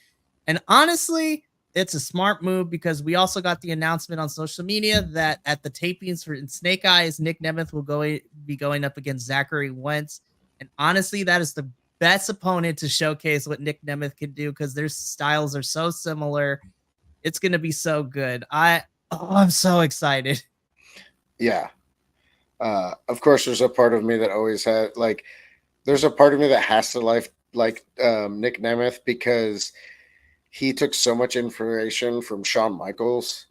And honestly, it's a smart move because we also got the announcement on social media that at the tapings for Snake Eyes, Nick Nemeth will be going up against Zachary Wentz. And honestly, that is the best opponent to showcase what Nick Nemeth can do because their styles are so similar. It's going to be so good. I'm so excited. Yeah. Of course, there's a part of me that always had, like, there's a part of me that has to like Nick Nemeth because he took so much inspiration from Shawn Michaels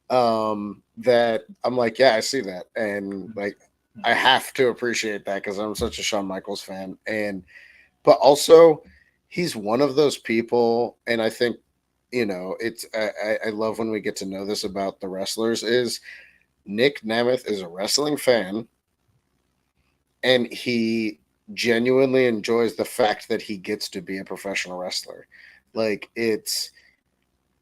that I'm like, yeah, I see that. And like, I have to appreciate that because I'm such a Shawn Michaels fan. But also he's one of those people. And I think, I love when we get to know this about the wrestlers is Nick Nemeth is a wrestling fan and he genuinely enjoys the fact that he gets to be a professional wrestler. Like it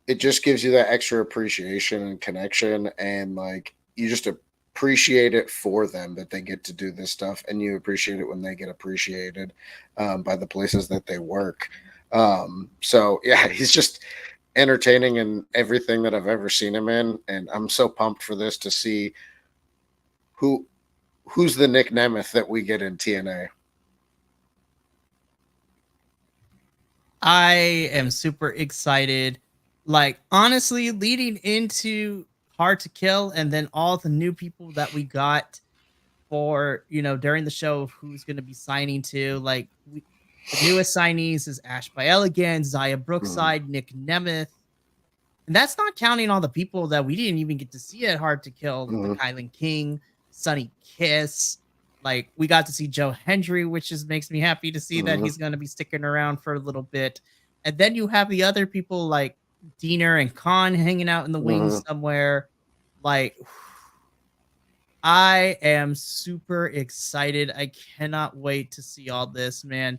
just gives you that extra appreciation and connection, and like you just appreciate it for them that they get to do this stuff, and you appreciate it when they get appreciated by the places that they work. So yeah, he's just entertaining in everything that I've ever seen him in, and I'm so pumped for this to see who's the Nick Nemeth that we get in TNA. I am super excited. Like, honestly, leading into Hard to Kill and then all the new people that we got for, during the show of who's going to be signing to, like, the newest signees is Ash Bael again, Zaya Brookside, Nick Nemeth. And that's not counting all the people that we didn't even get to see at Hard to Kill, like Kylan King, Sonny Kiss. Like, we got to see Joe Hendry, which just makes me happy to see that he's going to be sticking around for a little bit. And then you have the other people like Diener and Khan hanging out in the wings somewhere. Like, I am super excited. I cannot wait to see all this, man.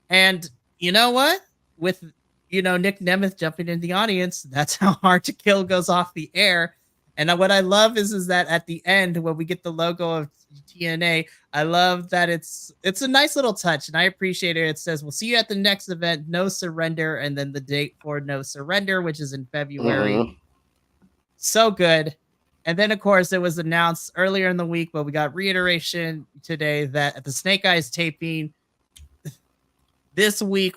And you know what? With, Nick Nemeth jumping in the audience, that's how Hard to Kill goes off the air. And what I love is that at the end, when we get the logo of TNA, I love that it's a nice little touch, and I appreciate it. It says, "We'll see you at the next event, No Surrender," and then the date for No Surrender, which is in February. So good. And then, of course, it was announced earlier in the week, but we got reiteration today that at the Snake Eyes taping this week,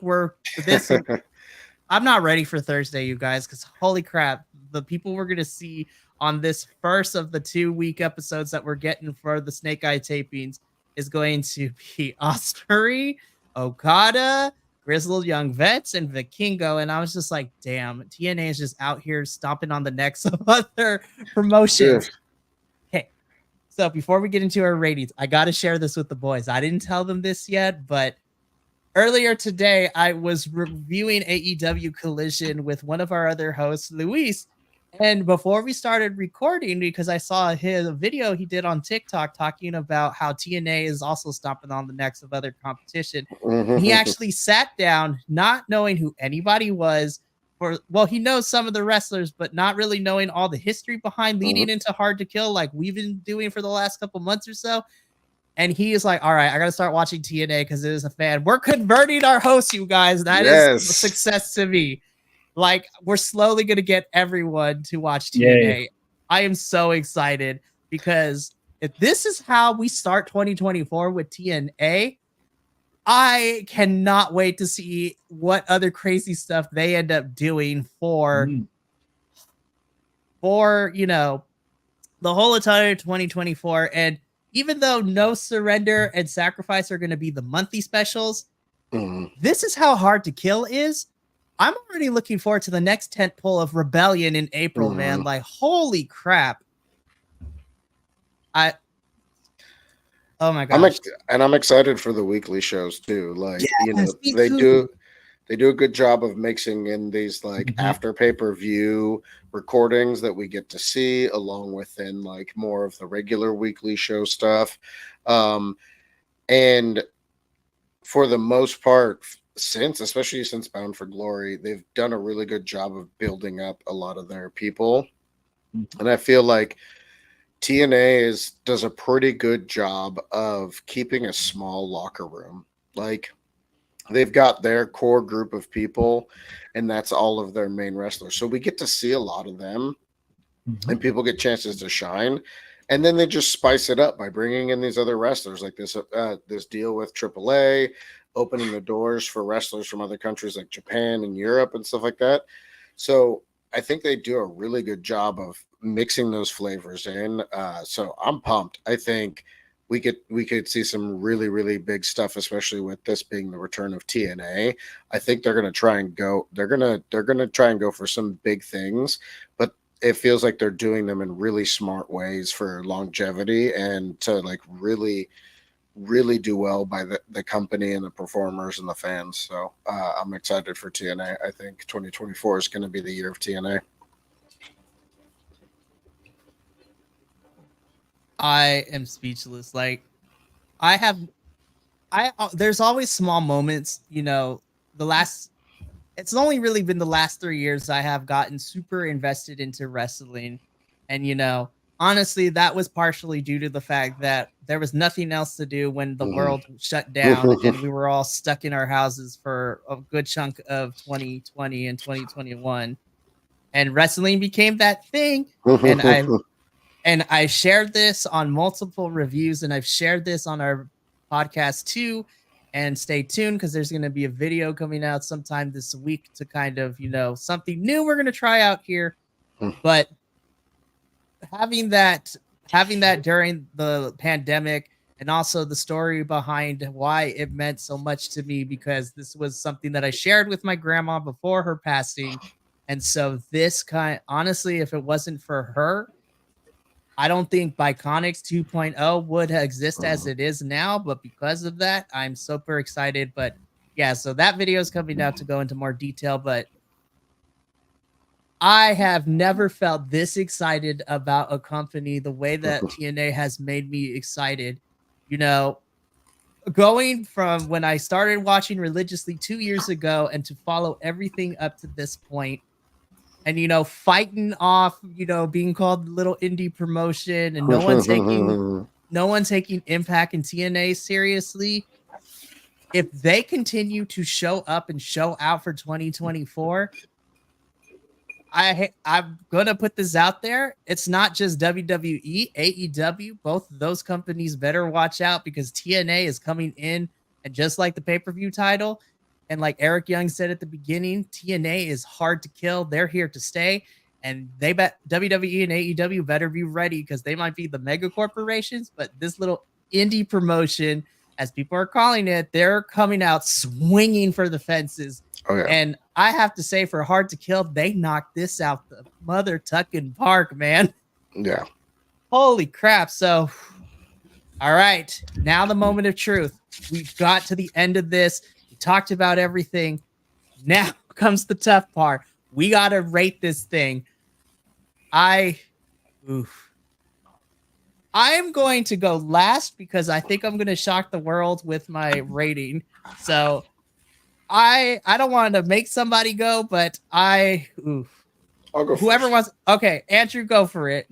I'm not ready for Thursday, you guys, because holy crap, the people we're going to see on this first of the 2-week episodes that we're getting for the Snake Eye tapings is going to be Osprey, Okada, Grizzled Young Vets, and Vikingo. And I was just like, damn, TNA is just out here stomping on the necks of other promotions. Okay, so before we get into our ratings, I got to share this with the boys. I didn't tell them this yet, but earlier today, I was reviewing AEW Collision with one of our other hosts, Luis, And before we started recording, because I saw his video he did on TikTok talking about how TNA is also stomping on the necks of other competition. And he actually sat down, not knowing who anybody was. Well, he knows some of the wrestlers, but not really knowing all the history behind leading into Hard to Kill, like we've been doing for the last couple months or so. And he is like, all right, I got to start watching TNA because it is a fan. We're converting our hosts, you guys. That is a success to me. Like, we're slowly going to get everyone to watch TNA. Yay. I am so excited because if this is how we start 2024 with TNA, I cannot wait to see what other crazy stuff they end up doing for you know, the whole entire 2024. And even though No Surrender and Sacrifice are going to be the monthly specials, this is how Hard to Kill is. I'm already looking forward to the next tentpole of Rebellion in April, man. Like, holy crap. Oh my gosh. I'm excited for the weekly shows too. Like, you know, they do a good job of mixing in these like after pay-per-view recordings that we get to see, along with in like more of the regular weekly show stuff. And for the most part, especially since Bound for Glory, they've done a really good job of building up a lot of their people. And I feel like TNA does a pretty good job of keeping a small locker room. Like, they've got their core group of people, and that's all of their main wrestlers. So we get to see a lot of them, and people get chances to shine. And then they just spice it up by bringing in these other wrestlers, like this deal with AAA, opening the doors for wrestlers from other countries like Japan and Europe and stuff like that. So I think they do a really good job of mixing those flavors in. So I'm pumped. I think we could see some really, really big stuff, especially with this being the return of TNA. I think they're gonna try and go for some big things, but it feels like they're doing them in really smart ways for longevity and to like really do well by the company and the performers and the fans. So I'm excited for TNA. I think 2024 is going to be the year of TNA. I am speechless. Like, there's always small moments, you know, it's only really been the last 3 years I have gotten super invested into wrestling. And, you know, honestly, that was partially due to the fact that there was nothing else to do when the world shut down and we were all stuck in our houses for a good chunk of 2020 and 2021. And wrestling became that thing. And I shared this on multiple reviews, and I've shared this on our podcast too. And stay tuned because there's going to be a video coming out sometime this week to kind of, you know, something new we're going to try out here. But having that during the pandemic, and also the story behind why it meant so much to me, because this was something that I shared with my grandma before her passing. And so honestly, if it wasn't for her, I don't think Biconics 2.0 would exist as it is now, but because of that, I'm super excited. But yeah, so that video is coming out to go into more detail, but I have never felt this excited about a company the way that TNA has made me excited. You know, going from when I started watching religiously 2 years ago and to follow everything up to this point, and, you know, fighting off, you know, being called little indie promotion and no one taking Impact and TNA seriously. If they continue to show up and show out for 2024, I'm gonna put this out there. It's not just WWE, AEW. Both of those companies better watch out, because TNA is coming in, and just like the pay-per-view title, and like Eric Young said at the beginning, TNA is hard to kill. They're here to stay, and they bet WWE and AEW better be ready, because they might be the mega corporations, but this little indie promotion, as people are calling it, they're coming out swinging for the fences. Oh, yeah. And I have to say, for Hard to Kill, they knocked this out the mother tucking park, man. Yeah. Holy crap. So, all right, now the moment of truth. We've got to the end of this. We talked about everything. Now comes the tough part. We got to rate this thing. Oof. I'm going to go last because I think I'm going to shock the world with my rating. So I don't want to make somebody go, but oof. I'll go Whoever first. wants. Okay, Andrew, go for it.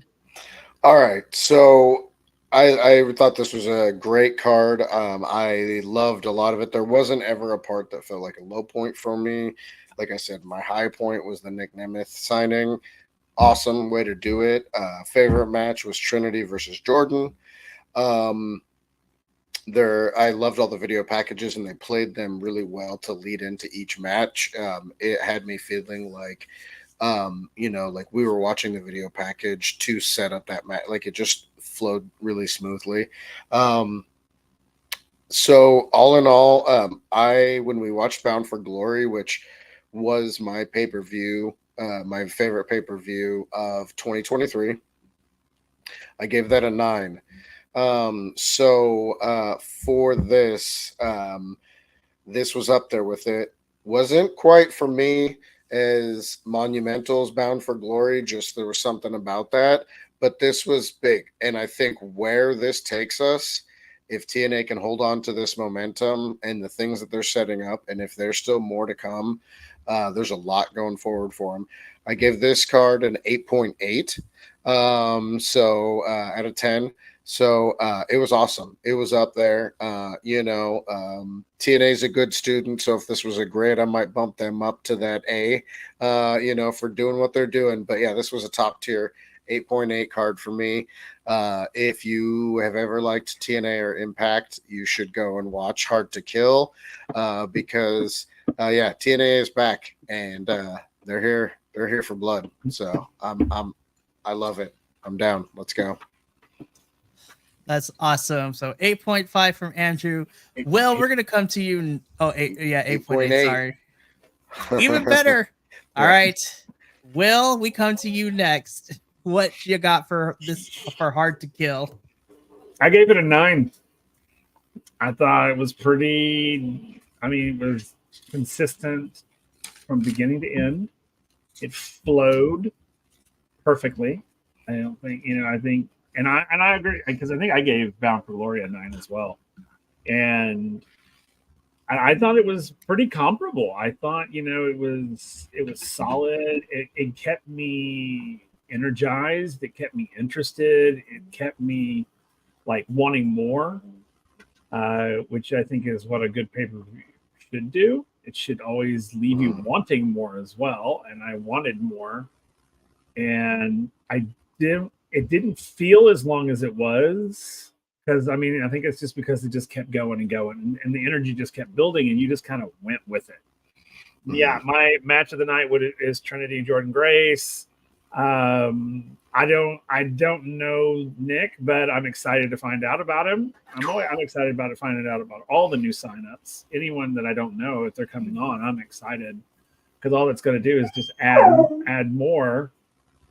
All right, so I thought this was a great card. I loved a lot of it. There wasn't ever a part that felt like a low point for me. Like I said, my high point was the Nick Nemeth signing. Awesome way to do it. Favorite match was Trinity versus Jordan. Um, I loved all the video packages and they played them really well to lead into each match. It had me feeling like like we were watching the video package to set up that match. Like it just flowed really smoothly. So all in all, when we watched Bound for Glory, which was my pay-per-view, my favorite pay-per-view of 2023, I gave that a 9. For this, this was up there with it. Wasn't quite for me as monumental as Bound for Glory. Just there was something about that, but this was big. And I think where this takes us, if TNA can hold on to this momentum and the things that they're setting up, and if there's still more to come, there's a lot going forward for them. I give this card an 8.8. Out of 10. So it was awesome. It was up there. TNA is a good student. So if this was a grade, I might bump them up to that A, for doing what they're doing. But yeah, this was a top tier 8.8 card for me. If you have ever liked TNA or Impact, you should go and watch Hard to Kill because TNA is back and they're here. They're here for blood. So I love it. I'm down. Let's go. That's awesome. So 8.5 from Andrew. Will, we're gonna come to you. 8.8. Sorry. Even better. All right. Will, we come to you next. What you got for Hard to Kill? I gave it a 9. I thought it was pretty. It was consistent from beginning to end. It flowed perfectly. I don't think I think. And I agree because I think I gave Bound for Glory a 9 as well, and I thought it was pretty comparable. I thought it was solid. It kept me energized. It kept me interested. It kept me like wanting more, which I think is what a good pay-per-view should do. It should always leave you wanting more as well. And I wanted more, and it didn't feel as long as it was because I think it's just because it just kept going and going and the energy just kept building and you just kind of went with it. Yeah, my match of the night is Trinity and Jordan Grace. I don't know Nick, but I'm excited to find out about him. I'm excited about finding out about all the new signups. Anyone that I don't know, if they're coming on, I'm excited because all it's going to do is just add more.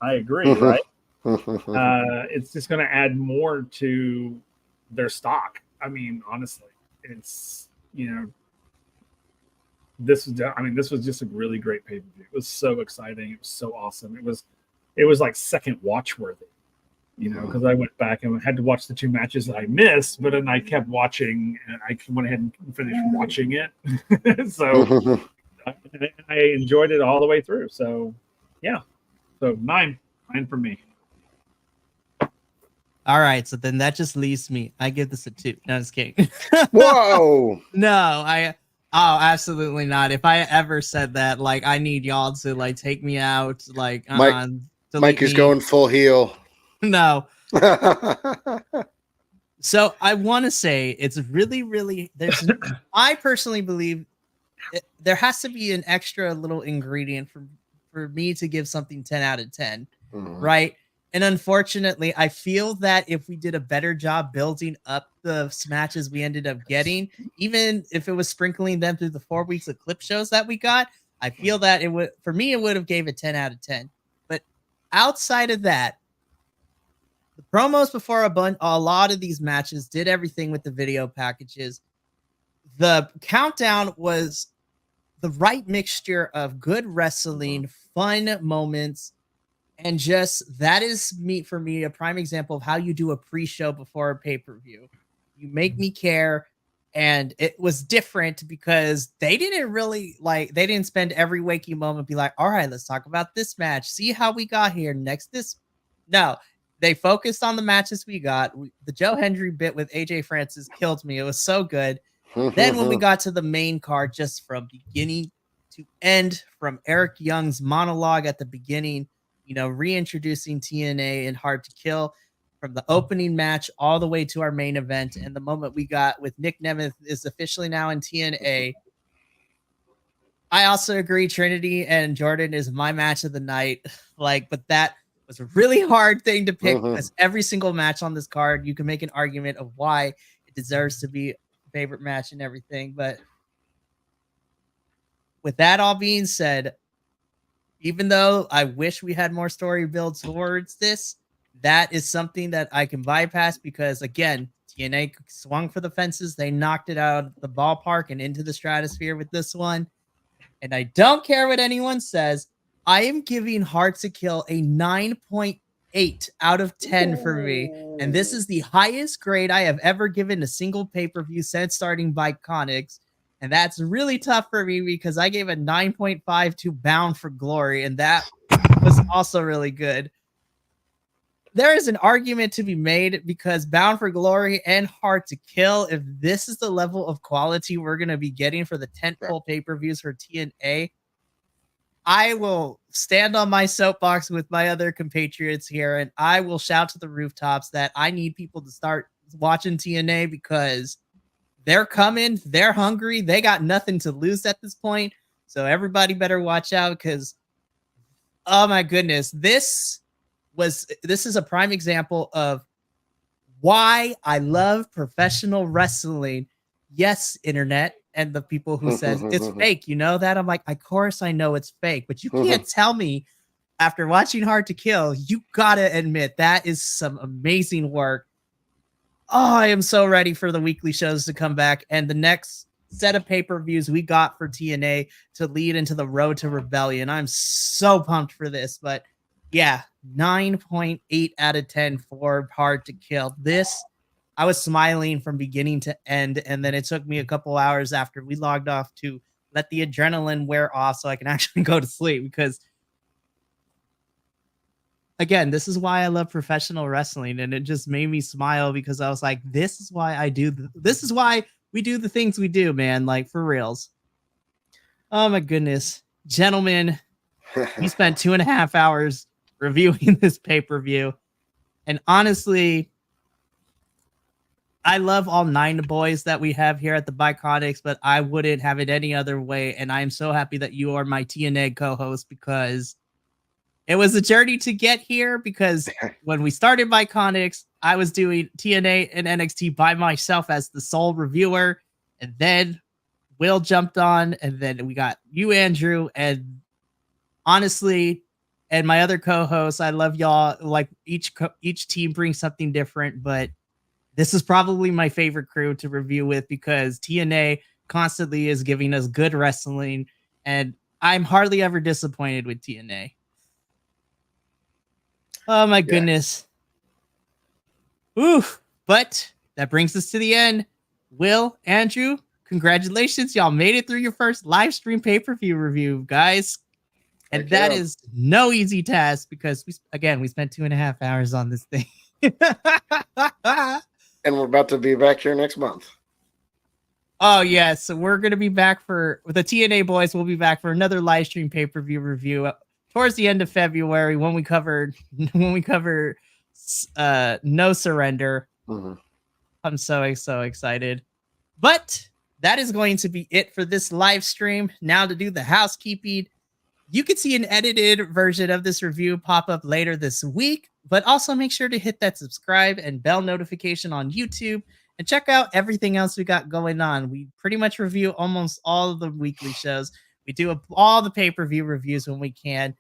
I agree, right? It's just going to add more to their stock. Honestly, it's this was just a really great pay-per-view. It was so exciting. It was so awesome. It was like second watch worthy, because I went back and had to watch the 2 matches that I missed, but then I kept watching and I went ahead and finished watching it. So I enjoyed it all the way through. So yeah, so 9 for me. All right, so then that just leaves me. I give this a 2. No, just kidding. Whoa! No, absolutely not. If I ever said that, like, I need y'all to like take me out, like, Mike is going full heel. No. So I want to say it's really, really. I personally believe there has to be an extra little ingredient for me to give something 10 out of 10, right? And unfortunately, I feel that if we did a better job building up the matches we ended up getting, even if it was sprinkling them through the 4 weeks of clip shows that we got, I feel that it would have gave it 10 out of 10. But outside of that, the promos before a lot of these matches did everything with the video packages. The countdown was the right mixture of good wrestling, fun moments, And just that is for me a prime example of how you do a pre-show before a pay-per-view. You make me care, and it was different because they didn't spend every waking moment be like, all right, let's talk about this match, see how we got here next. This No, they focused on the matches we got. The Joe Hendry bit with AJ Francis killed me. It was so good. Then when we got to the main card, just from beginning to end, from Eric Young's monologue at the beginning, reintroducing TNA and Hard to Kill, from the opening match all the way to our main event, and the moment we got with Nick Nemeth is officially now in TNA. I also agree Trinity and Jordan is my match of the night. But that was a really hard thing to pick because every single match on this card, you can make an argument of why it deserves to be a favorite match and everything. But with that all being said, even though I wish we had more story build towards this, that is something that I can bypass because, again, TNA swung for the fences. They knocked it out of the ballpark and into the stratosphere with this one. And I don't care what anyone says. I am giving Hard to Kill a 9.8 out of 10 for me. And this is the highest grade I have ever given a single pay-per-view since starting Biconics. And that's really tough for me because I gave a 9.5 to Bound for Glory, and that was also really good. There is an argument to be made because Bound for Glory and Hard to Kill, if this is the level of quality we're going to be getting for the tentpole pay-per-views for TNA, I will stand on my soapbox with my other compatriots here, and I will shout to the rooftops that I need people to start watching TNA because they're coming. They're hungry. They got nothing to lose at this point. So everybody better watch out because, oh my goodness, this is a prime example of why I love professional wrestling. Yes, internet and the people who says it's fake, you know that? I'm like, of course I know it's fake, but you can't tell me after watching Hard to Kill, you gotta admit that is some amazing work. Oh, I am so ready for the weekly shows to come back and the next set of pay-per-views we got for TNA to lead into the road to Rebellion. I'm so pumped for this, but yeah, 9.8 out of 10 for Hard to Kill. This, I was smiling from beginning to end, and then it took me a couple hours after we logged off to let the adrenaline wear off so I can actually go to sleep because, again, this is why I love professional wrestling, and it just made me smile because I was like, this is why this is why we do the things we do, man, like for reals. Oh my goodness. Gentlemen, we spent 2.5 hours reviewing this pay-per-view, and honestly, I love all 9 boys that we have here at the Biconics, but I wouldn't have it any other way, and I'm so happy that you are my TNA co-host because it was a journey to get here because when we started Biconics, I was doing TNA and NXT by myself as the sole reviewer. And then Will jumped on, and then we got you, Andrew. And honestly, and my other co-hosts, I love y'all. Like each team brings something different, but this is probably my favorite crew to review with because TNA constantly is giving us good wrestling, and I'm hardly ever disappointed with TNA. Oh my goodness. Oof. But that brings us to the end. Will, Andrew, congratulations. Y'all made it through your first live stream pay-per-view review, guys. And that is no easy task because we spent 2.5 hours on this thing. And we're about to be back here next month. Oh yeah, so we're gonna be back with the TNA boys. We'll be back for another live stream pay-per-view review towards the end of February when we cover No Surrender. I'm so excited. But that is going to be it for this live stream. Now to do the housekeeping, you can see an edited version of this review pop up later this week, but also make sure to hit that subscribe and bell notification on YouTube and check out everything else we got going on. We pretty much review almost all of the weekly shows. We do all the pay-per-view reviews when we can.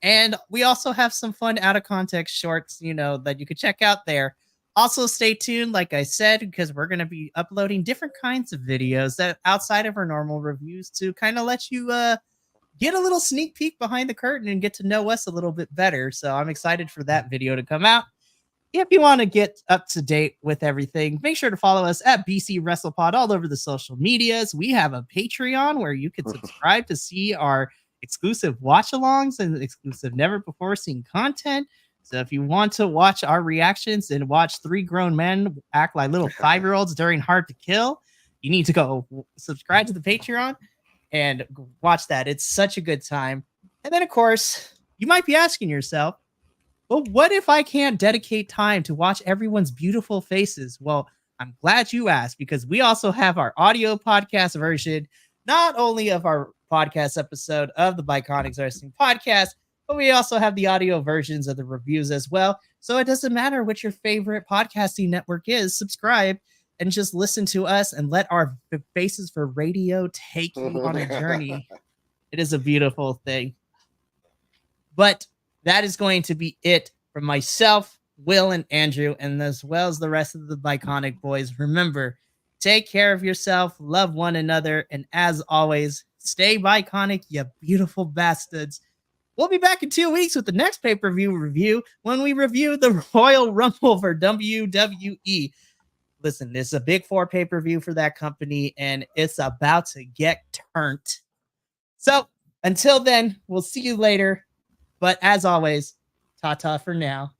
And we also have some fun out of context shorts, that you could check out there. Also, stay tuned, like I said, because we're going to be uploading different kinds of videos that outside of our normal reviews to kind of let you get a little sneak peek behind the curtain and get to know us a little bit better. So I'm excited for that video to come out. If you want to get up to date with everything, make sure to follow us at BC WrestlePod all over the social medias. We have a Patreon where you can subscribe to see our exclusive watch-alongs and exclusive never before seen content. So if you want to watch our reactions and watch three grown men act like little 5-year-olds during Hard to Kill, you need to go subscribe to the Patreon and watch that. It's such a good time. And then, of course, you might be asking yourself, well, what if I can't dedicate time to watch everyone's beautiful faces? Well, I'm glad you asked, because we also have our audio podcast version, not only of our podcast episode of the Biconics Wrestling Podcast, but we also have the audio versions of the reviews as well. So it doesn't matter what your favorite podcasting network is, subscribe and just listen to us and let our faces for radio take you on a journey. It is a beautiful thing. But that is going to be it from myself, Will, and Andrew, and as well as the rest of the Biconic boys. Remember, take care of yourself, love one another, and as always, stay Biconic, you beautiful bastards. We'll be back in 2 weeks with the next pay-per-view review when we review the Royal Rumble for WWE. Listen, this is a Big Four pay-per-view for that company, and it's about to get turned. So, until then, we'll see you later. But as always, ta-ta for now.